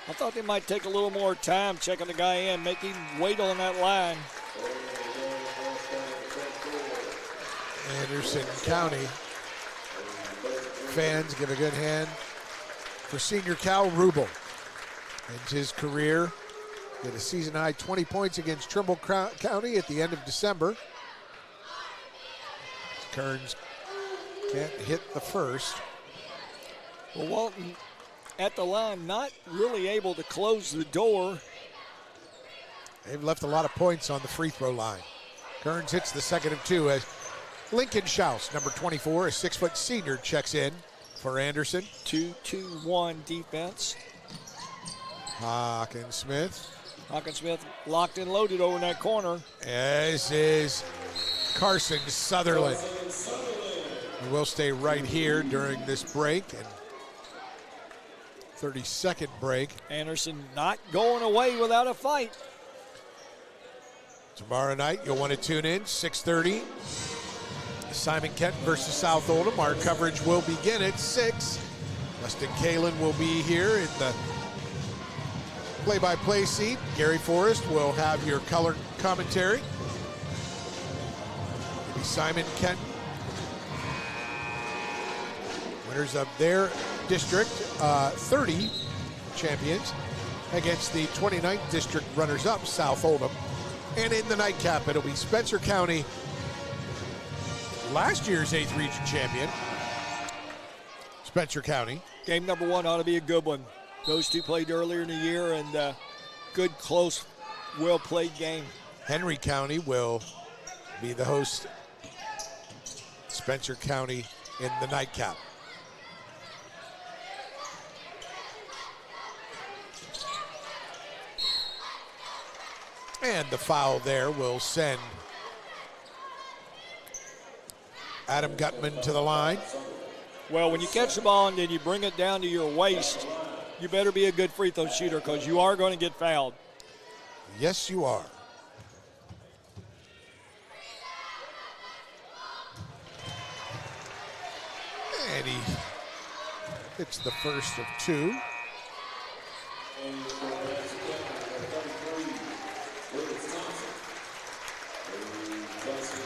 I thought they might take a little more time checking the guy in, make him wait on that line. Anderson County fans give a good hand for senior Cal Rubel. Ends his career, get a season-high 20 points against Trimble County at the end of December. Kearns can't hit the first. Well, Walton at the line, not really able to close the door. They've left a lot of points on the free throw line. Kearns hits the second of 2 as Lincoln Schaus, number 24, a 6-foot senior, checks in for Anderson. 2-2-1 defense. Hawkinsmith. Hawkinsmith locked and loaded over in that corner. As is Carson Sutherland. We'll stay right here during this break. And 30-second break. Anderson not going away without a fight. Tomorrow night, you'll want to tune in, 6:30. Simon Kent versus South Oldham. Our coverage will begin at 6. Weston Kalen will be here in the play-by-play seat. Gary Forrest will have your color commentary. It'll be Simon Kenton, winners of their district 30 champions against the 29th district runners-up, South Oldham. And in the nightcap, it'll be Spencer County, last year's 8th region champion, Spencer County. Game number one ought to be a good one. Those two played earlier in the year, and good, close, well-played game. Henry County will be the host. Spencer County in the nightcap. And the foul there will send Adam Gutman to the line. Well, when you catch the ball and then you bring it down to your waist, you better be a good free throw shooter because you are going to get fouled. Yes, you are. And he hits the first of two.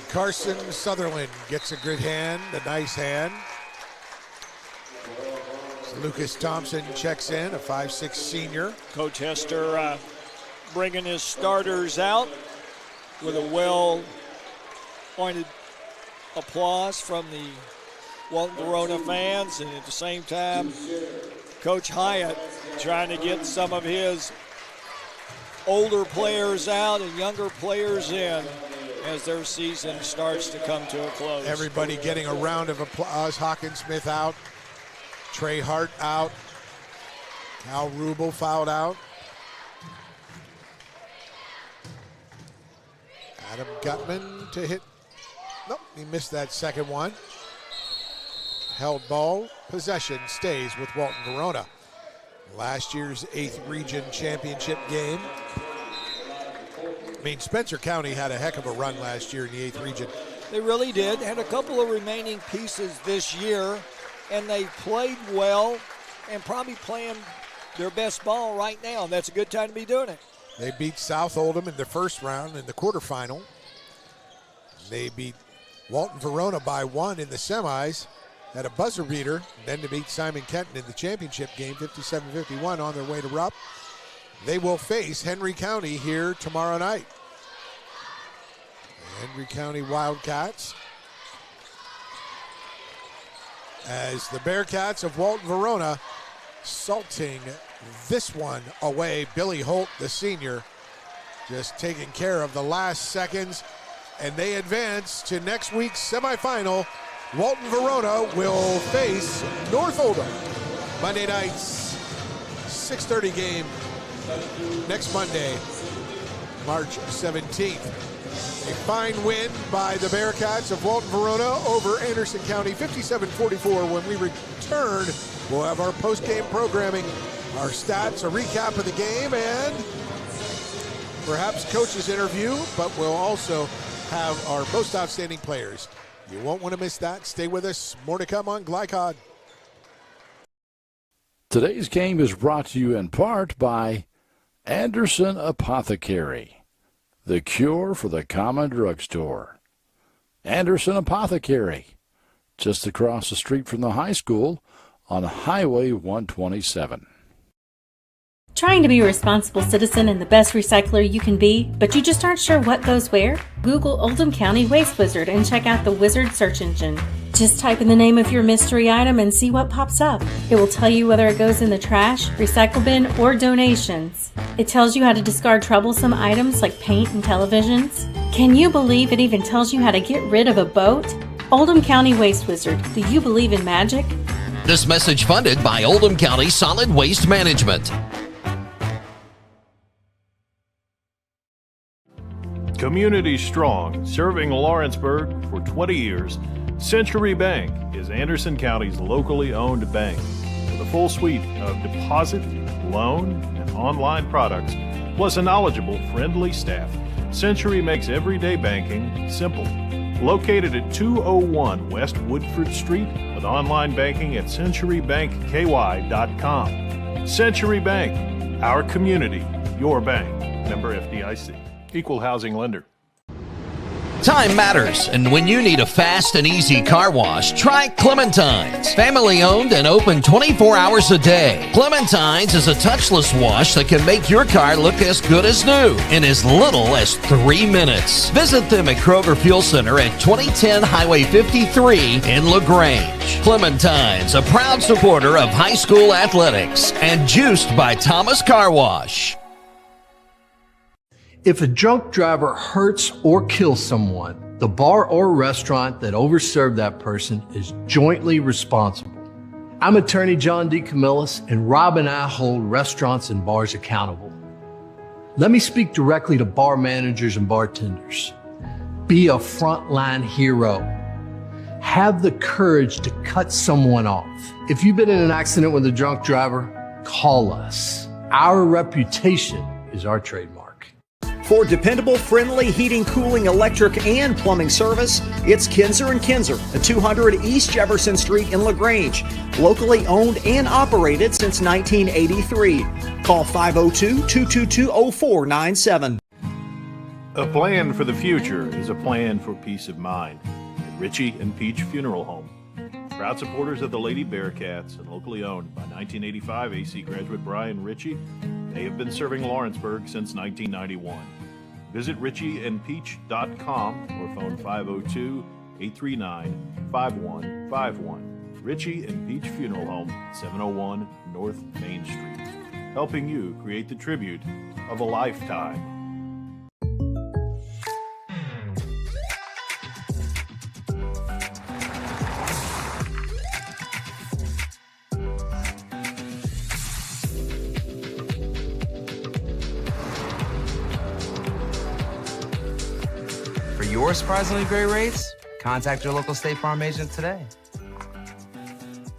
Carson Sutherland gets a good hand, a nice hand. Lucas Thompson checks in, a 5'6" senior. Coach Hester bringing his starters out with a well-pointed applause from the Walton-Verona fans, and at the same time, Coach Hyatt trying to get some of his older players out and younger players in as their season starts to come to a close. Everybody getting a round of applause. Hawkins Smith out. Trey Hart out. Cal Rubel fouled out. Adam Gutman to hit. Nope, he missed that second one. Held ball. Possession stays with Walton-Verona. Last year's 8th region championship game. I mean, Spencer County had a heck of a run last year in the 8th region. They really did. Had a couple of remaining pieces this year, and they played well and probably playing their best ball right now. And that's a good time to be doing it. They beat South Oldham in the first round in the quarterfinal. They beat Walton-Verona by 1 in the semis. Had a buzzer beater, then to beat Simon Kenton in the championship game, 57-51 on their way to Rupp. They will face Henry County here tomorrow night. The Henry County Wildcats, as the Bearcats of Walton-Verona salting this one away. Billy Holt, the senior, just taking care of the last seconds, and they advance to next week's semifinal. Walton-Verona will face North Oldham. Monday nights, 6:30 game next Monday, March 17th. A fine win by the Bearcats of Walton-Verona over Anderson County, 57-44. When we return, we'll have our post-game programming, our stats, a recap of the game, and perhaps coach's interview, but we'll also have our most outstanding players. You won't want to miss that. Stay with us. More to come on Glycod. Today's game is brought to you in part by Anderson Apothecary, the cure for the common drugstore. Anderson Apothecary, just across the street from the high school on Highway 127. Trying to be a responsible citizen and the best recycler you can be, but you just aren't sure what goes where? Google Oldham County Waste Wizard and check out the Wizard search engine. Just type in the name of your mystery item and see what pops up. It will tell you whether it goes in the trash, recycle bin, or donations. It tells you how to discard troublesome items like paint and televisions. Can you believe it even tells you how to get rid of a boat? Oldham County Waste Wizard. Do you believe in magic? This message funded by Oldham County Solid Waste Management. Community strong, serving Lawrenceburg for 20 years, Century Bank is Anderson County's locally owned bank. With a full suite of deposit, loan, and online products, plus a knowledgeable, friendly staff, Century makes everyday banking simple. Located at 201 West Woodford Street with online banking at centurybankky.com. Century Bank, Our community, your bank. Member FDIC. Equal housing lender. Time matters, and when you need a fast and easy car wash, try Clementine's. Family owned and open 24 hours a day. Clementine's is a touchless wash that can make your car look as good as new in as little as 3 minutes. Visit them at Kroger Fuel Center at 2010 Highway 53 in LaGrange. Clementine's, a proud supporter of high school athletics and juiced by Thomas Car Wash. If a drunk driver hurts or kills someone, the bar or restaurant that overserved that person is jointly responsible. I'm attorney John D. Camillus, and Rob and I hold restaurants and bars accountable. Let me speak directly to bar managers and bartenders. Be a frontline hero. Have the courage to cut someone off. If you've been in an accident with a drunk driver, call us. Our reputation is our trademark. For dependable, friendly heating, cooling, electric, and plumbing service, it's Kinzer & Kinzer at 200 East Jefferson Street in LaGrange. Locally owned and operated since 1983. Call 502-222-0497. A plan for the future is a plan for peace of mind. At Ritchie and Peach Funeral Home. Proud supporters of the Lady Bearcats and locally owned by 1985 AC graduate Brian Ritchie, they have been serving Lawrenceburg since 1991. Visit ritchieandpeach.com or phone 502-839-5151. Ritchie and Peach Funeral Home, 701 North Main Street. Helping you create the tribute of a lifetime. For your surprisingly great rates, contact your local State Farm agent today.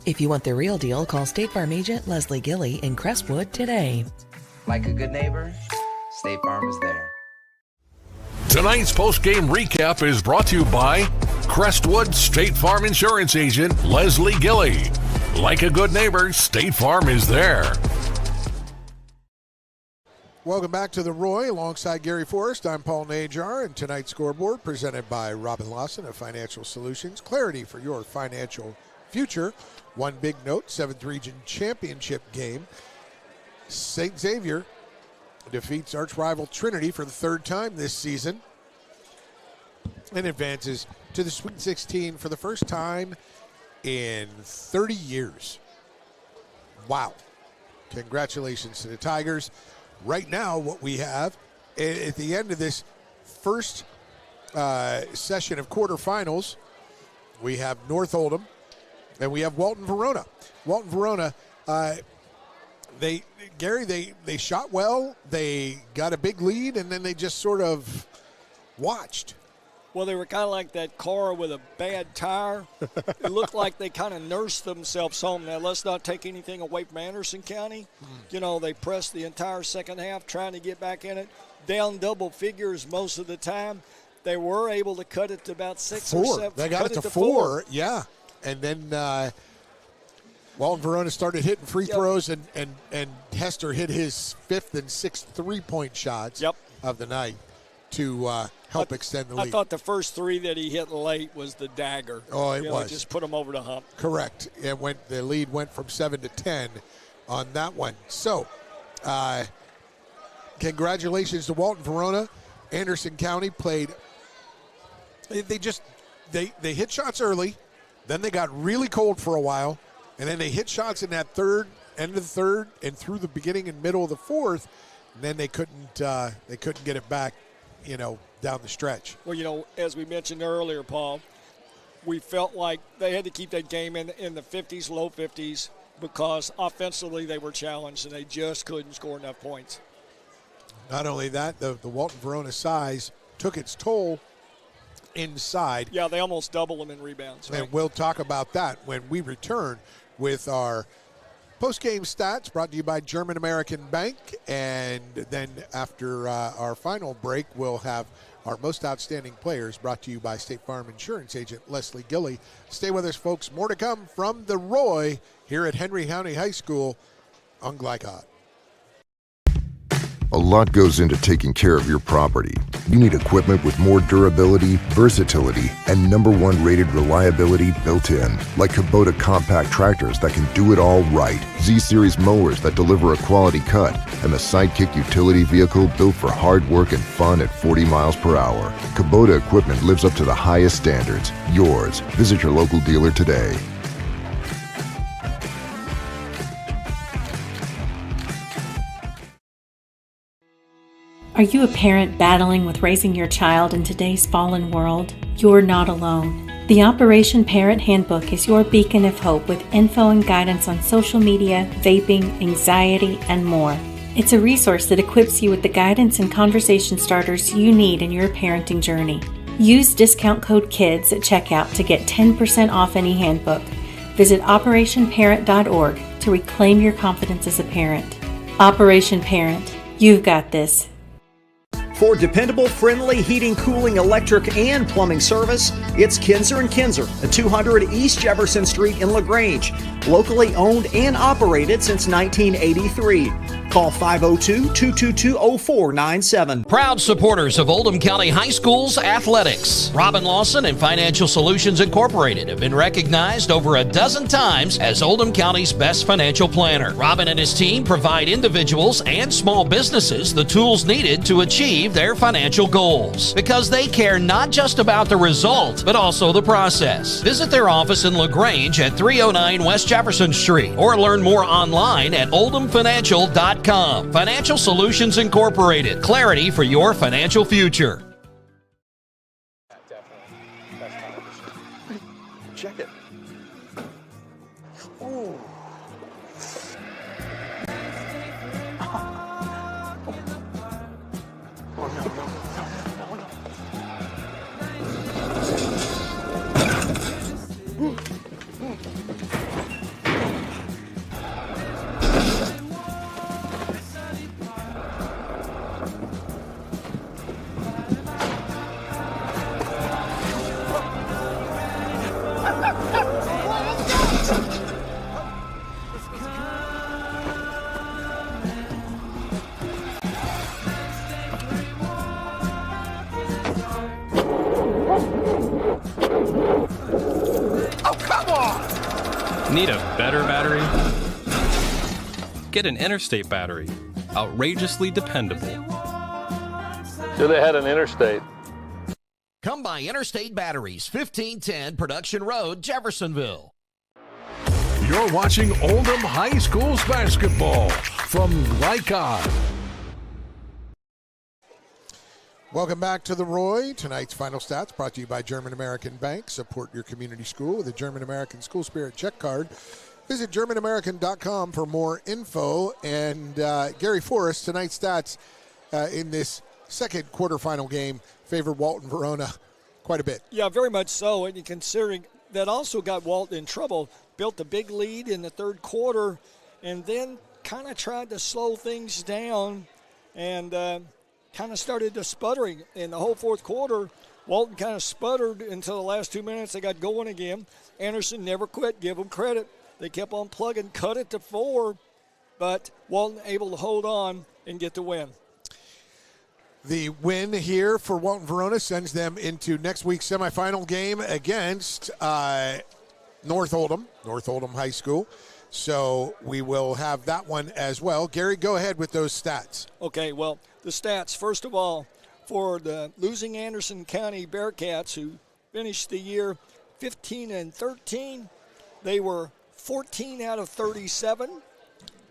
If you want the real deal, call State Farm agent Leslie Gilley in Crestwood today. Like a good neighbor, State Farm is there. Tonight's post-game recap is brought to you by Crestwood State Farm Insurance Agent Leslie Gilley. Like a good neighbor, State Farm is there. Welcome back to the Roy alongside Gary Forrest. I'm Paul Najar, and tonight's scoreboard presented by Robin Lawson of Financial Solutions. Clarity for your financial future. One big note, 7th Region Championship game. St. Xavier defeats arch-rival Trinity for the 3rd time this season and advances to the Sweet 16 for the first time in 30 years. Wow. Congratulations to the Tigers. Right now, what we have at the end of this first session of quarterfinals, we have North Oldham and we have Walton-Verona. Walton-Verona, they shot well, they got a big lead, and then they just sort of watched. Well, they were kind of like that car with a bad tire. It looked like they kind of nursed themselves home. Now, let's not take anything away from Anderson County. You know, they pressed the entire second half trying to get back in it. Down double figures most of the time. They were able to cut it to about 6 or 7. They got it to 4, yeah. And then Walton-Verona started hitting free throws, and Hester hit his 5th and 6th three-point shots of the night to help extend the lead. I thought the first 3 that he hit late was the dagger. Oh, it was. Just put him over the hump. Correct. The lead went from 7 to 10 on that one. So, congratulations to Walton-Verona. Anderson County played. They hit shots early, then they got really cold for a while, and then they hit shots in that end of the third, and through the beginning and middle of the fourth, and then they couldn't get it back, down the stretch. Well, as we mentioned earlier, Paul, we felt like they had to keep that game in the 50s, low 50s, because offensively they were challenged and they just couldn't score enough points. Not only that, the Walton-Verona size took its toll inside. Yeah, they almost doubled them in rebounds. Right? And we'll talk about that when we return with our post-game stats brought to you by German American Bank. And then after our final break, we'll have our most outstanding players brought to you by State Farm Insurance Agent Leslie Gilley. Stay with us, folks. More to come from the Roy here at Henry County High School on Glycott. A lot goes into taking care of your property. You need equipment with more durability, versatility, and #1 rated reliability built in, like Kubota compact tractors that can do it all right, Z-Series mowers that deliver a quality cut, and the Sidekick utility vehicle built for hard work and fun at 40 miles per hour. Kubota equipment lives up to the highest standards. Yours. Visit your local dealer today. Are you a parent battling with raising your child in today's fallen world? You're not alone. The Operation Parent Handbook is your beacon of hope with info and guidance on social media, vaping, anxiety, and more. It's a resource that equips you with the guidance and conversation starters you need in your parenting journey. Use discount code KIDS at checkout to get 10% off any handbook. Visit operationparent.org to reclaim your confidence as a parent. Operation Parent, you've got this. For dependable, friendly heating, cooling, electric, and plumbing service, it's Kinzer & Kinzer at 200 East Jefferson Street in LaGrange. Locally owned and operated since 1983. Call 502-222-0497. Proud supporters of Oldham County High School's athletics. Robin Lawson and Financial Solutions Incorporated have been recognized over a dozen times as Oldham County's best financial planner. Robin and his team provide individuals and small businesses the tools needed to achieve their financial goals, because they care not just about the result, but also the process. Visit their office in LaGrange at 309 West Jefferson Street, or learn more online at oldhamfinancial.com. Financial Solutions Incorporated. Clarity for your financial future. Check it. Oh. Need a better battery? Get an Interstate battery. Outrageously dependable. So they had an Interstate. Come by Interstate Batteries, 1510 Production Road, Jeffersonville. You're watching Oldham High School's basketball from Lycon. Welcome back to the Roy. Tonight's final stats brought to you by German American Bank. Support your community school with a German American School Spirit check card. Visit GermanAmerican.com for more info. And Gary Forrest, tonight's stats in this second quarterfinal game favored Walton-Verona quite a bit. Yeah, very much so. And considering that also got Walton in trouble, built a big lead in the third quarter, and then kind of tried to slow things down and kind of started to sputtering in the whole fourth quarter. Walton kind of sputtered until the last 2 minutes. They got going again. Anderson never quit. Give them credit. They kept on plugging, cut it to 4, but Walton able to hold on and get the win. The win here for Walton-Verona sends them into next week's semifinal game against North Oldham High School. So we will have that one as well. Gary, go ahead with those stats. Okay, well, the stats, first of all, for the losing Anderson County Bearcats, who finished the year 15-13, they were 14 out of 37.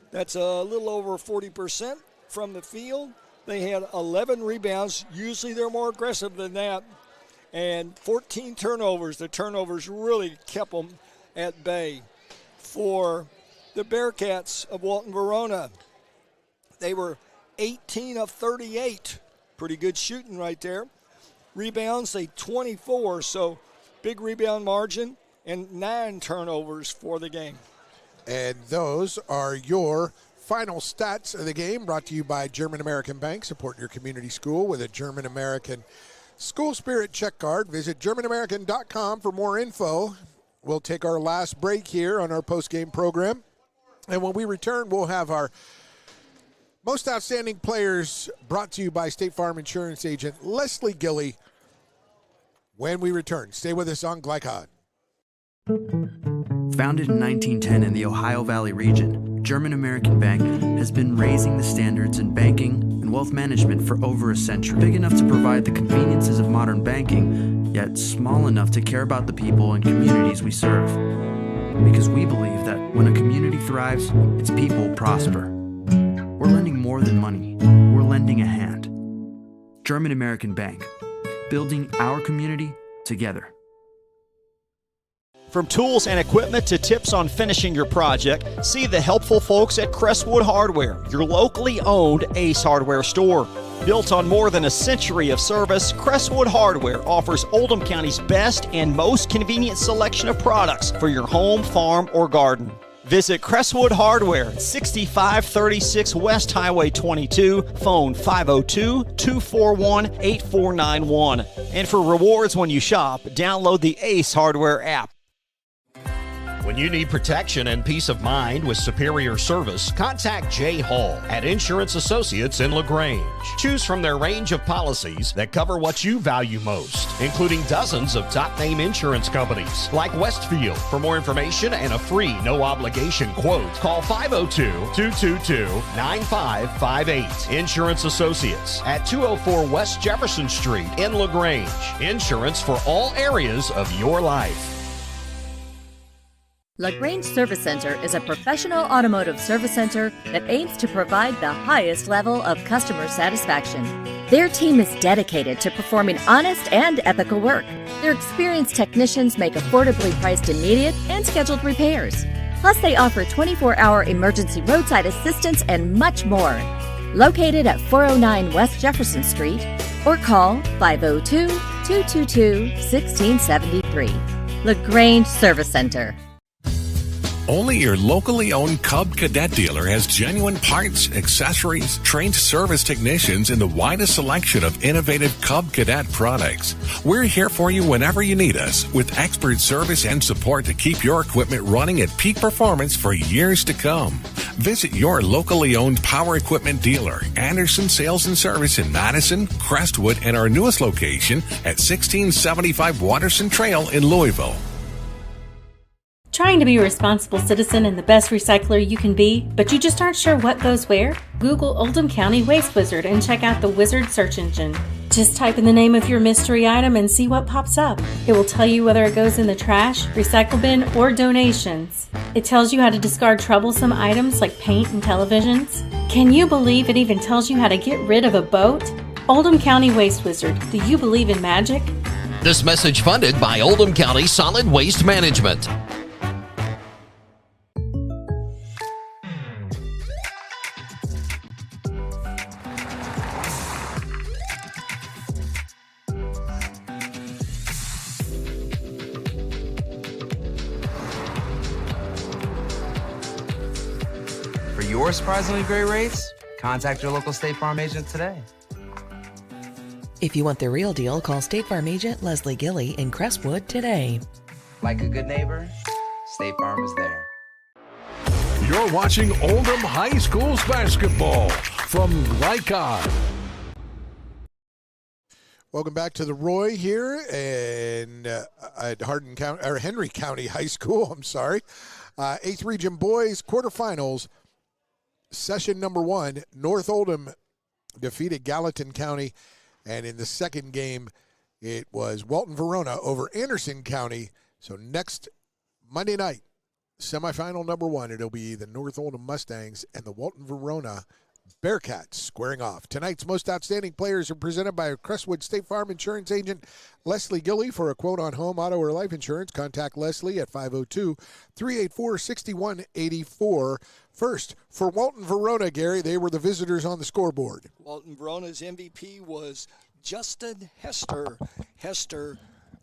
That's a little over 40% from the field. They had 11 rebounds. Usually they're more aggressive than that. And 14 turnovers. The turnovers really kept them at bay. For the Bearcats of Walton-Verona, they were 18 of 38. Pretty good shooting right there. Rebounds, they 24, so big rebound margin, and 9 turnovers for the game. And those are your final stats of the game, brought to you by German American Bank. Support your community school with a German American School Spirit check card. Visit GermanAmerican.com for more info. We'll take our last break here on our post-game program. And when we return, we'll have our Most Outstanding Players brought to you by State Farm Insurance Agent Leslie Gilley. When we return, stay with us on Glycod. Founded in 1910 in the Ohio Valley region, German-American Bank has been raising the standards in banking and wealth management for over a century. Big enough to provide the conveniences of modern banking, yet small enough to care about the people and communities we serve. Because we believe that when a community thrives, its people prosper. We're lending more than money. We're lending a hand. German-American Bank, building our community together. From tools and equipment to tips on finishing your project, see the helpful folks at Crestwood Hardware, your locally owned Ace Hardware store. Built on more than a century of service, Crestwood Hardware offers Oldham County's best and most convenient selection of products for your home, farm, or garden. Visit Crestwood Hardware, 6536 West Highway 22, phone 502-241-8491. And for rewards when you shop, download the Ace Hardware app. When you need protection and peace of mind with superior service, contact Jay Hall at Insurance Associates in LaGrange. Choose from their range of policies that cover what you value most, including dozens of top-name insurance companies like Westfield. For more information and a free no-obligation quote, call 502-222-9558. Insurance Associates at 204 West Jefferson Street in LaGrange. Insurance for all areas of your life. LaGrange Service Center is a professional automotive service center that aims to provide the highest level of customer satisfaction. Their team is dedicated to performing honest and ethical work. Their experienced technicians make affordably priced immediate and scheduled repairs. Plus, they offer 24-hour emergency roadside assistance and much more. Located at 409 West Jefferson Street, or call 502-222-1673. LaGrange Service Center. Only your locally owned Cub Cadet dealer has genuine parts, accessories, trained service technicians, and the widest selection of innovative Cub Cadet products. We're here for you whenever you need us, with expert service and support to keep your equipment running at peak performance for years to come. Visit your locally owned power equipment dealer, Anderson Sales and Service in Madison, Crestwood, and our newest location at 1675 Watterson Trail in Louisville. Trying to be a responsible citizen and the best recycler you can be, but you just aren't sure what goes where? Google Oldham County Waste Wizard and check out the Wizard search engine. Just type in the name of your mystery item and see what pops up. It will tell you whether it goes in the trash, recycle bin, or donations. It tells you how to discard troublesome items like paint and televisions. Can you believe it even tells you how to get rid of a boat? Oldham County Waste Wizard, do you believe in magic? This message funded by Oldham County Solid Waste Management. For your surprisingly great rates, contact your local State Farm agent today. If you want the real deal, call State Farm agent Leslie Gilley in Crestwood today. Like a good neighbor, State Farm is there. You're watching Oldham High School's basketball from Glycod. Welcome back to the Roy here and at Hardin County or Henry County High School. I'm sorry, 8th Region Boys Quarterfinals, session number 1. North Oldham defeated Gallatin County, and in the second game, it was Walton-Verona over Anderson County. So next Monday night, semifinal number 1, it'll be the North Oldham Mustangs and the Walton-Verona Bearcats squaring off. Tonight's most outstanding players are presented by Crestwood State Farm Insurance Agent Leslie Gilley. For a quote on home, auto, or life insurance, contact Leslie at 502-384-6184. First, for Walton-Verona, Gary, they were the visitors on the scoreboard. Walton-Verona's MVP was Justin Hester. Hester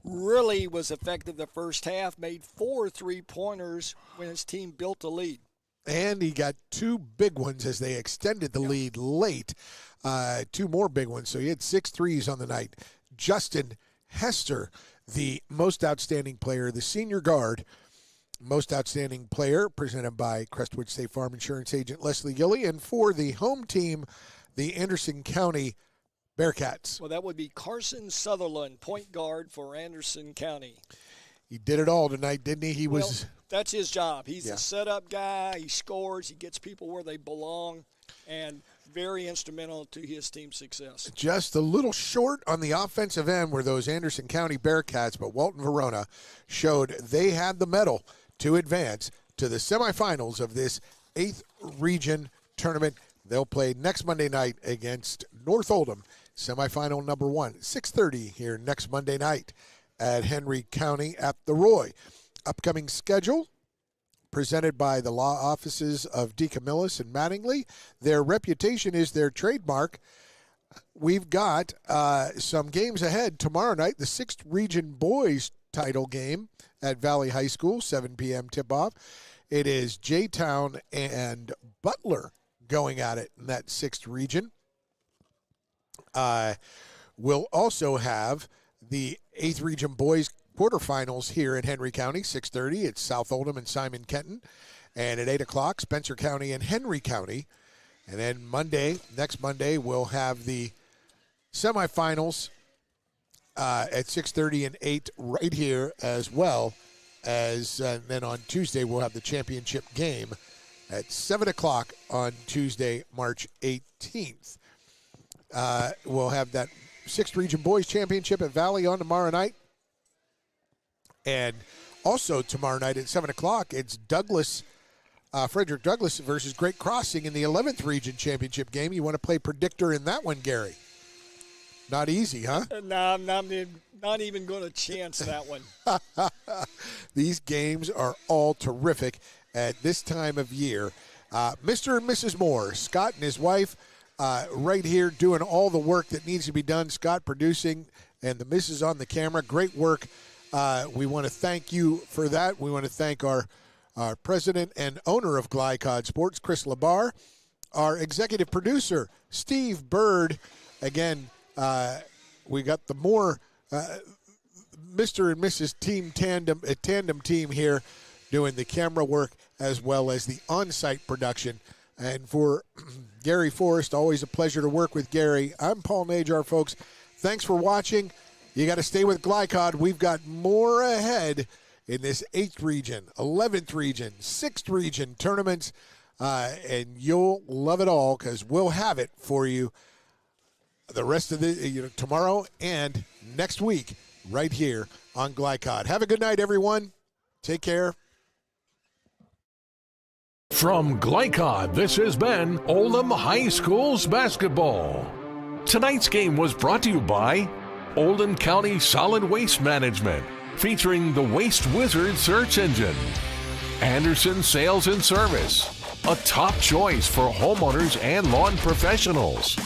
really was effective the first half, made 4 3-pointers when his team built a lead. And he got 2 big ones as they extended the lead late. 2 more big ones. So he had 6 threes on the night. Justin Hester, the most outstanding player, the senior guard, Most Outstanding Player, presented by Crestwood State Farm Insurance Agent Leslie Gilley. And for the home team, the Anderson County Bearcats. Well, that would be Carson Sutherland, point guard for Anderson County. He did it all tonight, didn't he? That's his job. He's a setup guy. He scores. He gets people where they belong, and very instrumental to his team's success. Just a little short on the offensive end were those Anderson County Bearcats, but Walton-Verona showed they had the mettle to advance to the semifinals of this 8th region tournament. They'll play next Monday night against North Oldham, semifinal number 1, 6:30 here next Monday night at Henry County at the Roy. Upcoming schedule presented by the law offices of DeCamillis and Mattingly. Their reputation is their trademark. We've got some games ahead tomorrow night, the 6th region boys title game at Valley High School, 7 p.m. tip-off. It is J-Town and Butler going at it in that 6th region. We'll also have the 8th region boys quarterfinals here in Henry County, 6:30. It's South Oldham and Simon Kenton. And at 8 o'clock, Spencer County and Henry County. And then next Monday, we'll have the semifinals at 6:30 and 8 right here, as well as then on Tuesday, we'll have the championship game at 7 o'clock on Tuesday, March 18th. We'll have that 6th region boys championship at Valley on tomorrow night. And also tomorrow night at 7 o'clock, it's Frederick Douglass versus Great Crossing in the 11th region championship game. You want to play predictor in that one, Gary? Not easy, huh? No, I'm not even going to chance that one. These games are all terrific at this time of year. Mr. and Mrs. Moore, Scott and his wife, right here doing all the work that needs to be done. Scott producing and the missus on the camera. Great work. We want to thank you for that. We want to thank our president and owner of Glycod Sports, Chris Labar, our executive producer, Steve Bird. Again, we got the more Mr. and Mrs. tandem team here doing the camera work as well as the on-site production. And for Gary Forrest, always a pleasure to work with Gary. I'm Paul Najar, folks. Thanks for watching. You got to stay with Glycod. We've got more ahead in this 8th region, 11th region, 6th region tournaments, and you'll love it all because we'll have it for you the rest of the tomorrow and next week right here on Glycod. Have a good night, everyone. Take care. From Glycod, this has been Oldham High School's basketball. Tonight's game was brought to you by Oldham County Solid Waste Management, featuring the Waste Wizard search engine. Anderson Sales and Service, a top choice for homeowners and lawn professionals.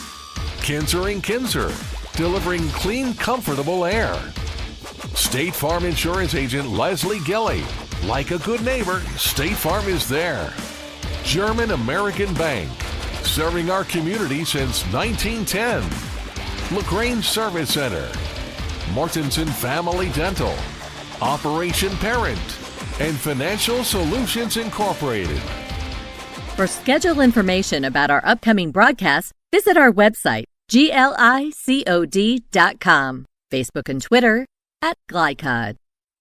Kinzer & Kinzer, delivering clean, comfortable air. State Farm Insurance Agent Leslie Gilley. Like a good neighbor, State Farm is there. German American Bank, serving our community since 1910. LaGrange Service Center, Mortensen Family Dental, Operation Parent, and Financial Solutions Incorporated. For schedule information about our upcoming broadcasts, visit our website, glicod.com, Facebook and Twitter @Glycod.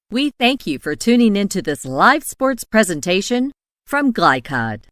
We thank you for tuning into this live sports presentation from Glycod.